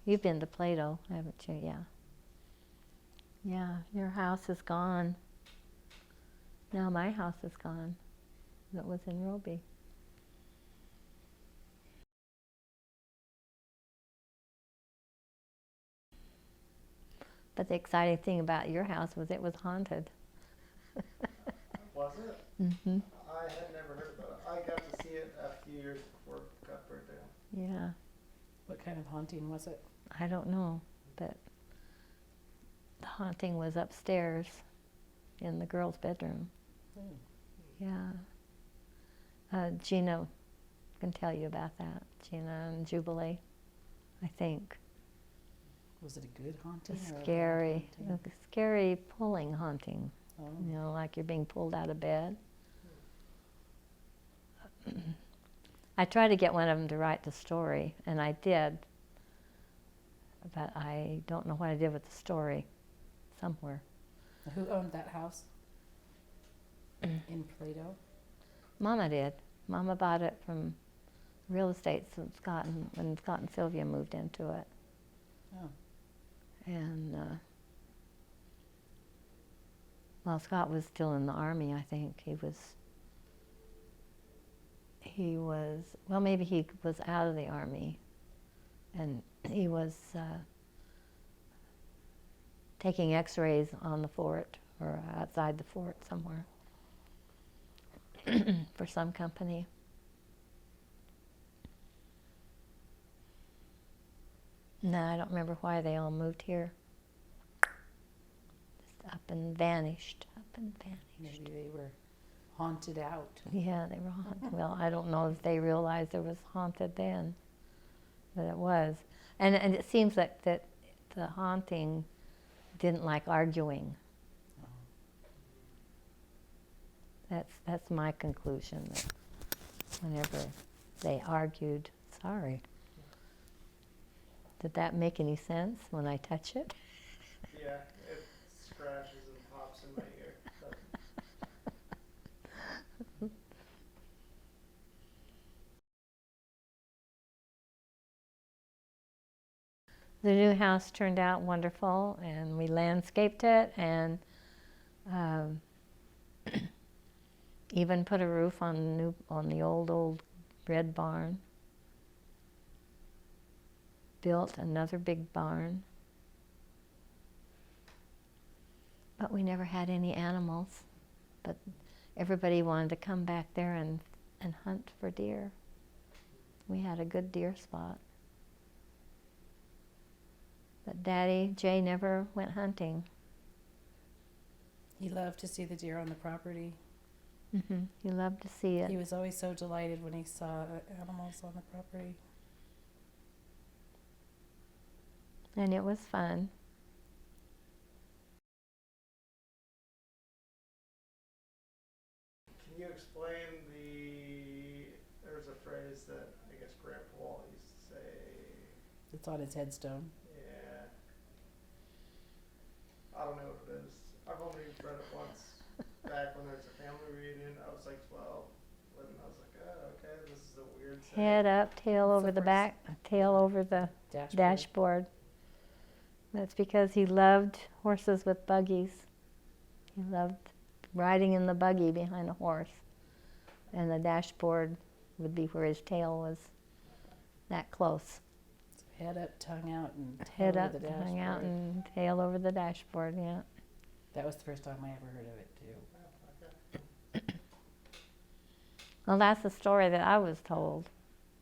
You've been to Plato, haven't you? Yeah. Yeah, your house is gone. Now my house is gone. That was in Roby. But the exciting thing about your house was it was haunted. Was it? Mm-hmm. I had never heard about it. I got to see it a few years before it got burnt down. Yeah, what kind of haunting was it? I don't know, but the haunting was upstairs in the girls' bedroom. Yeah. Gina can tell you about that. Gina and Jubilee, I think. Was it a good haunting? It's or a bad scary, haunting? a scary pulling haunting. Oh. You know, like you're being pulled out of bed. I tried to get one of them to write the story, and I did, but I don't know what I did with the story. Somewhere. Who owned that house? In Plato? Mama did. Mama bought it from real estate when Scott and Sylvia moved into it. Oh. And well, Scott was still in the Army, I think. He was, well, maybe he was out of the Army, and he was taking x-rays on the fort or outside the fort somewhere for some company. No, I don't remember why they all moved here. Just up and vanished, Maybe they were haunted out. Yeah, they were haunted. Well, I don't know if they realized it was haunted then, but it was. And it seems like that the haunting didn't like arguing. That's my conclusion, that whenever they argued, sorry. Did that make any sense when I touch it? Yeah, it scratches and pops in my ear. The new house turned out wonderful, and we landscaped it, and even put a roof on the old red barn. Built another big barn. But we never had any animals. But everybody wanted to come back there and hunt for deer. We had a good deer spot. But Daddy, Jay, never went hunting. He loved to see the deer on the property. He loved to see it. He was always so delighted when he saw animals on the property. And it was fun. Can you explain there's a phrase that I guess Grandpa Walt used to say, It's on his headstone. yeah, I don't know what it is. I've only read it once, back when there was a family reunion. I was like 12, and I was like, oh, okay, this is a weird saying. Head up, tail What's over the the first- back, tail over the dashboard. That's because he loved horses with buggies. He loved riding in the buggy behind a horse. And the dashboard would be where his tail was that close. So head up, tongue out, and tail Head over up, the dashboard. hung out, and tail over the dashboard, yeah. That was the first time I ever heard of it, too. Well, that's the story that I was told,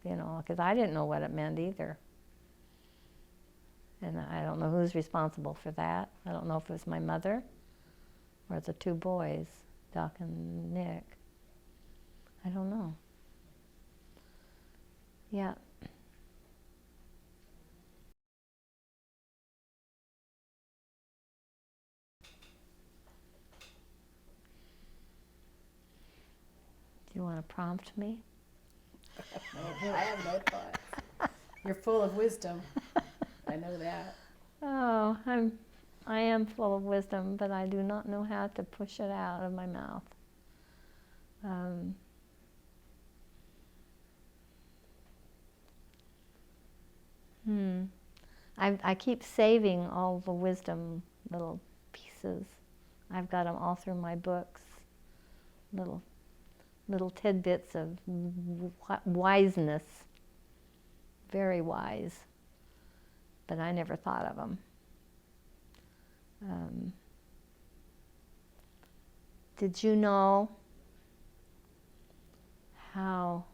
because I didn't know what it meant either. And I don't know who's responsible for that. I don't know if it was my mother or the two boys, Doc and Nick. I don't know. Yeah. Do you want to prompt me? I have no thoughts. You're full of wisdom. I know that. Oh, I am full of wisdom, but I do not know how to push it out of my mouth. I keep saving all the wisdom little pieces. I've got them all through my books. Little tidbits of wiseness. Very wise. But I never thought of them. Did you know how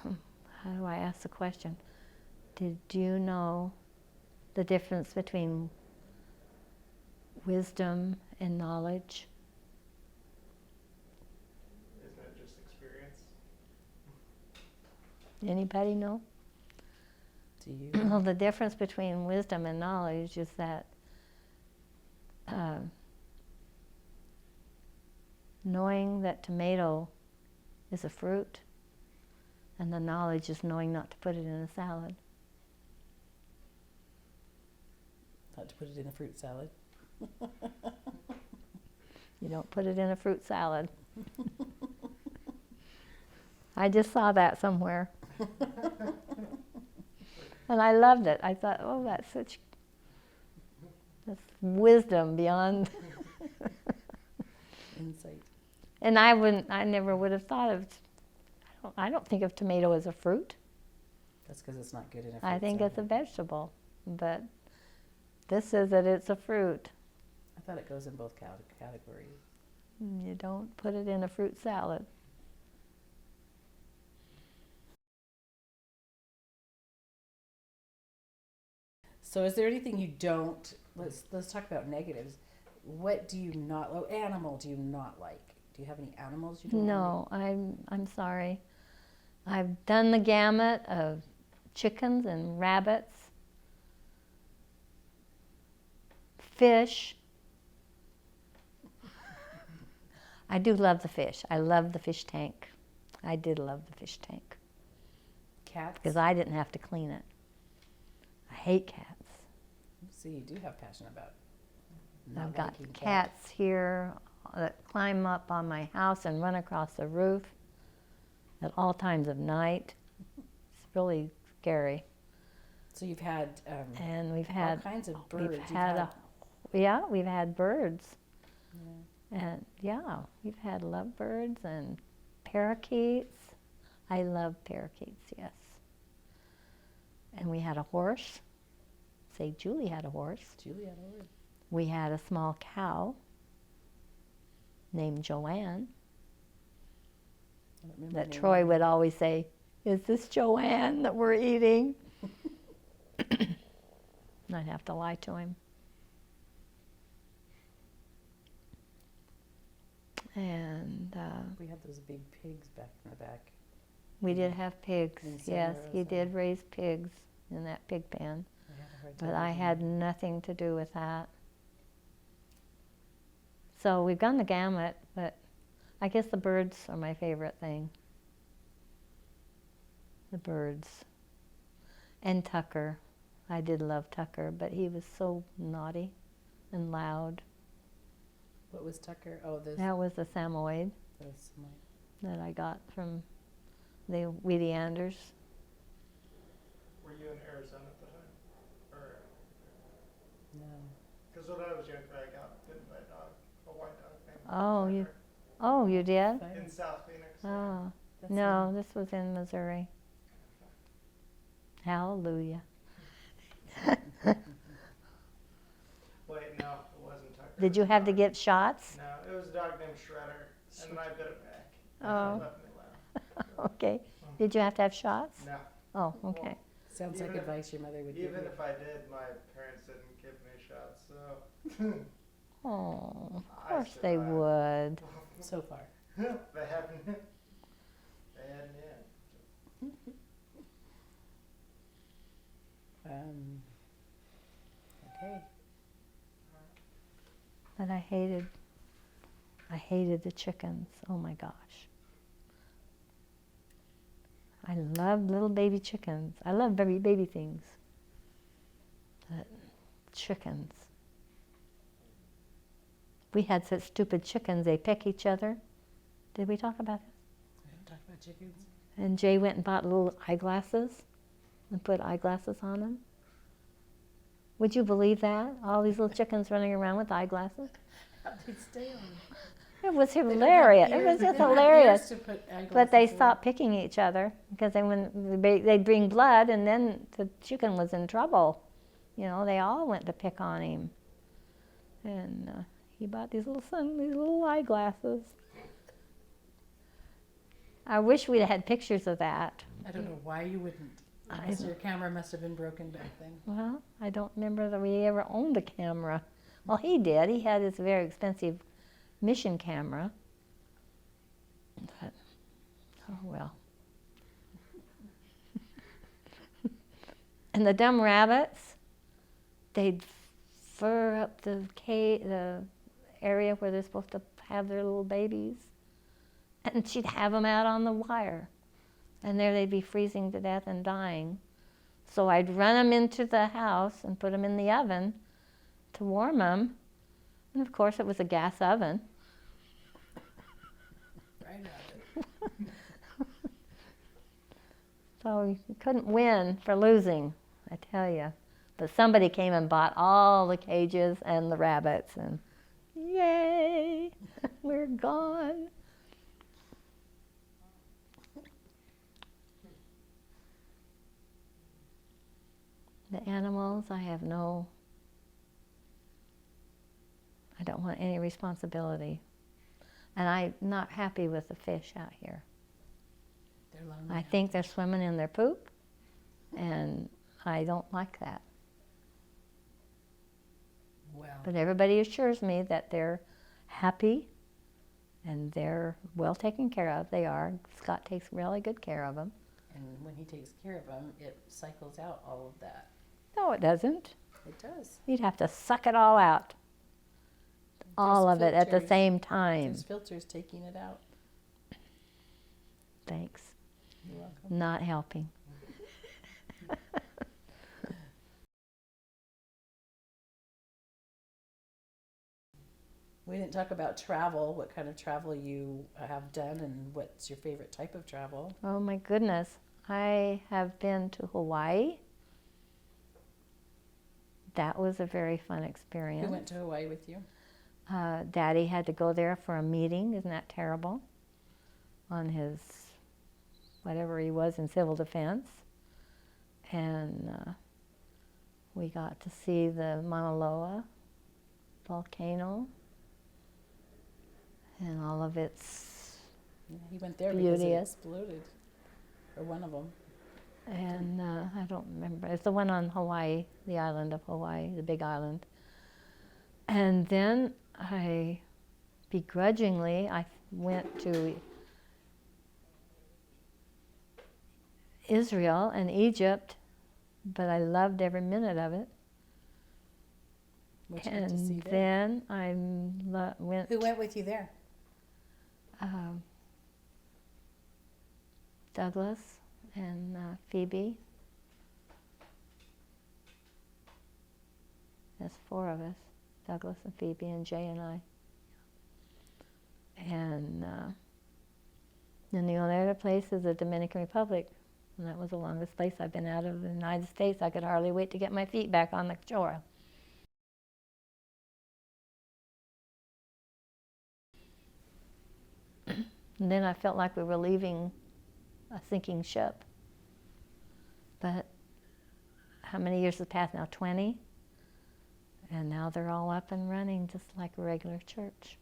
do I ask the question? Did you know the difference between wisdom and knowledge? Isn't it just experience? Anybody know? Do you? Well, the difference between wisdom and knowledge is that knowing that tomato is a fruit, and the knowledge is knowing not to put it in a salad. Not to put it in a fruit salad. You don't put it in a fruit salad. I just saw that somewhere. And I loved it. I thought, oh, that's wisdom beyond. Insight. And I never would have thought of, I don't think of tomato as a fruit. That's because it's not good in a fruit I think salad. it's a vegetable. But this says that it's a fruit. I thought it goes in both categories. You don't put it in a fruit salad. So is there anything you don't, let's talk about negatives. What do you not, animal do you not like? Do you have any animals you don't like? No, I'm sorry. I've done the gamut of chickens and rabbits, fish. I do love the fish. I love the fish tank. I did love the fish tank Cats? because I didn't have to clean it. I hate cats. See, you do have passion about I've not got liking cats here that climb up on my house and run across the roof at all times of night. It's really scary. So you've had And we've all had kinds of birds. we've You've had we've had birds. And yeah, we've had lovebirds and parakeets. I love parakeets, yes. And we had a horse. Say, Julie had a horse. Julia, Lord. We had a small cow named Joanne I don't remember that the name. Troy would always say, "Is this Joanne that we're eating?" And I'd have to lie to him. And We had those big pigs back in the back. we did have pigs. In Yes, Santa he Rosa. did raise pigs in that pig pen. I had a hard time But I with had them. nothing to do with that. So we've gone the gamut, but I guess the birds are my favorite thing. The birds. And Tucker. I did love Tucker, but he was so naughty and loud. What was Tucker? Oh, That was the Samoyed those that I got from the Weedy Anders. Were you in Arizona at the time? Or, no. because when I was younger, I got bitten by a dog, a white dog named Oh, you- Tucker, Oh, you did? in South Phoenix. Oh, That's no, this was in Missouri. Hallelujah. Wait, no, it wasn't Tucker. Did It you was a have to dog. get shots? No, it was a dog named Shredder, and then I bit it back. Oh. It left me alone. Okay. Did you have to have shots? No. Oh, okay. Sounds like Even if- advice your mother would give Even you. if I did, my parents didn't give me shots, so Oh, of I course they survived. would. So far. they haven't. They hadn't yet. Okay. But I hated the chickens. Oh my gosh. I love little baby chickens. I love baby things. But chickens. We had such stupid chickens, they peck each other. Did we talk about it? We haven't talked about chickens. And Jay went and bought little eyeglasses and put eyeglasses on them. Would you believe that? All these little chickens running around with eyeglasses. How'd they stay on? It was They don't have hilarious. It ears- was they just don't have hilarious. ears to put eyeglasses But they in. stopped picking each other because they'd bring blood, and then the chicken was in trouble. You know, they all went to pick on him. And he bought these little eyeglasses. I wish we'd had pictures of that. I don't know why you wouldn't. Unless your camera must have been broken back then. Well, I don't remember that we ever owned a camera. Well, he did. He had his very expensive Mission camera. But, oh well. And the dumb rabbits, they'd fur up the area where they're supposed to have their little babies, and she'd have them out on the wire, and there they'd be freezing to death and dying. So I'd run them into the house and put them in the oven to warm them, and of course it was a gas oven. Right at it. So you couldn't win for losing, I tell you. But somebody came and bought all the cages and the rabbits, and yay, we're gone. The animals, I don't want any responsibility. And I'm not happy with the fish out here. They're lonely. I think they're swimming in their poop, and I don't like that. Well, But everybody assures me that they're happy and they're well taken care of. They are. Scott takes really good care of them. and when he takes care of them, it cycles out all of that. No, it doesn't. It does. You'd have to suck it all out. All of it at the filters. same time. There's filters taking it out. Thanks. You're welcome. Not helping. We didn't talk about travel, what kind of travel you have done and what's your favorite type of travel. Oh my goodness. I have been to Hawaii. That was a very fun experience. Who went to Hawaii with you? Daddy had to go there for a meeting. Isn't that terrible? On his, whatever he was in civil defense. And we got to see the Mauna Loa volcano and all of its Yeah, he went there because it beauty. exploded, or one of them. And I don't remember. It's the one on Hawaii, the island of Hawaii, the big island. And then I begrudgingly, I went to Israel and Egypt, but I loved every minute of it. What you get to see And there? then I went. Who went with you there? Douglas and Phoebe. There's 4 of us, Douglas and Phoebe and Jay and I. And then the only other place is the Dominican Republic. And that was the longest place I've been out of the United States. I could hardly wait to get my feet back on the shore. And then I felt like we were leaving a sinking ship. But how many years have passed now? 20? And now they're all up and running just like a regular church.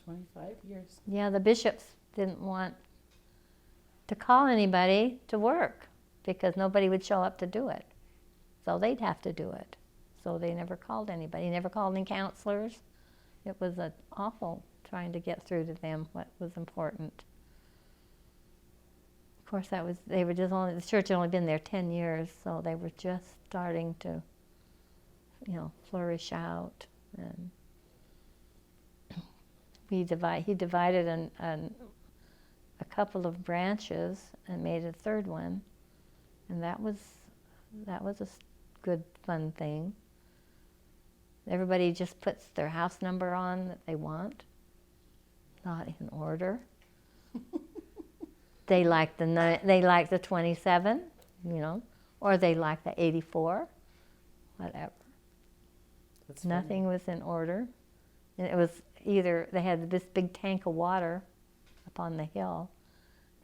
25 years. Yeah, the bishops didn't want to call anybody to work because nobody would show up to do it. So they'd have to do it. So they never called anybody, never called any counselors. It was awful trying to get through to them what was important. Of course, they were just only, the church had only been there 10 years, so they were just starting to, flourish out. And he divided a couple of branches and made a third one, and that was a good, fun thing. Everybody just puts their house number on that they want, not in order. They like the 27, or they like the 84, whatever. That's funny. Nothing was in order. And it was either, they had this big tank of water up on the hill,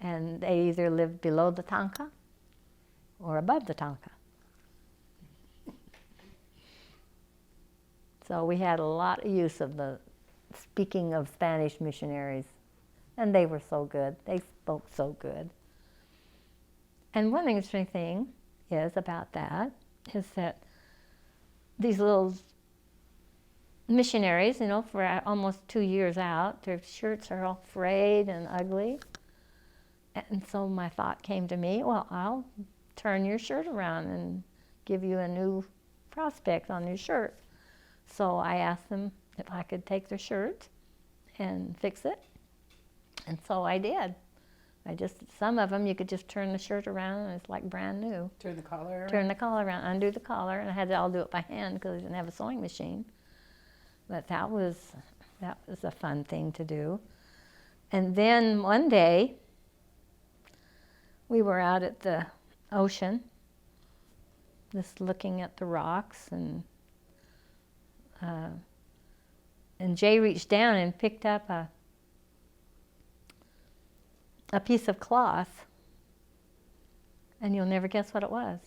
and they either lived below the tanka or above the tanka. So we had a lot of use of speaking of Spanish missionaries, and they were so good. They spoke so good. And one interesting thing is about that is that these little missionaries, for almost 2 years out, their shirts are all frayed and ugly. And so my thought came to me, well, I'll turn your shirt around and give you a new prospect on your shirt. So I asked them if I could take their shirt and fix it. And so I did. Some of them you could just turn the shirt around and it's like brand new. Turn the collar around? Turn the collar around, undo the collar, and I had to all do it by hand because I didn't have a sewing machine. But that was a fun thing to do. And then one day, we were out at the ocean, just looking at the rocks, and Jay reached down and picked up a piece of cloth, and you'll never guess what it was.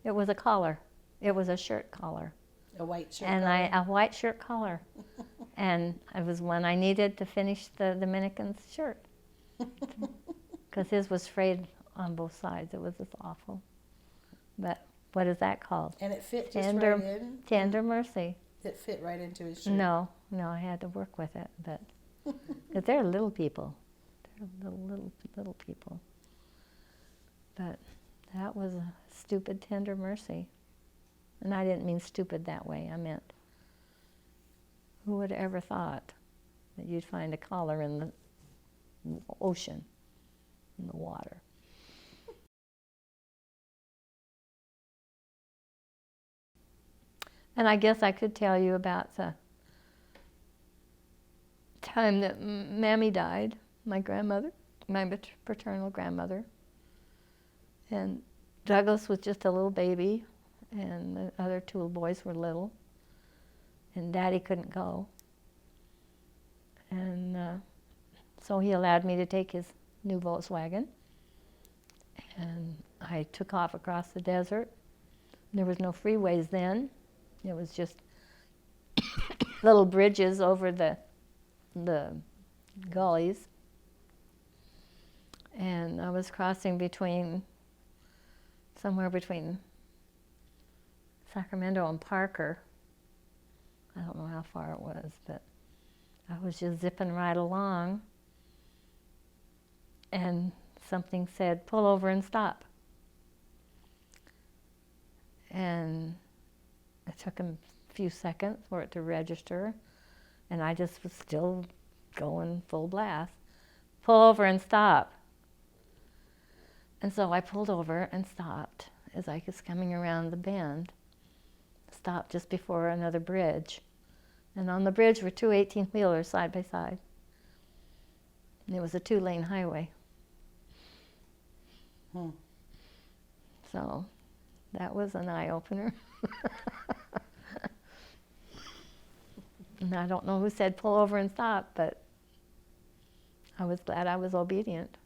It was a collar. It was a shirt collar. A white shirt. And collar? a white shirt collar. And it was one I needed to finish the Dominican's shirt. Because his was frayed on both sides. It was just awful. But what is that called? And it fit just Tender, right in? tender mercy. It fit right into his shirt? No, I had to work with it. But they're little people. They're little people. But that was a stupid, tender mercy. And I didn't mean stupid that way. I meant, who would have ever thought that you'd find a collar in the ocean, in the water? And I guess I could tell you about the time that Mammy died, my grandmother, my paternal grandmother. And Douglas was just a little baby, and the other two boys were little, and Daddy couldn't go. And so he allowed me to take his new Volkswagen, and I took off across the desert. There was no freeways then. It was just little bridges over the gullies. And I was crossing somewhere between Sacramento and Parker. I don't know how far it was, but I was just zipping right along. And something said, pull over and stop. And it took a few seconds for it to register, and I just was still going full blast. Pull over and stop. And so I pulled over and stopped as I was coming around the bend. Stopped just before another bridge. And on the bridge were two 18-wheelers side by side. And it was a 2-lane highway. So that was an eye-opener. And I don't know who said pull over and stop, but I was glad I was obedient.